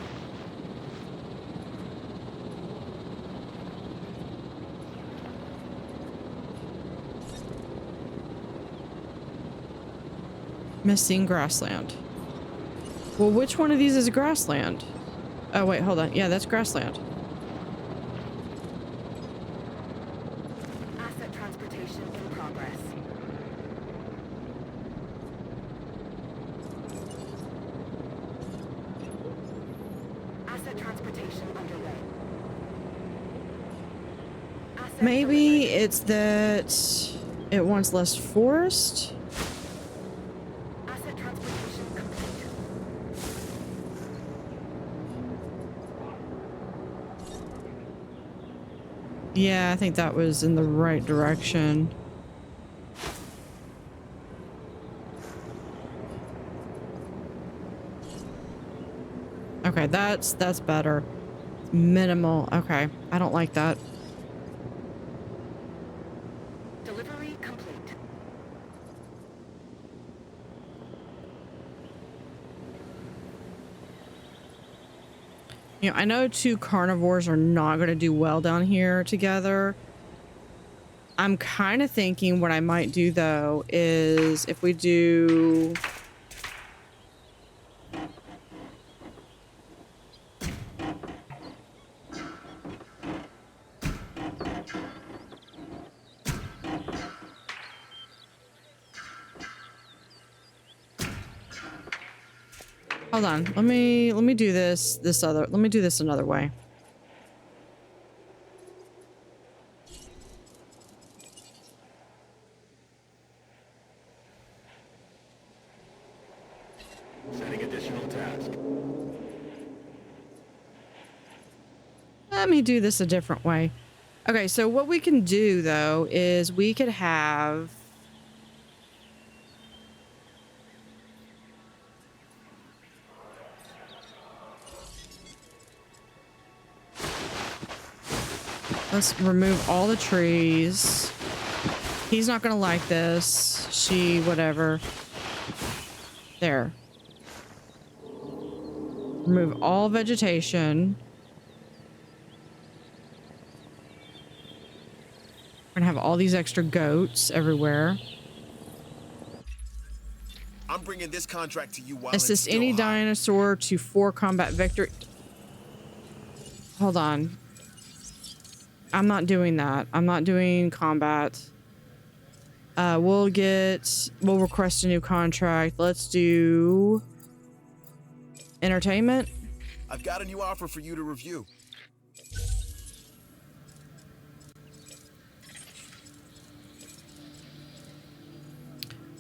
Missing grassland. Well, which one of these is grassland? Oh, wait, hold on. Yeah, that's grassland. Asset transportation in progress. Asset transportation underway. Asset Maybe delivered. it's that it wants less forest? Asset transportation complete. Yeah, I think that was in the right direction. Okay, that's better. Minimal. Okay, I don't like that. Delivery complete. You know, I know two carnivores are not going to do well down here together. I'm kind of thinking what I might do, though, is if we do... Hold on. Let me do this let me do this another way. Setting additional task. Let me do this a different way. Okay, so what we can do though is we could have let's remove all the trees. He's not gonna like this. She, whatever. There. Remove all vegetation. We're gonna have all these extra goats everywhere. I'm bringing this contract to you while Assist it's still any hot. dinosaur to 4 combat victory. Hold on. I'm not doing that. I'm not doing combat. We'll request a new contract. Let's do entertainment. I've got a new offer for you to review.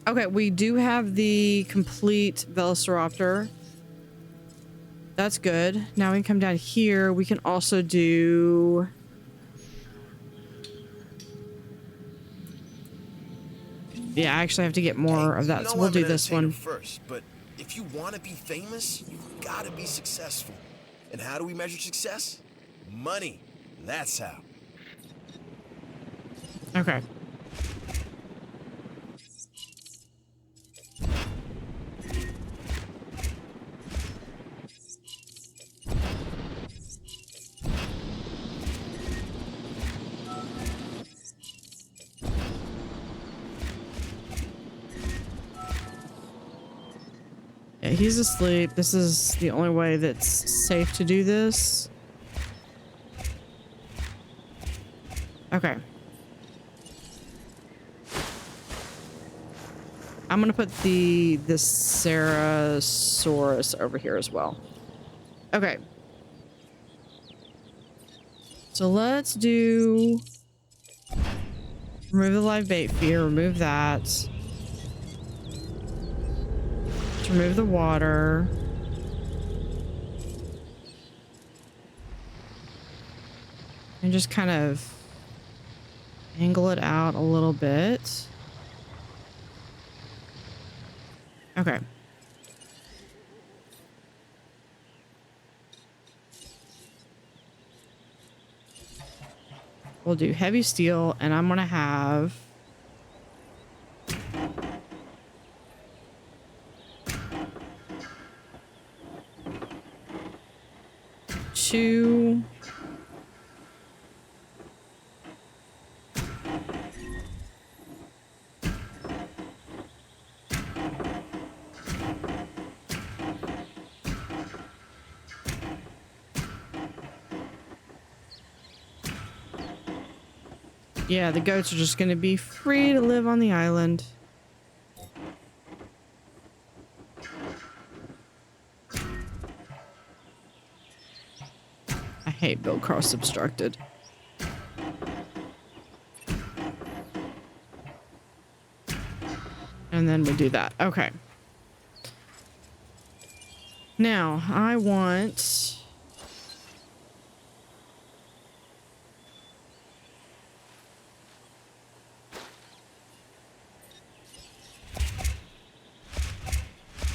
Okay, we do have the complete Velociraptor. That's good. Now we can come down here. We can also do... Yeah, I actually have to get more of that, so we'll do this one. First, but if you want to be famous, you've got to be successful. And how do we measure success? Money. That's how. Okay. Yeah, he's asleep. This is the only way that's safe to do this. Okay. I'm gonna put the Ceratosaurus over here as well. Okay. So let's do... Remove the live bait feeder, remove that. Let's remove the water. And just kind of angle it out a little bit. Okay. We'll do heavy steel, and I'm gonna have two. Yeah, the goats are just gonna be free to live on the island. I hate build cross obstructed. And then we do that. Okay. Now, I want...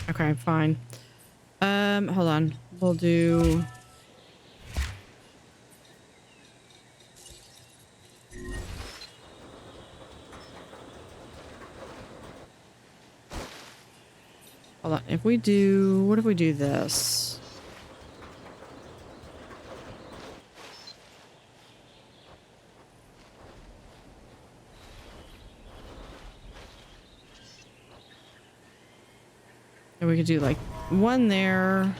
Okay, fine. Hold on. We'll do... Hold on. If we do... What if we do this? And we could do like one there.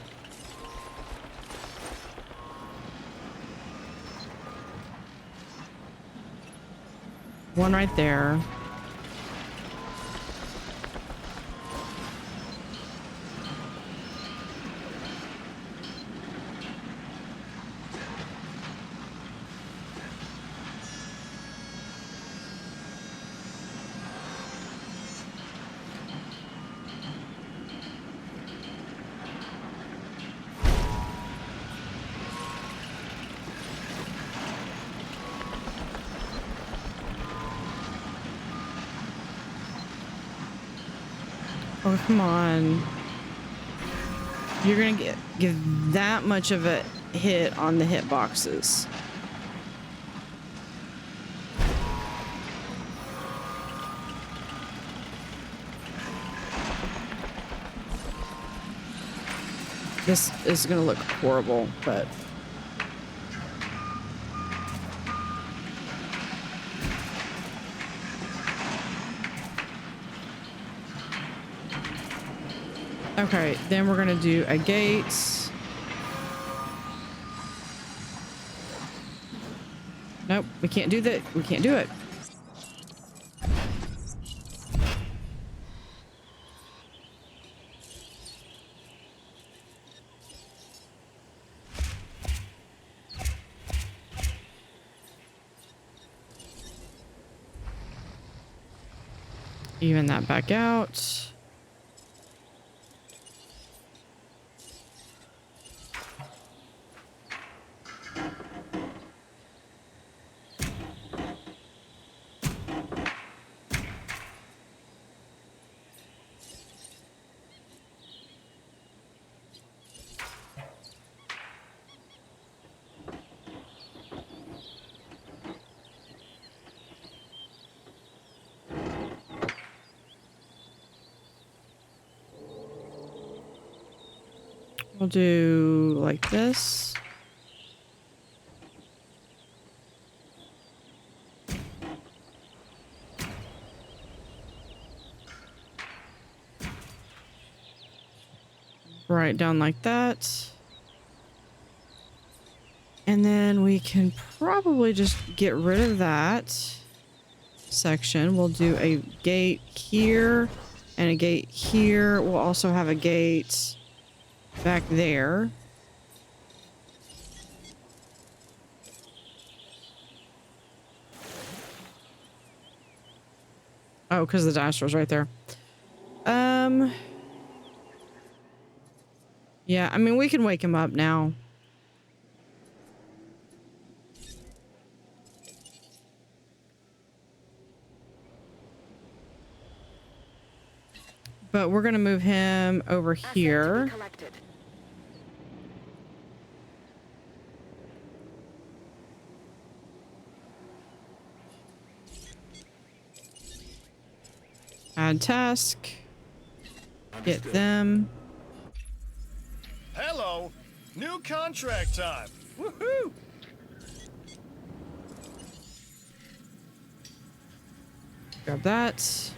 One right there. Oh, come on. You're gonna give that much of a hit on the hit boxes. This is gonna look horrible, but... Okay, then we're gonna do a gate. Nope, we can't do that. We can't do it. Even that back out. We'll do like this. Right down like that. And then we can probably just get rid of that section. We'll do a gate here and a gate here. We'll also have a gate back there. Oh, because the dinosaur's right there. Yeah, I mean, we can wake him up now. But we're gonna move him over here. Add task. Get them. Hello! New contract time! Woohoo! Grab that.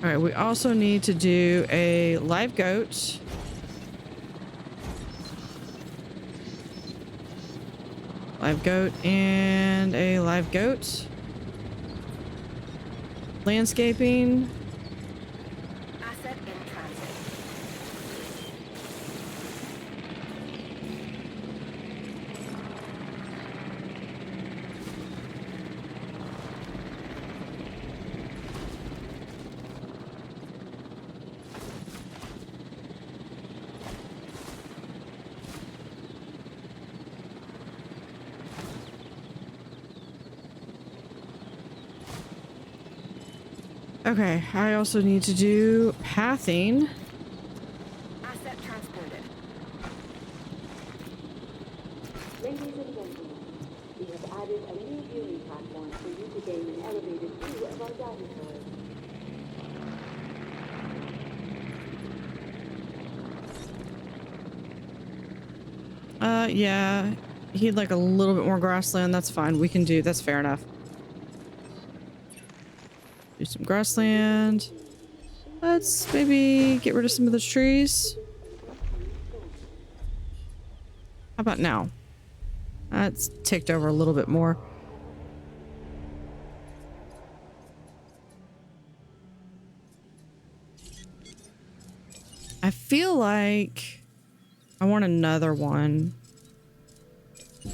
All right, we also need to do a live goat. Live goat and a live goat. Landscaping. Asset in transit. Okay, I also need to do pathing. Asset transported. Ladies and gentlemen, we have added a new viewing platform for you to gain an elevated view of our dinosaurs. Yeah, he'd like a little bit more grassland. That's fine. We can do, that's fair enough. Do some grassland. Let's maybe get rid of some of those trees. How about now? That's ticked over a little bit more. I feel like I want another one. Our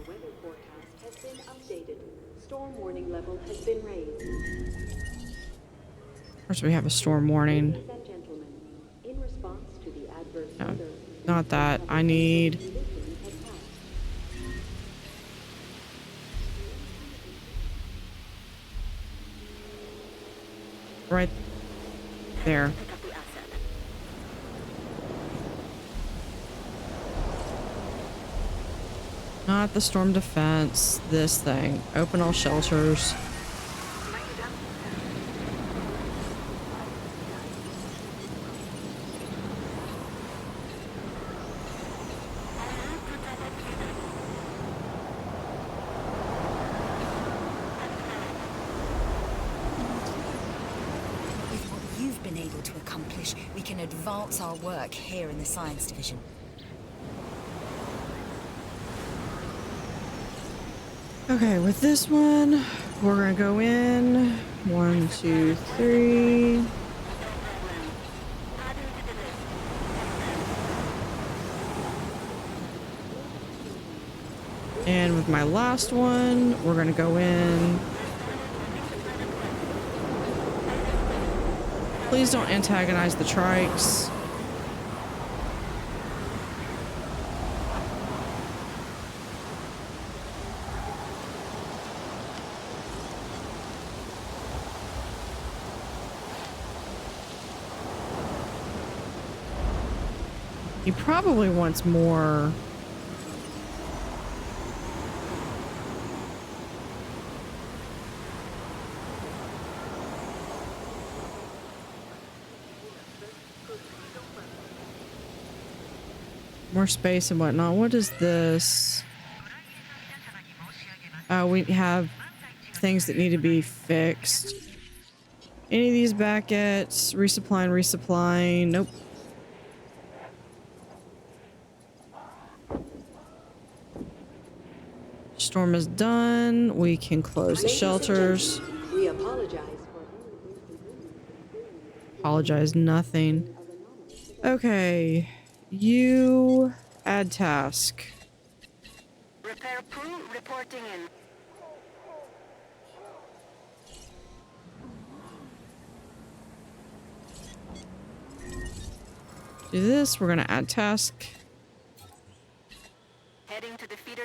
weather forecast has been updated. Storm warning level has been raised. First, we have a storm warning. Ladies and gentlemen, in response to the adverse No, weather, not that. I need... conditions have passed. right there. Pick up the asset. Not the storm defense. This thing. Open all shelters. With what you've been able to accomplish, we can advance our work here in the Science Division. Okay, with this one, we're gonna go in. 1, 2, 3. And with my last one, we're gonna go in. Please don't antagonize the trikes. He probably wants more. More space and whatnot. What is this? We have things that need to be fixed. Any of these back at resupplying? Nope. Storm is done. We can close the shelters. We apologize for Apologize, nothing. Okay. You add task. Repair crew reporting in. do this. We're gonna add task. Heading to the feeder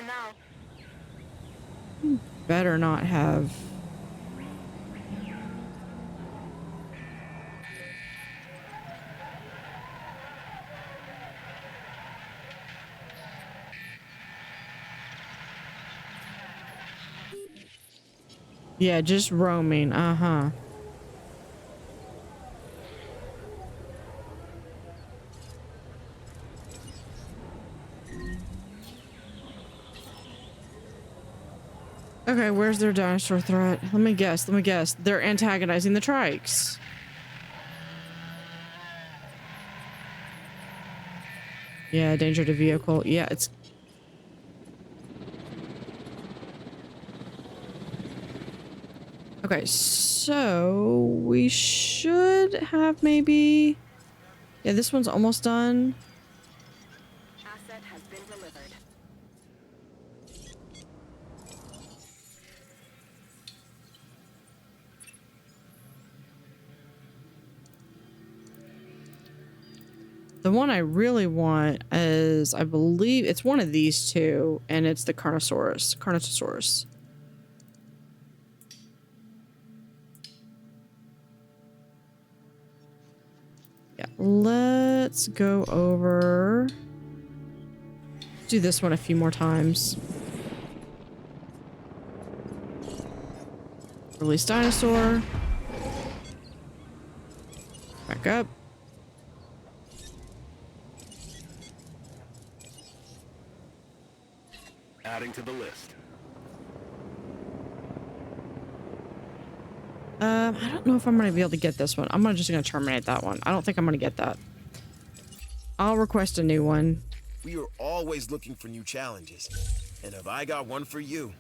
now. Better not have. Yeah, just roaming. Uh-huh. Okay, where's their dinosaur threat? Let me guess. They're antagonizing the trikes. Yeah, danger to vehicle. Yeah, it's... Okay, so we should have maybe... Yeah, this one's almost done. Asset has been delivered. The one I really want is, I believe, it's one of these two, and it's the Carnotaurus. Yeah, let's go over. Do this one a few more times. Release dinosaur. Back up. Adding to the list. I don't know if I'm gonna be able to get this one. I'm just gonna terminate that one. I don't think I'm gonna get that. I'll request a new one. We are always looking for new challenges. And have I got one for you?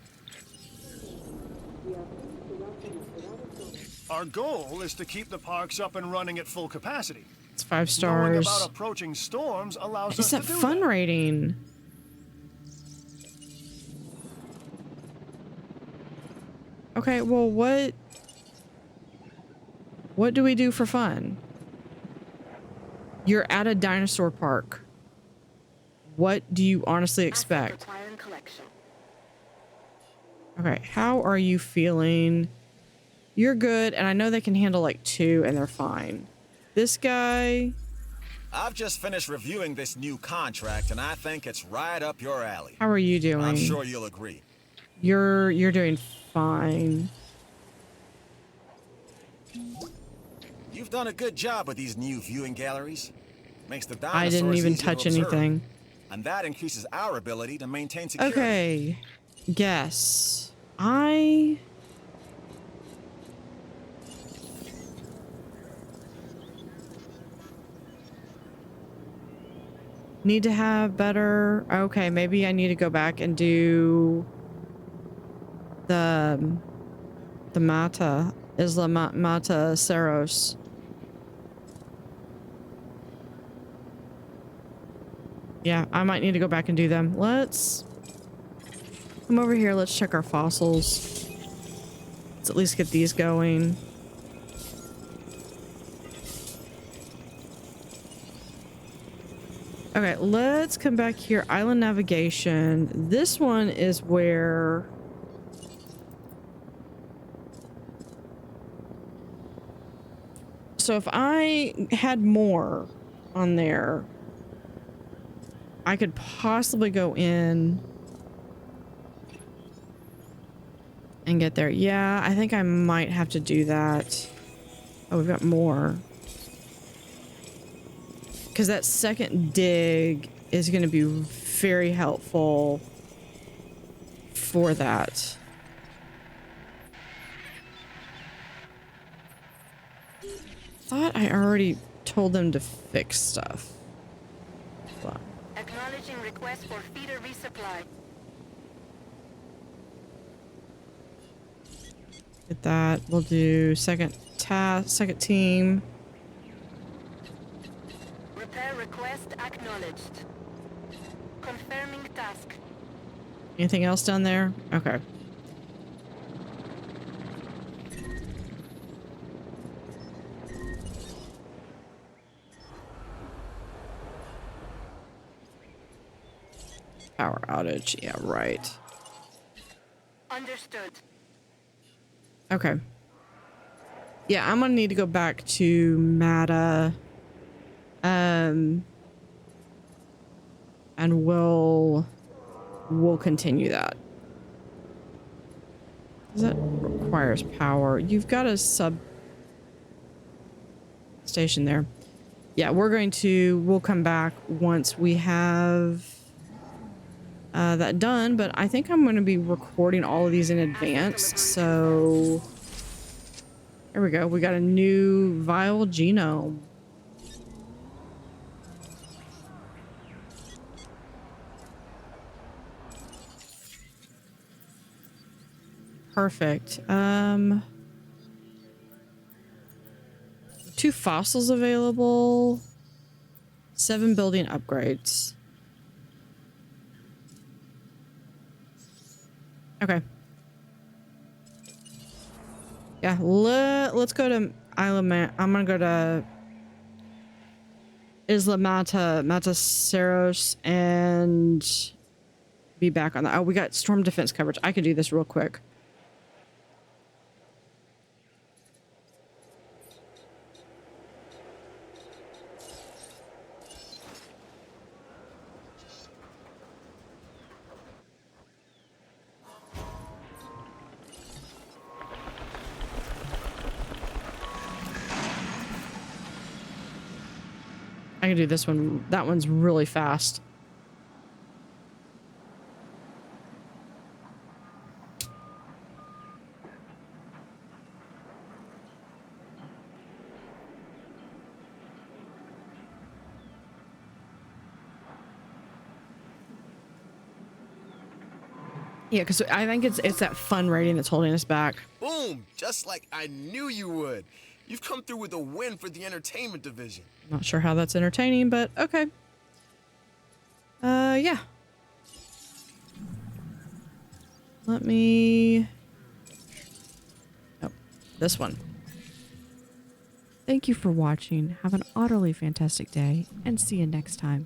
Our goal is to keep the parks up and running at full capacity. It's 5 Knowing stars. about approaching storms allows It's us that to do fun that. rating. Okay, well, what do we do for fun? You're at a dinosaur park. What do you honestly expect? Requiring collection. Okay, how are you feeling? You're good, and I know they can handle like 2 and they're fine. This guy... I've just finished reviewing this new contract, and I think it's right up your alley. How are you doing? I'm sure you'll agree. You're doing fine. You've done a good job with these new viewing galleries. Makes the dinosaurs I didn't even easier to touch observe, anything. and that increases our ability to maintain security. Okay. Guess. I... need to have better... Okay, maybe I need to go back and do... the Mata. Isla Mata Ceros. Yeah, I might need to go back and do them. Let's come over here. Let's check our fossils. Let's at least get these going. Okay, let's come back here. Island navigation. This one is where... So if I had more on there, I could possibly go in and get there. Yeah, I think I might have to do that. Oh, we've got more. Because that second dig is going to be very helpful for that. Thought I already told them to fix stuff. But Acknowledging request for feeder resupply. get that. We'll do second team. Repair request acknowledged. Confirming task. Anything else down there? Okay. Power outage. Yeah, right. Understood. Okay. Yeah, I'm gonna need to go back to Mata. And we'll continue that. That requires power. You've got a station there. Yeah, we'll come back once we have that done, but I think I'm going to be recording all of these in advance. So there we go. We got a new viral genome. Perfect. 2 fossils available. 7 building upgrades. Okay. Yeah, let's go to Isla Muerta. I'm gonna go to Isla Muerta, Mataceros, and be back on that. Oh, we got storm defense coverage. I can do this real quick. I can do this one. That one's really fast. Yeah, because I think it's that fun rating that's holding us back. Boom! Just like I knew you would. You've come through with a win for the entertainment division. Not sure how that's entertaining, but okay. Yeah. Let me... Oh, this one. Thank you for watching. Have an utterly fantastic day, and see you next time.